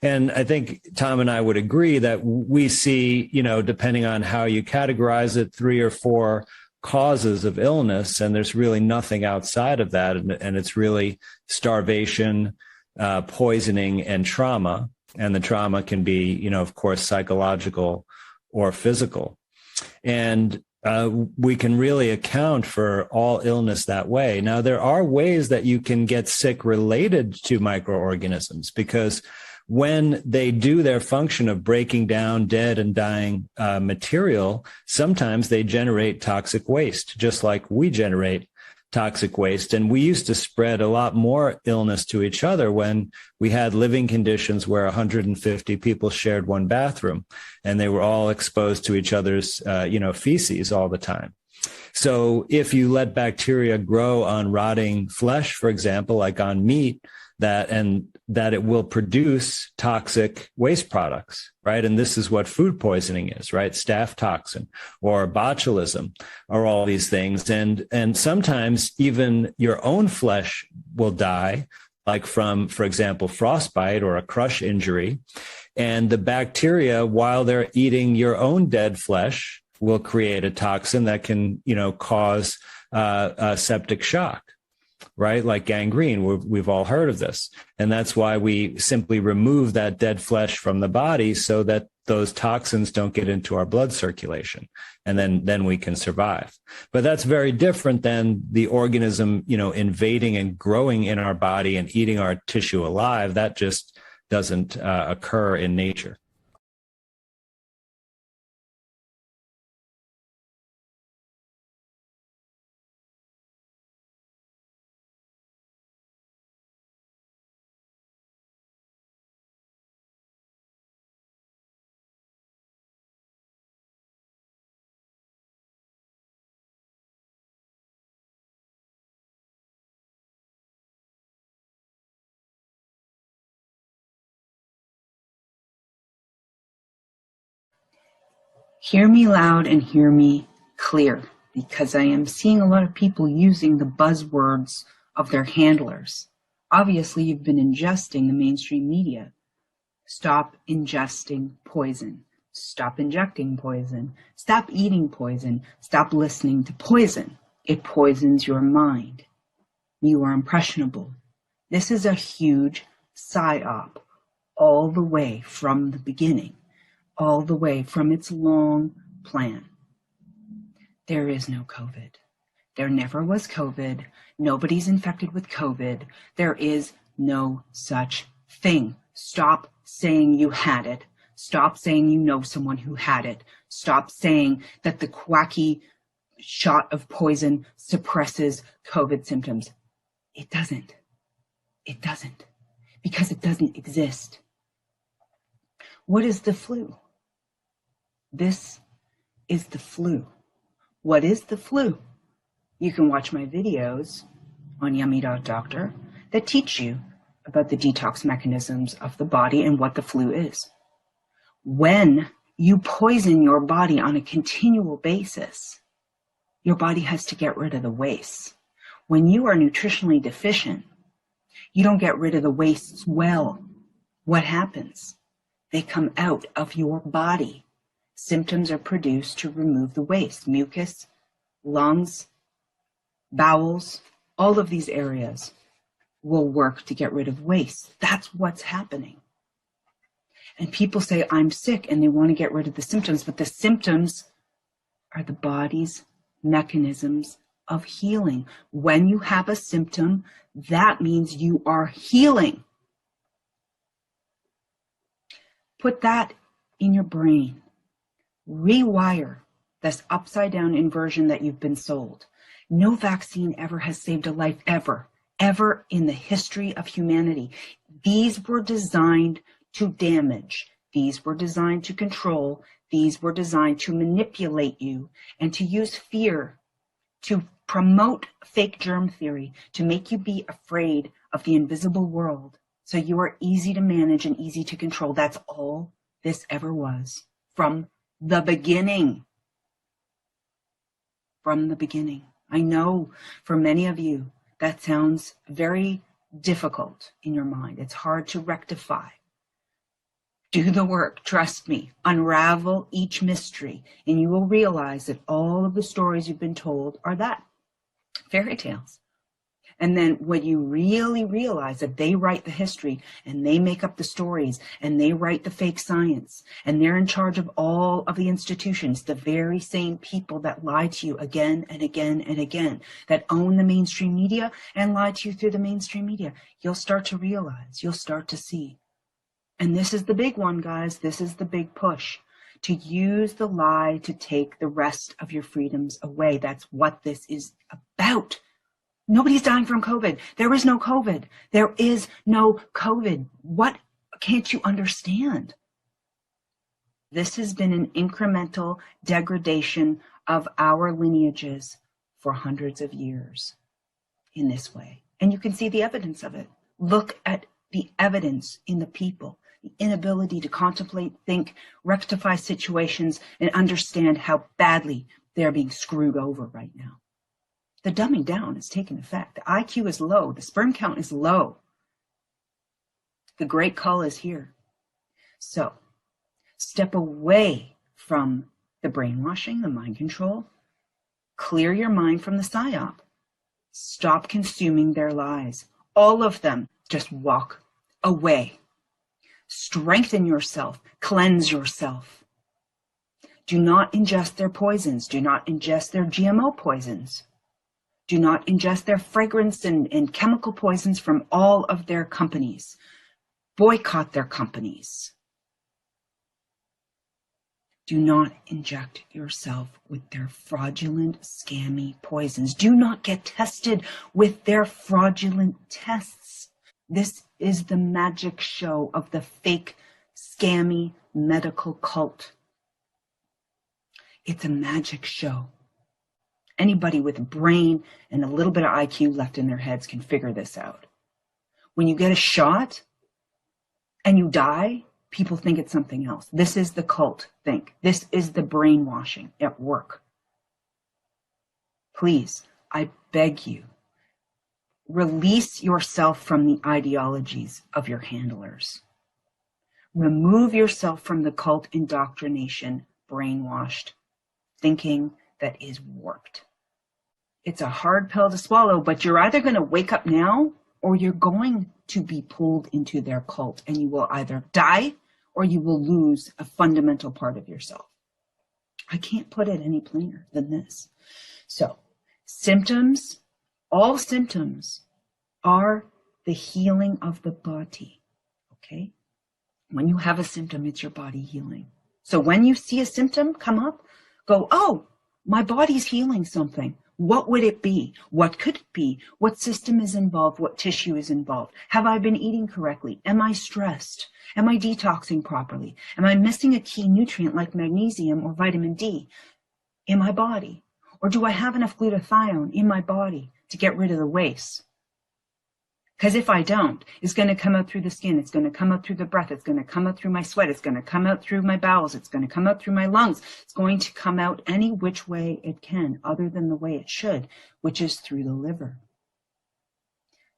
And I think Tom and I would agree that we see, depending on how you categorize it, 3 or 4 causes of illness, and there's really nothing outside of that. And it's really starvation, poisoning, and trauma. And the trauma can be, of course, psychological or physical. And we can really account for all illness that way. Now, there are ways that you can get sick related to microorganisms, because when they do their function of breaking down dead and dying material, sometimes they generate toxic waste, just like we generate toxic waste. And we used to spread a lot more illness to each other when we had living conditions where 150 people shared one bathroom and they were all exposed to each other's, feces all the time. So if you let bacteria grow on rotting flesh, for example, like on meat, that it will produce toxic waste products, right? And this is what food poisoning is, right? Staph toxin or botulism or all these things. And sometimes even your own flesh will die, like from, for example, frostbite or a crush injury. And the bacteria, while they're eating your own dead flesh, will create a toxin that can, cause a septic shock. Right? Like gangrene. We've all heard of this. And that's why we simply remove that dead flesh from the body so that those toxins don't get into our blood circulation. And then we can survive. But that's very different than the organism, invading and growing in our body and eating our tissue alive. That just doesn't occur in nature. Hear me loud and hear me clear, because I am seeing a lot of people using the buzzwords of their handlers. Obviously, you've been ingesting the mainstream media. Stop ingesting poison. Stop injecting poison. Stop eating poison. Stop listening to poison. It poisons your mind. You are impressionable. This is a huge psyop all the way from the beginning. All the way from its long plan. There is no COVID. There never was COVID. Nobody's infected with COVID. There is no such thing. Stop saying you had it. Stop saying you know someone who had it. Stop saying that the quacky shot of poison suppresses COVID symptoms. It doesn't. It doesn't. Because it doesn't exist. What is the flu? This is the flu. What is the flu? You can watch my videos on yummy.doctor that teach you about the detox mechanisms of the body and what the flu is. When you poison your body on a continual basis, your body has to get rid of the wastes. When you are nutritionally deficient, you don't get rid of the wastes well. what happens? They come out of your body. Symptoms are produced to remove the waste, mucus, lungs, bowels, all of these areas will work to get rid of waste. That's what's happening. And people say, I'm sick, and they want to get rid of the symptoms, but the symptoms are the body's mechanisms of healing. When you have a symptom, that means you are healing. Put that in your brain. Rewire this upside down inversion that you've been sold. No vaccine ever has saved a life, ever in the history of humanity. These were designed to damage. These were designed to control. These were designed to manipulate you and to use fear to promote fake germ theory, to make you be afraid of the invisible world. So you are easy to manage and easy to control. That's all this ever was from the beginning. From the beginning. I know for many of you that sounds very difficult in your mind. It's hard to rectify. Do the work, trust me. Unravel each mystery, and you will realize that all of the stories you've been told are that, fairy tales. And then when you really realize that they write the history, and they make up the stories, and they write the fake science, and they're in charge of all of the institutions, the very same people that lie to you again and again and again, that own the mainstream media and lie to you through the mainstream media, you'll start to realize, you'll start to see. And this is the big one, guys. This is the big push. To use the lie to take the rest of your freedoms away. That's what this is about. Nobody's dying from COVID. There is no COVID. There is no COVID. What can't you understand? This has been an incremental degradation of our lineages for hundreds of years in this way. And you can see the evidence of it. Look at the evidence in the people. The inability to contemplate, think, rectify situations, and understand how badly they're being screwed over right now. The dumbing down is taking effect. The IQ is low. The sperm count is low. The great call is here. So, step away from the brainwashing, the mind control. Clear your mind from the psyop. Stop consuming their lies. All of them. Just walk away. Strengthen yourself, cleanse yourself. Do not ingest their poisons. Do not ingest their GMO poisons. Do not ingest their fragrance and chemical poisons from all of their companies. Boycott their companies. Do not inject yourself with their fraudulent, scammy poisons. Do not get tested with their fraudulent tests. This is the magic show of the fake, scammy medical cult. It's a magic show. Anybody with a brain and a little bit of IQ left in their heads can figure this out. When you get a shot and you die, people think it's something else. This is the cult think. This is the brainwashing at work. Please, I beg you, release yourself from the ideologies of your handlers. Remove yourself from the cult indoctrination, brainwashed thinking that is warped. It's a hard pill to swallow, but you're either going to wake up now or you're going to be pulled into their cult, and you will either die or you will lose a fundamental part of yourself. I can't put it any plainer than this. So, symptoms, all symptoms are the healing of the body, okay? When you have a symptom, it's your body healing. So when you see a symptom come up, go, oh, my body's healing something. What would it be? What could it be? What system is involved? What tissue is involved? Have I been eating correctly? Am I stressed? Am I detoxing properly? Am I missing a key nutrient like magnesium or vitamin D in my body? Or do I have enough glutathione in my body to get rid of the waste? Because if I don't, it's going to come out through the skin. It's going to come out through the breath. It's going to come out through my sweat. It's going to come out through my bowels. It's going to come out through my lungs. It's going to come out any which way it can, other than the way it should, which is through the liver.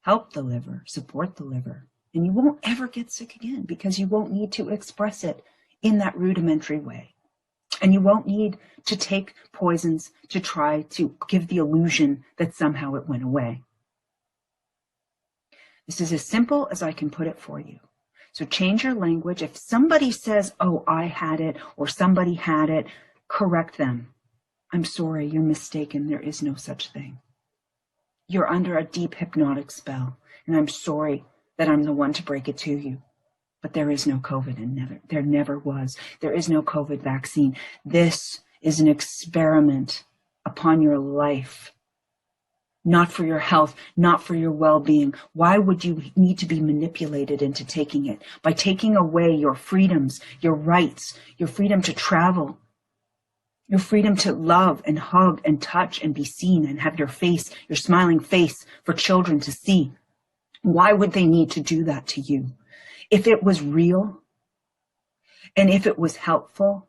Help the liver, support the liver. And you won't ever get sick again because you won't need to express it in that rudimentary way. And you won't need to take poisons to try to give the illusion that somehow it went away. This is as simple as I can put it for you. So change your language. If somebody says, oh, I had it, or somebody had it, correct them. I'm sorry, you're mistaken. There is no such thing. You're under a deep hypnotic spell, and I'm sorry that I'm the one to break it to you. But there is no COVID, and there never was. There is no COVID vaccine. This is an experiment upon your life, not for your health, not for your well-being. Why would you need to be manipulated into taking it? By taking away your freedoms, your rights, your freedom to travel, your freedom to love and hug and touch and be seen and have your face, your smiling face for children to see. Why would they need to do that to you? If it was real and if it was helpful,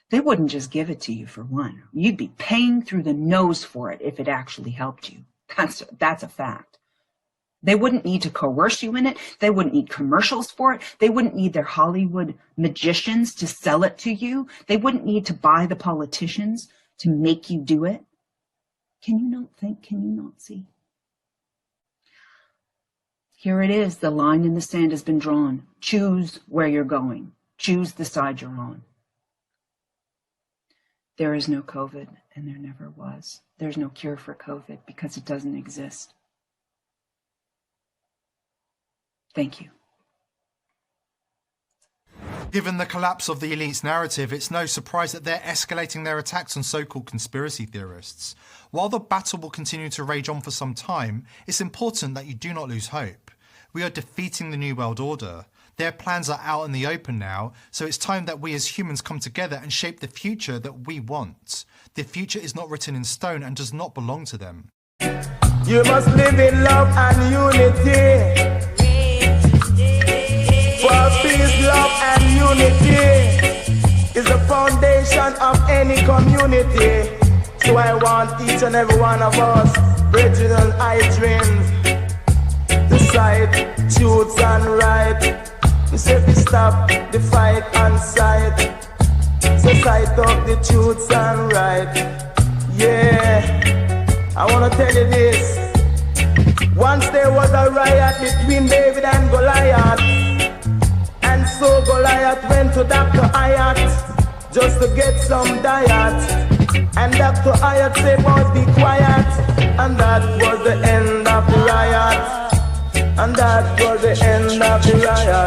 they wouldn't just give it to you for one. You'd be paying through the nose for it if it actually helped you. That's a fact. They wouldn't need to coerce you in it. They wouldn't need commercials for it. They wouldn't need their Hollywood magicians to sell it to you. They wouldn't need to buy the politicians to make you do it. Can you not think? Can you not see? Here it is. The line in the sand has been drawn. Choose where you're going. Choose the side you're on. There is no COVID, and there never was. There's no cure for COVID because it doesn't exist. Thank you. Given the collapse of the elite's narrative, it's no surprise that they're escalating their attacks on so-called conspiracy theorists. While the battle will continue to rage on for some time, it's important that you do not lose hope. We are defeating the New World Order. Their plans are out in the open now, so it's time that we as humans come together and shape the future that we want. The future is not written in stone and does not belong to them. You must live in love and unity. For peace, love and unity is the foundation of any community. So I want each and every one of us, brethren and I dreams, decide truths and right. We say we stop the fight and sight. So sight up the truths and right. Yeah, I wanna tell you this. Once there was a riot between David and Goliath, and so Goliath went to Dr. Hayat just to get some diet. And Dr. Hayat said, "Boys, be quiet." And that was the end of the riot. And that was the end of the riot.